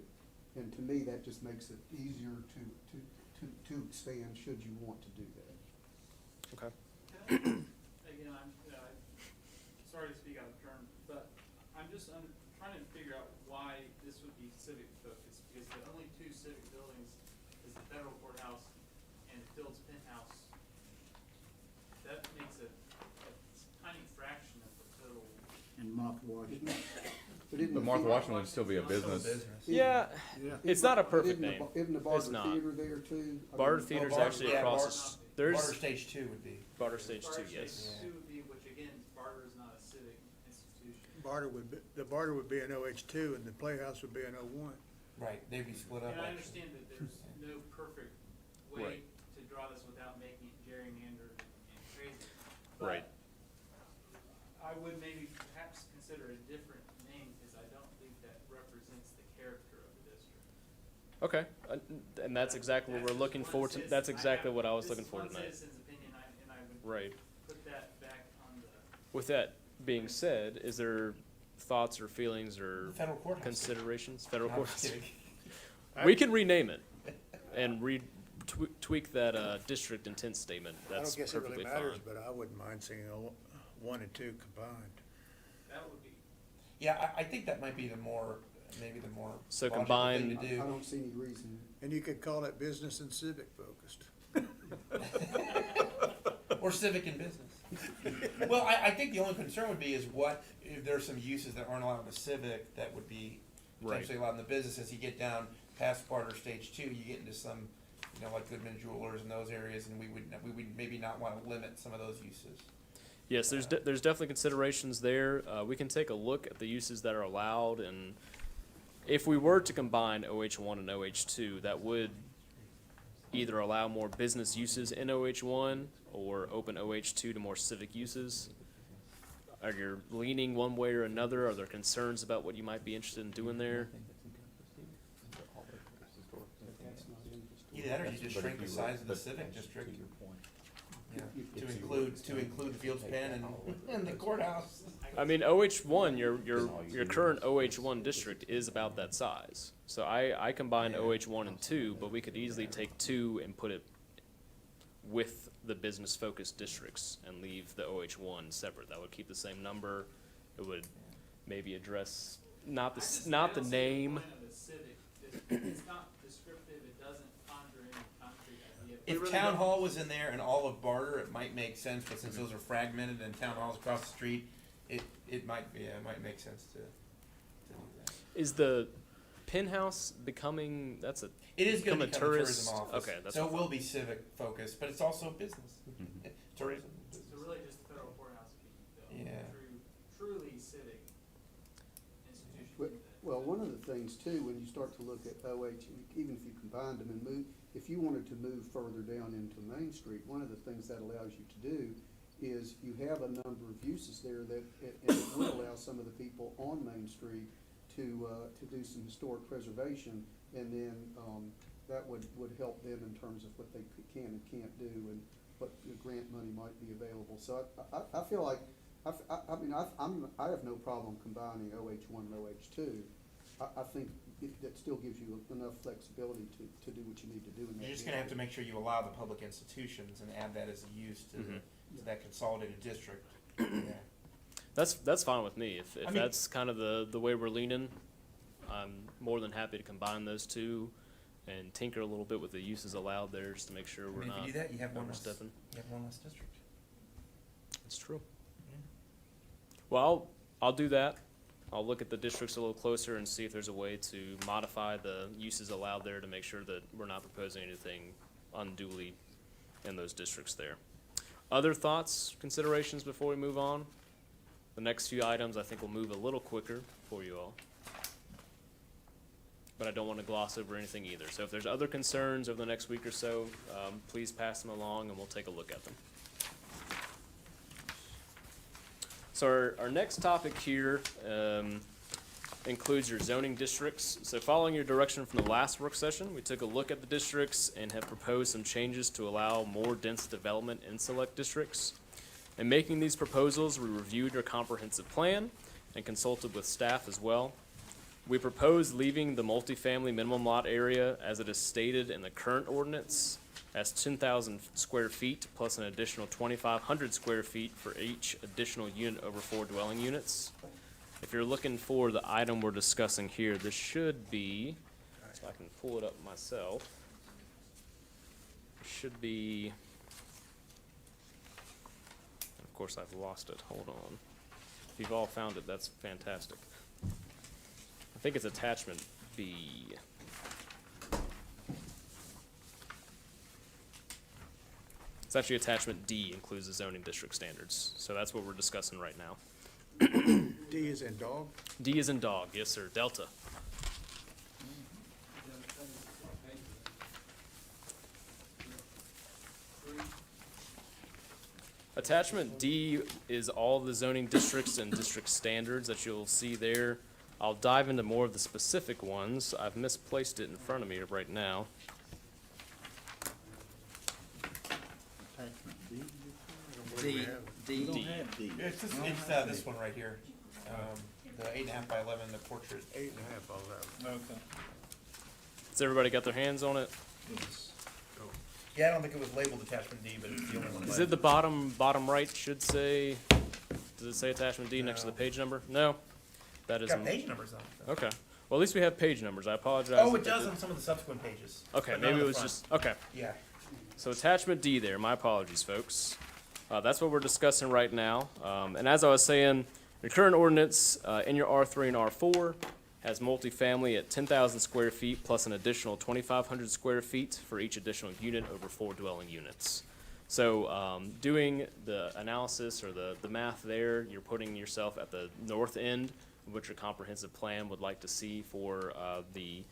A: And to me, that just makes it easier to expand, should you want to do that.
I: Okay.
F: Again, sorry to speak out of turn, but I'm trying to figure out why this would be civic focused, because the only two civic buildings is the federal courthouse and the Fields Penthouse. That makes a tiny fraction of the total.
E: And Martha Washington.
L: But Martha Washington would still be a business.
I: Yeah, it's not a perfect
A: Isn't
I: name.
A: Isn't the
I: It's
A: Barter
I: not.
A: Theater there too?
I: Barter Theater's
C: Barter-
I: actually
C: yeah,
I: across,
C: Barter-
I: there's
C: Barter Stage 2 would be.
I: Barter Stage 2,
F: Barter
I: yes.
F: Stage 2 would be, which again, Barter is not a civic institution.
J: The Barter would be an OH2 and the Playhouse would be an O1.
C: Right, they'd be split up.
F: And I
C: actually.
F: understand that there's no perfect
I: Right.
F: way to draw this without making it gerrymandered and crazy.
I: Right.
F: But I would maybe perhaps consider a different name, because I don't think that represents the character of the district.
I: Okay, and that's exactly what we're looking forward to, that's exactly what I was looking for
F: This
I: tonight.
F: is one citizen's opinion, and I would
I: Right.
F: put that back on the.
I: With that being said, is there thoughts or feelings or
C: Federal courthouse.
I: considerations, federal
C: No, I'm just
I: courts?
C: kidding.
I: We can rename it and tweak that, district intent statement,
J: I don't
I: that's
J: guess it really
I: perfectly
J: matters,
I: fine.
J: but I wouldn't mind seeing 1 and 2 combined.
F: That would be.
C: Yeah, I think that might be maybe the more
I: So
C: logical
I: combine-
C: thing to
A: I
C: do.
A: don't see any reason.
J: And you could call it business and civic focused.
C: Or civic and business. Well, I think the only concern would be is what, if there's some uses that aren't allowed in the civic that would be
I: Right.
C: potentially allowed in the business. As you get down past Barter Stage 2, you get into some, like Goodman Jewelers and those areas, and we would maybe not wanna limit some of those uses.
I: Yes, there's definitely considerations there. We can take a look at the uses that are allowed, and if we were to combine OH1 and OH2, that would either allow more business uses in OH1 or open OH2 to more civic uses. Are you leaning one way or another? Are there concerns about what you might be interested in doing there?
C: Either that or you just shrink the size of the civic district. To include the Fields Pen and the courthouse.
I: I mean, OH1, your current OH1 district is about that size. So I combine OH1 and 2, but we could easily take 2 and put it with the business-focused districts and leave the OH1 separate. That would keep the same number. It would maybe address not the name.
F: It's not descriptive, it doesn't conjure any concrete idea.
C: If Town Hall was in there and all of Barter, it might make sense, but since those are fragmented and Town Hall's across the street, it might make sense to do that.
I: Is the Penthouse becoming, that's a,
C: It is gonna
I: Become a
C: become a tourism
I: tourist-
C: office.
I: okay, that's
C: So it
I: fine.
C: will be civic focused, but it's also business. Tourism.
F: So really just the federal courthouse would be the
C: Yeah.
F: truly civic institution.
A: Well, one of the things too, when you start to look at OH, even if you combined them and move, if you wanted to move further down into Main Street, one of the things that allows you to do is you have a number of uses there that, and it will allow some of the people on Main Street to do some historic preservation, and then, that would help them in terms of what they can and can't do, and what the grant money might be available. So I feel like, I have no problem combining OH1 and OH2. I think that still gives you enough flexibility to do what you need to do in that.
C: You're just gonna have to make sure you allow the public institutions and add that as a use to
I: Mhm.
C: to that consolidated district. Yeah.
I: that's fine with me. If
C: I mean-
I: that's kind of the way we're leaning, I'm more than happy to combine those two and tinker a little bit with the uses allowed there just to make sure
C: I
I: we're
C: mean, if
I: not
C: you do that, you have one less
I: overstepping.
C: district.
I: It's true.
C: Yeah.
I: Well, I'll do that. I'll look at the districts a little closer and see if there's a way to modify the uses allowed there to make sure that we're not proposing anything unduly in those districts there. Other thoughts, considerations before we move on? The next few items I think will move a little quicker for you all. But I don't want to gloss over anything either. So if there's other concerns over the next week or so, please pass them along and we'll take a look at them. So our next topic here includes your zoning districts. So following your direction from the last work session, we took a look at the districts and have proposed some changes to allow more dense development in select districts. In making these proposals, we reviewed your comprehensive plan and consulted with staff as well. We propose leaving the multifamily minimum lot area as it is stated in the current ordinance as 10,000 square feet plus an additional 2,500 square feet for each additional unit over 4 dwelling units. If you're looking for the item we're discussing here, this should be, so I can pull it up myself, should be, of course I've lost it, hold on. If you've all found it, that's fantastic. I think it's attachment B. It's actually attachment D, includes the zoning district standards. So that's what we're discussing right now.
J: D is in dog?
I: D is in dog, yes sir, Delta. Attachment D is all the zoning districts and district standards that you'll see there. I'll dive into more of the specific ones. I've misplaced it in front of me right now.
C: D.
J: D.
I: D.
C: It's this one right here, the 8.5 by 11, the portrait.
J: 8.5, all that.
K: Okay.
I: Has everybody got their hands on it?
C: Yeah, I don't think it was labeled attachment D, but it's the only one.
I: Is it the bottom right should say, does it say attachment D next to the page number? No? That
C: It's got
I: isn't.
C: page numbers on it, though.
I: Okay. Well, at least we have page numbers. I apologize.
C: Oh,
I: if
C: it does
I: did-
C: on some of the subsequent pages.
I: Okay,
C: but not
I: maybe
C: on
I: it
C: the
I: was
C: front.
I: just, okay.
C: Yeah.
I: So attachment D there, my apologies, folks. That's what we're discussing right now. And as I was saying, your current ordinance in your R3 and R4 has multifamily at 10,000 square feet plus an additional 2,500 square feet for each additional unit over 4 dwelling units. So doing the analysis or the math there, you're putting yourself at the north end of what your comprehensive plan would like to see for the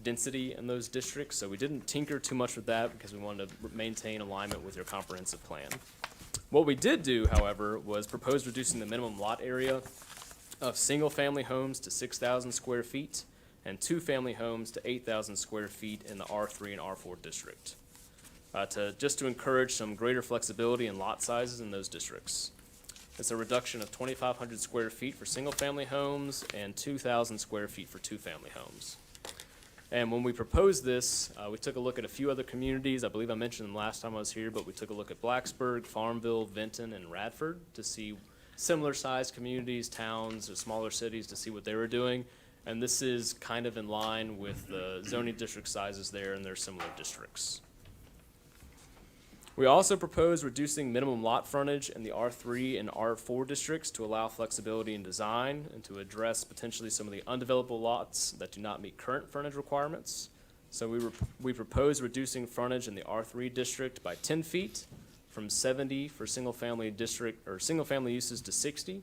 I: density in those districts. So we didn't tinker too much with that because we wanted to maintain alignment with your comprehensive plan. What we did do, however, was propose reducing the minimum lot area of single-family homes to 6,000 square feet and two-family homes to 8,000 square feet in the R3 and R4 district, to encourage some greater flexibility in lot sizes in those districts. It's a reduction of 2,500 square feet for single-family homes and 2,000 square feet for two-family homes. And when we proposed this, we took a look at a few other communities. I believe I mentioned them last time I was here, but we took a look at Blacksburg, Farmville, Vinton, and Radford to see similar-sized communities, towns, or smaller cities to see what they were doing. And this is kind of in line with the zoning district sizes there and their similar districts. We also propose reducing minimum lot frontage in the R3 and R4 districts to allow flexibility in design and to address potentially some of the undevelopable lots that do not meet current frontage requirements. So we propose reducing frontage in the R3 district by 10 feet from 70 for single-family district or single-family uses to 60,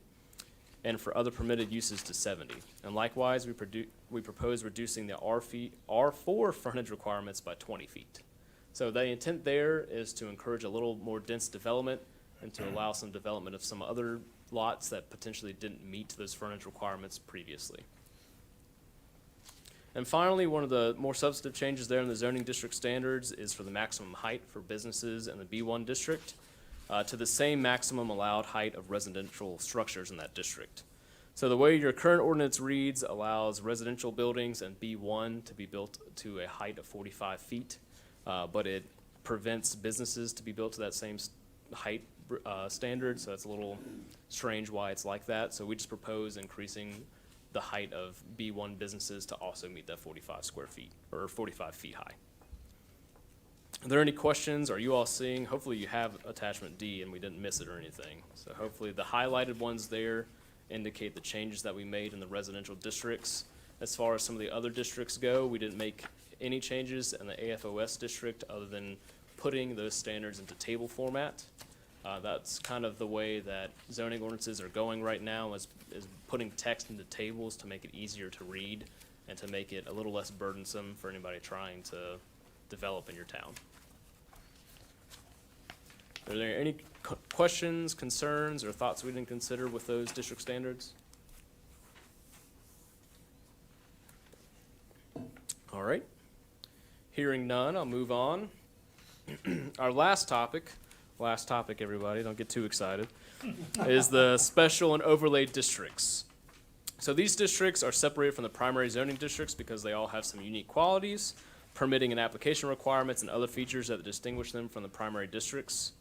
I: and for other permitted uses to 70. And likewise, we propose reducing the R4 frontage requirements by 20 feet. So the intent there is to encourage a little more dense development and to allow some development of some other lots that potentially didn't meet those frontage requirements previously. And finally, one of the more substantive changes there in the zoning district standards is for the maximum height for businesses in the B1 district to the same maximum allowed height of residential structures in that district. So the way your current ordinance reads allows residential buildings in B1 to be built to a height of 45 feet. But it prevents businesses to be built to that same height standard, so it's a little strange why it's like that. So we just propose increasing the height of B1 businesses to also meet that 45 square feet, or 45 feet high. Are there any questions? Are you all seeing? Hopefully you have attachment D and we didn't miss it or anything. So hopefully the highlighted ones there indicate the changes that we made in the residential districts. As far as some of the other districts go, we didn't make any changes in the AFOS district other than putting those standards into table format. That's kind of the way that zoning ordinances are going right now, is putting text into tables to make it easier to read and to make it a little less burdensome for anybody trying to develop in your town. Are there any questions, concerns, or thoughts we didn't consider with those district standards? All right. Hearing none, I'll move on. Our last topic, everybody, don't get too excited, is the special and overlay districts. So these districts are separated from the primary zoning districts because they all have some unique qualities, permitting and application requirements, and other features that distinguish them from the primary districts.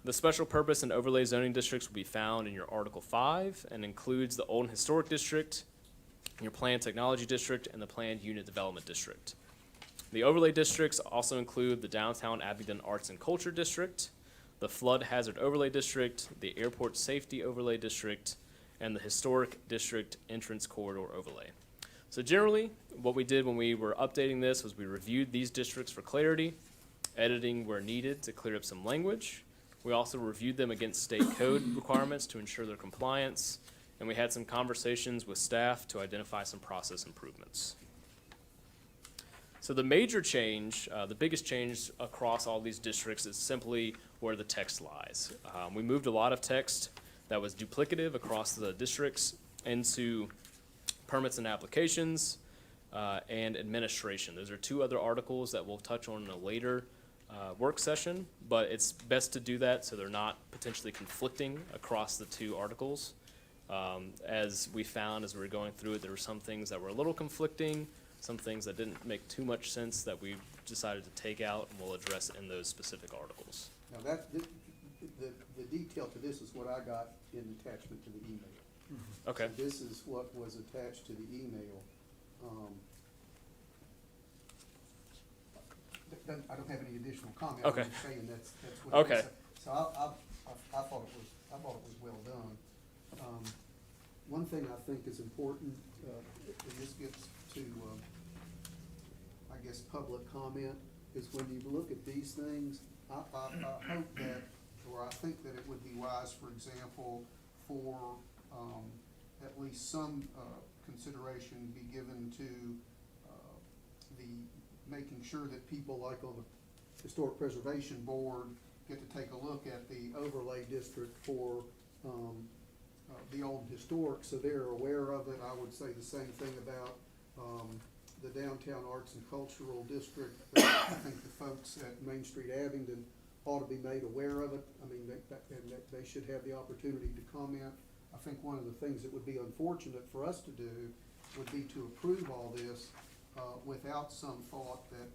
I: The special purpose and overlay zoning districts will be found in your Article 5 and includes the Old and Historic District, your Planned Technology District, and the Planned Unit Development District. The overlay districts also include the Downtown Abingdon Arts and Culture District, the Flood Hazard Overlay District, the Airport Safety Overlay District, and the Historic District Entrance Corridor Overlay. So generally, what we did when we were updating this was we reviewed these districts for clarity, editing where needed to clear up some language. We also reviewed them against state code requirements to ensure their compliance, and we had some conversations with staff to identify some process improvements. So the major change, the biggest change across all these districts is simply where the text lies. We moved a lot of text that was duplicative across the districts into permits and applications and administration. Those are two other articles that we'll touch on in a later work session, but it's best to do that so they're not potentially conflicting across the two articles. As we found as we were going through it, there were some things that were a little conflicting, some things that didn't make too much sense that we decided to take out, and we'll address in those specific articles.
A: Now that, the detail to this is what I got in attachment to the email.
I: Okay.
A: So this is what was attached to the email. I don't have any additional comment.
I: Okay.
A: I'm just saying that's what it is.
I: Okay.
A: So I thought it was well done. One thing I think is important, and this gets to, I guess, public comment, is when you look at these things, I hope that, or I think that it would be wise, for example, for at least some consideration be given to the making sure that people like on the Historic Preservation Board get to take a look at the overlay district for the old historic, so they're aware of it. I would say the same thing about the Downtown Arts and Cultural District. I think the folks at Main Street Abingdon ought to be made aware of it. I mean, they should have the opportunity to comment. I think one of the things that would be unfortunate for us to do would be to approve all this without some thought that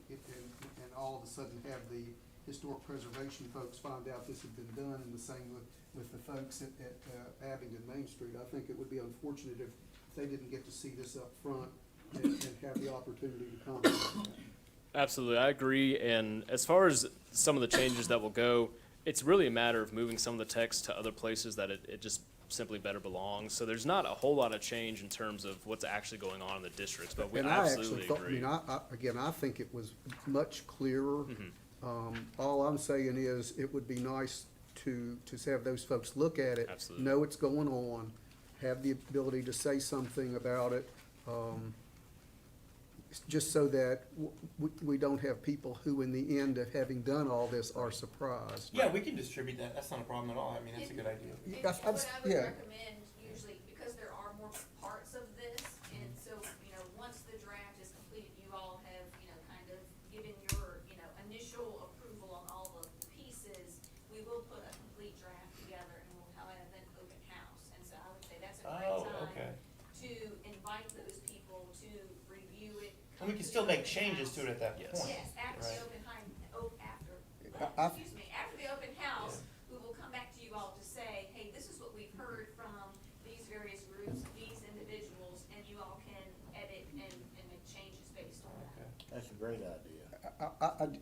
A: and all of a sudden have the historic preservation folks find out this had been done, and the same with the folks at Abingdon Main Street. I think it would be unfortunate if they didn't get to see this up front and have the opportunity to comment on that.
I: Absolutely, I agree. And as far as some of the changes that will go, it's really a matter of moving some of the text to other places that it just simply better belongs. So there's not a whole lot of change in terms of what's actually going on in the districts, but we
A: And I actually
I: absolutely
A: thought,
I: agree.
A: again, I think it was much clearer. All I'm saying is, it would be nice to have those folks look at it.
I: Absolutely.
A: Know what's going on, have the ability to say something about it, just so that we don't have people who, in the end of having done all this, are surprised.
C: Yeah, we can distribute that. That's not a problem at all. I mean, that's a good idea.
D: And
A: That's-
D: what I would
A: yeah.
D: recommend usually, because there are more parts of this, and so, once the draft is completed, you all have, kind of given your, initial approval on all of the pieces, we will put a complete draft together and we'll have an open house. And so I would say that's a great time to invite those people to review it.
C: And we can still make changes to it at that
I: Yes.
C: point.
D: Yes, after the
C: Right.
D: after the open house, we will come back to you all to say, hey, this is what we've heard from these various groups, these individuals, and you all can edit and make changes based on that.
E: That's a great idea.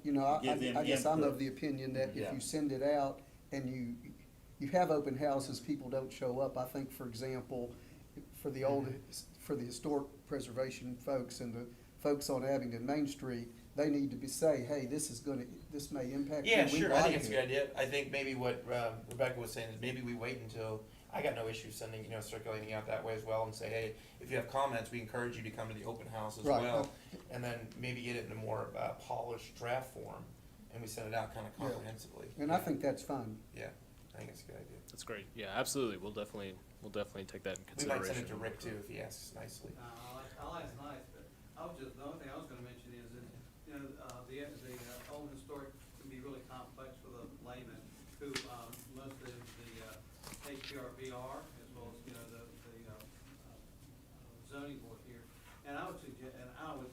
E: Give them
A: I guess I'm
E: input.
A: of the opinion that if
E: Yeah.
A: you send it out and you have open houses, people don't show up. I think, for example, for the historic preservation folks and folks on Abingdon Main Street, they need to say, hey, this may impact you.
C: Yeah,
A: We
C: sure, I think
A: like
C: it's a
A: it.
C: good idea. I think maybe what Rebecca was saying is maybe we wait until, I got no issue sending, circulating out that way as well and say, hey, if you have comments, we encourage you to come to the open house as
A: Right.
C: well. And then maybe get it in a more polished draft form and we send it out kind of
A: Yeah.
C: comprehensively.
A: And I think that's fine.
C: Yeah, I think it's a good idea.
I: That's great. Yeah, absolutely. We'll definitely take that in
C: We might
I: consideration.
C: send it to Rick too if he asks nicely.
H: I'll ask nice, but the only thing I was gonna mention is that, the old historic can be really complex for the layman who, most of the HPRVR, as well as, the zoning board here. And I would suggest, and I would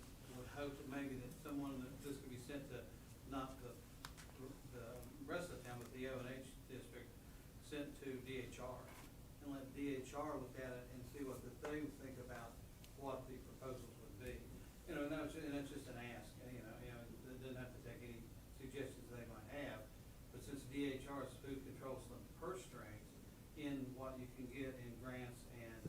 H: hope that maybe that someone, that this could be sent to, not the rest of the town, but the O&H district, sent to DHR. And let DHR look at it and see what they would think about what the proposals would be. And it's just an ask, it doesn't have to take any suggestions they might have. But since DHR is who controls the purse strings in what you can get in grants and,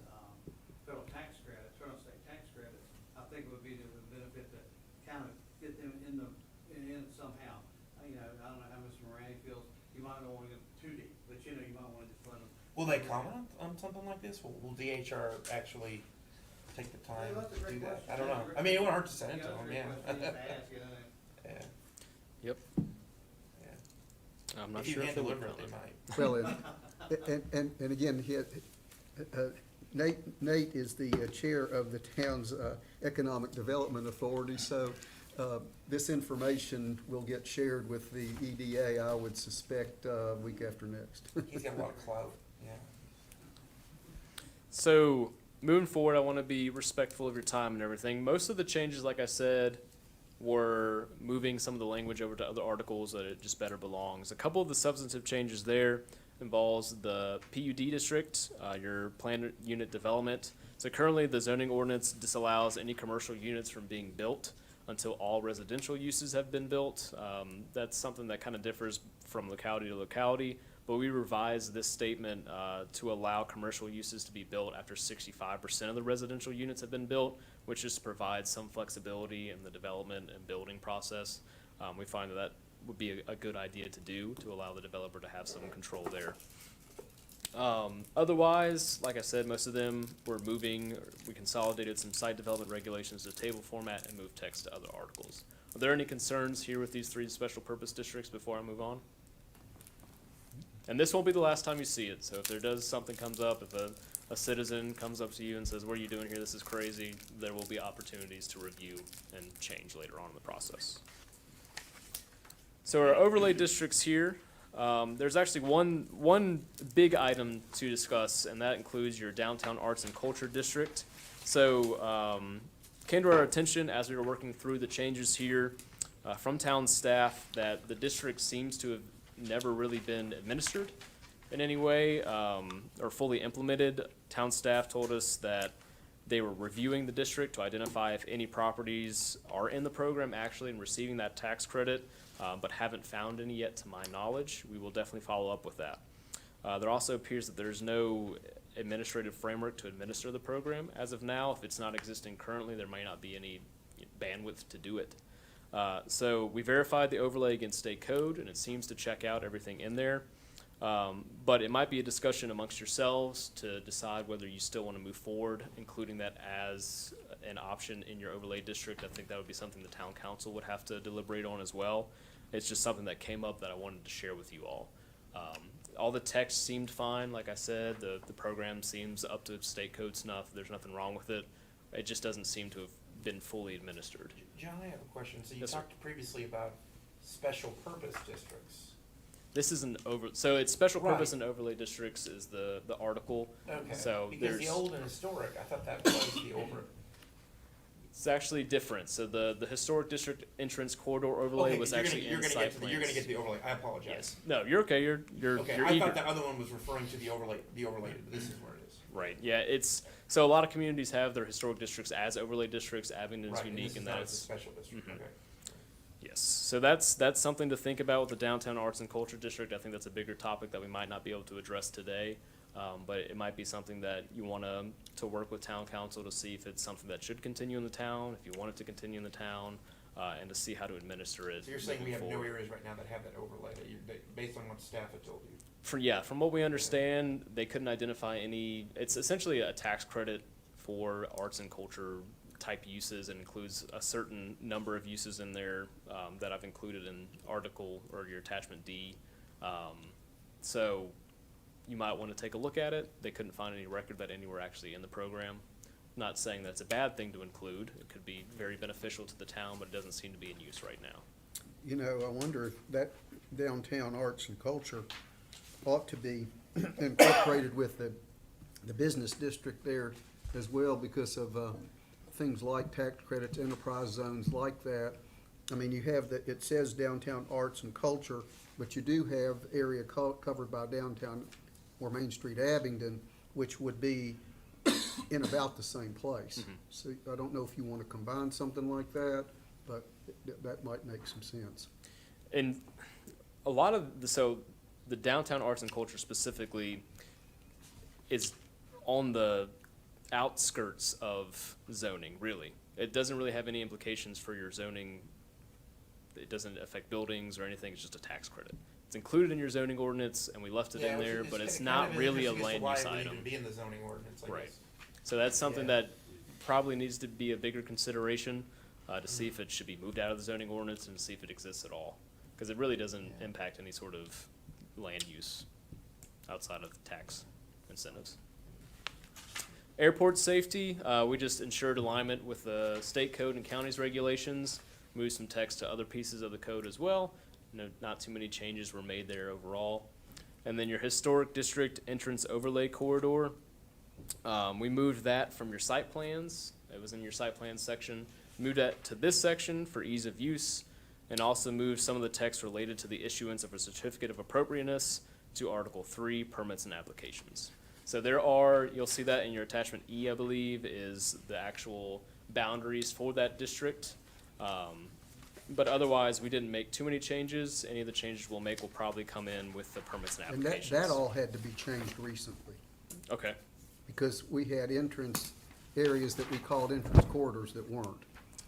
H: federal tax credits, federal state tax credits, I think it would be to the benefit to kind of get them in it somehow. I don't know how Mr. Morani feels, you might not wanna go too deep, but you might wanna just let them.
C: Will they comment on something like this? Will DHR actually take the time
H: Well, that's a
C: to do
H: great
C: that?
H: question.
C: I don't know. I mean, it wouldn't hurt to send it to
H: That's a
C: them,
H: great
C: yeah.
H: question just to ask,
C: Yeah,
I: Yep.
C: yeah.
I: I'm not
C: If you
I: sure if
C: hand
I: they would
C: deliver it,
I: comment.
C: they might.
A: Well, and again, Nate is the chair of the town's Economic Development Authority, so this information will get shared with the EDA, I would suspect, week after next.
C: He's got a lot of clout, yeah.
I: So moving forward, I want to be respectful of your time and everything. Most of the changes, like I said, were moving some of the language over to other articles that it just better belongs. A couple of the substantive changes there involves the PUD district, your planned unit development. So currently, the zoning ordinance disallows any commercial units from being built until all residential uses have been built. That's something that kind of differs from locality to locality, but we revised this statement to allow commercial uses to be built after 65% of the residential units have been built, which just provides some flexibility in the development and building process. We find that would be a good idea to do, to allow the developer to have some control there. Otherwise, like I said, most of them were moving, we consolidated some site development regulations to table format and moved text to other articles. Are there any concerns here with these three special purpose districts before I move on? And this won't be the last time you see it, so if there does, something comes up, if a citizen comes up to you and says, what are you doing here, this is crazy, there will be opportunities to review and change later on in the process. So our overlay districts here, there's actually one big item to discuss, and that includes your downtown arts and culture district. So came to our attention as we were working through the changes here from town staff that the district seems to have never really been administered in any way or fully implemented. Town staff told us that they were reviewing the district to identify if any properties are in the program actually and receiving that tax credit, but haven't found any yet to my knowledge. We will definitely follow up with that. There also appears that there's no administrative framework to administer the program as of now. If it's not existing currently, there may not be any bandwidth to do it. So we verified the overlay against state code, and it seems to check out everything in there. But it might be a discussion amongst yourselves to decide whether you still want to move forward, including that as an option in your overlay district. I think that would be something the town council would have to deliberate on as well. It's just something that came up that I wanted to share with you all. All the text seemed fine, like I said. The program seems up to state code snuff. There's nothing wrong with it. It just doesn't seem to have been fully administered.
C: John, I have a question. So you
I: Yes, sir.
C: talked previously about special purpose districts.
I: This is so it's special purpose
C: Right.
I: and overlay districts is the article.
C: Okay.
I: So
C: Because the
I: there's,
C: old and historic, I thought that was the over.
I: it's actually different. So the historic district entrance corridor overlay
C: Okay,
I: was
C: you're
I: actually
C: gonna,
I: in
C: you're
I: site
C: gonna get to the
I: plans.
C: overlay. I apologize.
I: Yes. No, you're okay. You're
C: Okay,
I: you're
C: I
I: eager.
C: thought the other one was referring to the overlay, but this is where it is.
I: Right. Yeah. It's so a lot of communities have their historic districts as overlay districts. Abingdon's
C: Right, and
I: unique
C: this
I: in
C: is
I: that
C: not,
I: it's
C: it's a special district,
I: Mhm.
C: okay.
I: Yes, so that's something to think about with the downtown arts and culture district. I think that's a bigger topic that we might not be able to address today. But it might be something that you want to work with town council to see if it's something that should continue in the town, if you want it to continue in the town, and to see how to administer it.
C: So you're saying we have
I: moving
C: no
I: forward.
C: areas right now that have that overlay, that based on what staff had told you?
I: From what we understand, they couldn't identify any, it's essentially a tax credit for arts and culture type uses, and includes a certain number of uses in there, that I've included in article, or your attachment D. So you might want to take a look at it. They couldn't find any record that any were actually in the program. Not saying that's a bad thing to include. It could be very beneficial to the town, but it doesn't seem to be in use right now.
A: You know, I wonder if that downtown arts and culture ought to be incorporated with the business district there as well, because of things like tax credits, enterprise zones like that. I mean, you have it says downtown arts and culture, but you do have area covered by downtown or Main Street Abingdon, which would be in about the same place. So I don't know if you want to combine something like that, but that might make some sense.
I: And a lot of the downtown arts and culture specifically is on the outskirts of zoning, really. It doesn't really have any implications for your zoning. It doesn't affect buildings or anything. It's just a tax credit. It's included in your zoning ordinance, and we left it in there, but it's not really a land use
C: Why it would
I: item.
C: even be in the zoning ordinance, I
I: Right.
C: guess.
I: So that's something
C: Yeah.
I: that probably needs to be a bigger consideration, to see if it should be moved out of the zoning ordinance and to see if it exists at all. Because it really doesn't impact any sort of land use outside of tax incentives. Airport safety, we just ensured alignment with the state code and county's regulations, moved some text to other pieces of the code as well. No, not too many changes were made there overall. And then your historic district entrance overlay corridor, we moved that from your site plans. It was in your site plans section. Moved that to this section for ease of use, and also moved some of the text related to the issuance of a certificate of appropriateness to Article 3, permits and applications. So there are, you'll see that in your attachment E, I believe, is the actual boundaries for that district. But otherwise, we didn't make too many changes. Any of the changes we'll make will probably come in with the permits and
A: And
I: applications.
A: that all had to be changed recently,
I: Okay,
A: because we had entrance areas that we called entrance corridors that weren't.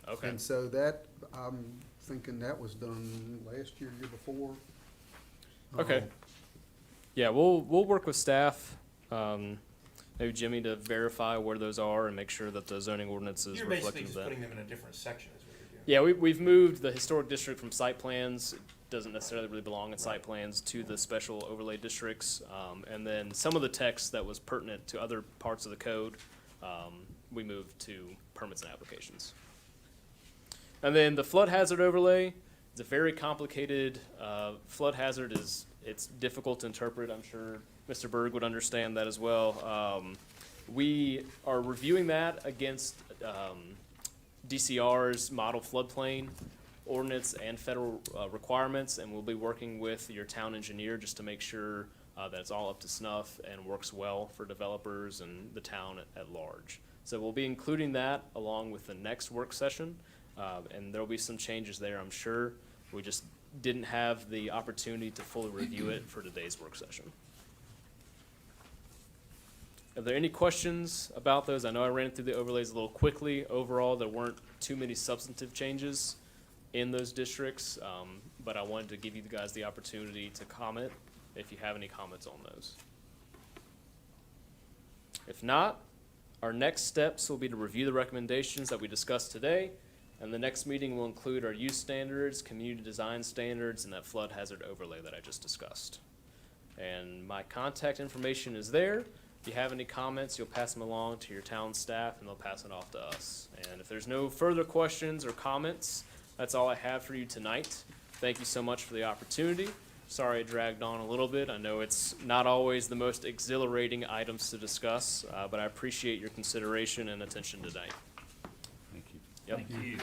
I: okay.
A: And so that, I'm thinking that was done last year, year before.
I: Okay. Yeah, we'll work with staff, maybe Jimmy, to verify where those are and make sure that the zoning ordinance is
C: You're basically
I: reflective of
C: just
I: that.
C: putting them in a different section is what you're doing.
I: Yeah, we've moved the historic district from site plans, it doesn't necessarily really belong in site plans, to the special overlay districts. And then some of the text that was pertinent to other parts of the code, we moved to permits and applications. And then the flood hazard overlay, it's a very complicated, flood hazard it's difficult to interpret. I'm sure Mr. Berg would understand that as well. We are reviewing that against, DCR's model floodplain ordinance and federal requirements, and we'll be working with your town engineer just to make sure that it's all up to snuff and works well for developers and the town at large. So we'll be including that along with the next work session, and there'll be some changes there, I'm sure. We just didn't have the opportunity to fully review it for today's work session. Are there any questions about those? I know I ran through the overlays a little quickly. Overall, there weren't too many substantive changes in those districts, but I wanted to give you guys the opportunity to comment if you have any comments on those. If not, our next steps will be to review the recommendations that we discussed today, and the next meeting will include our use standards, community design standards, and that flood hazard overlay that I just discussed. And my contact information is there. If you have any comments, you'll pass them along to your town staff, and they'll pass it off to us. And if there's no further questions or comments, that's all I have for you tonight. Thank you so much for the opportunity. Sorry it dragged on a little bit. I know it's not always the most exhilarating items to discuss, but I appreciate your consideration and attention tonight.
L: Thank you.
I: Yep.
B: Thank you.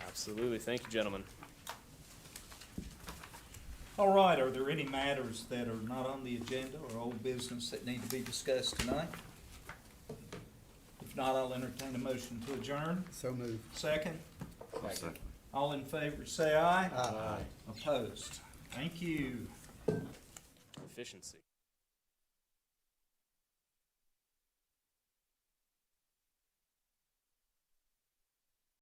I: Absolutely. Thank you, gentlemen.
B: All right, are there any matters that are not on the agenda or old business that need to be discussed tonight? If not, I'll entertain a motion to adjourn.
A: So moved.
B: Second,
L: Second.
B: all in favor, say aye.
A: Aye.
B: Opposed? Thank you.
I: Efficiency.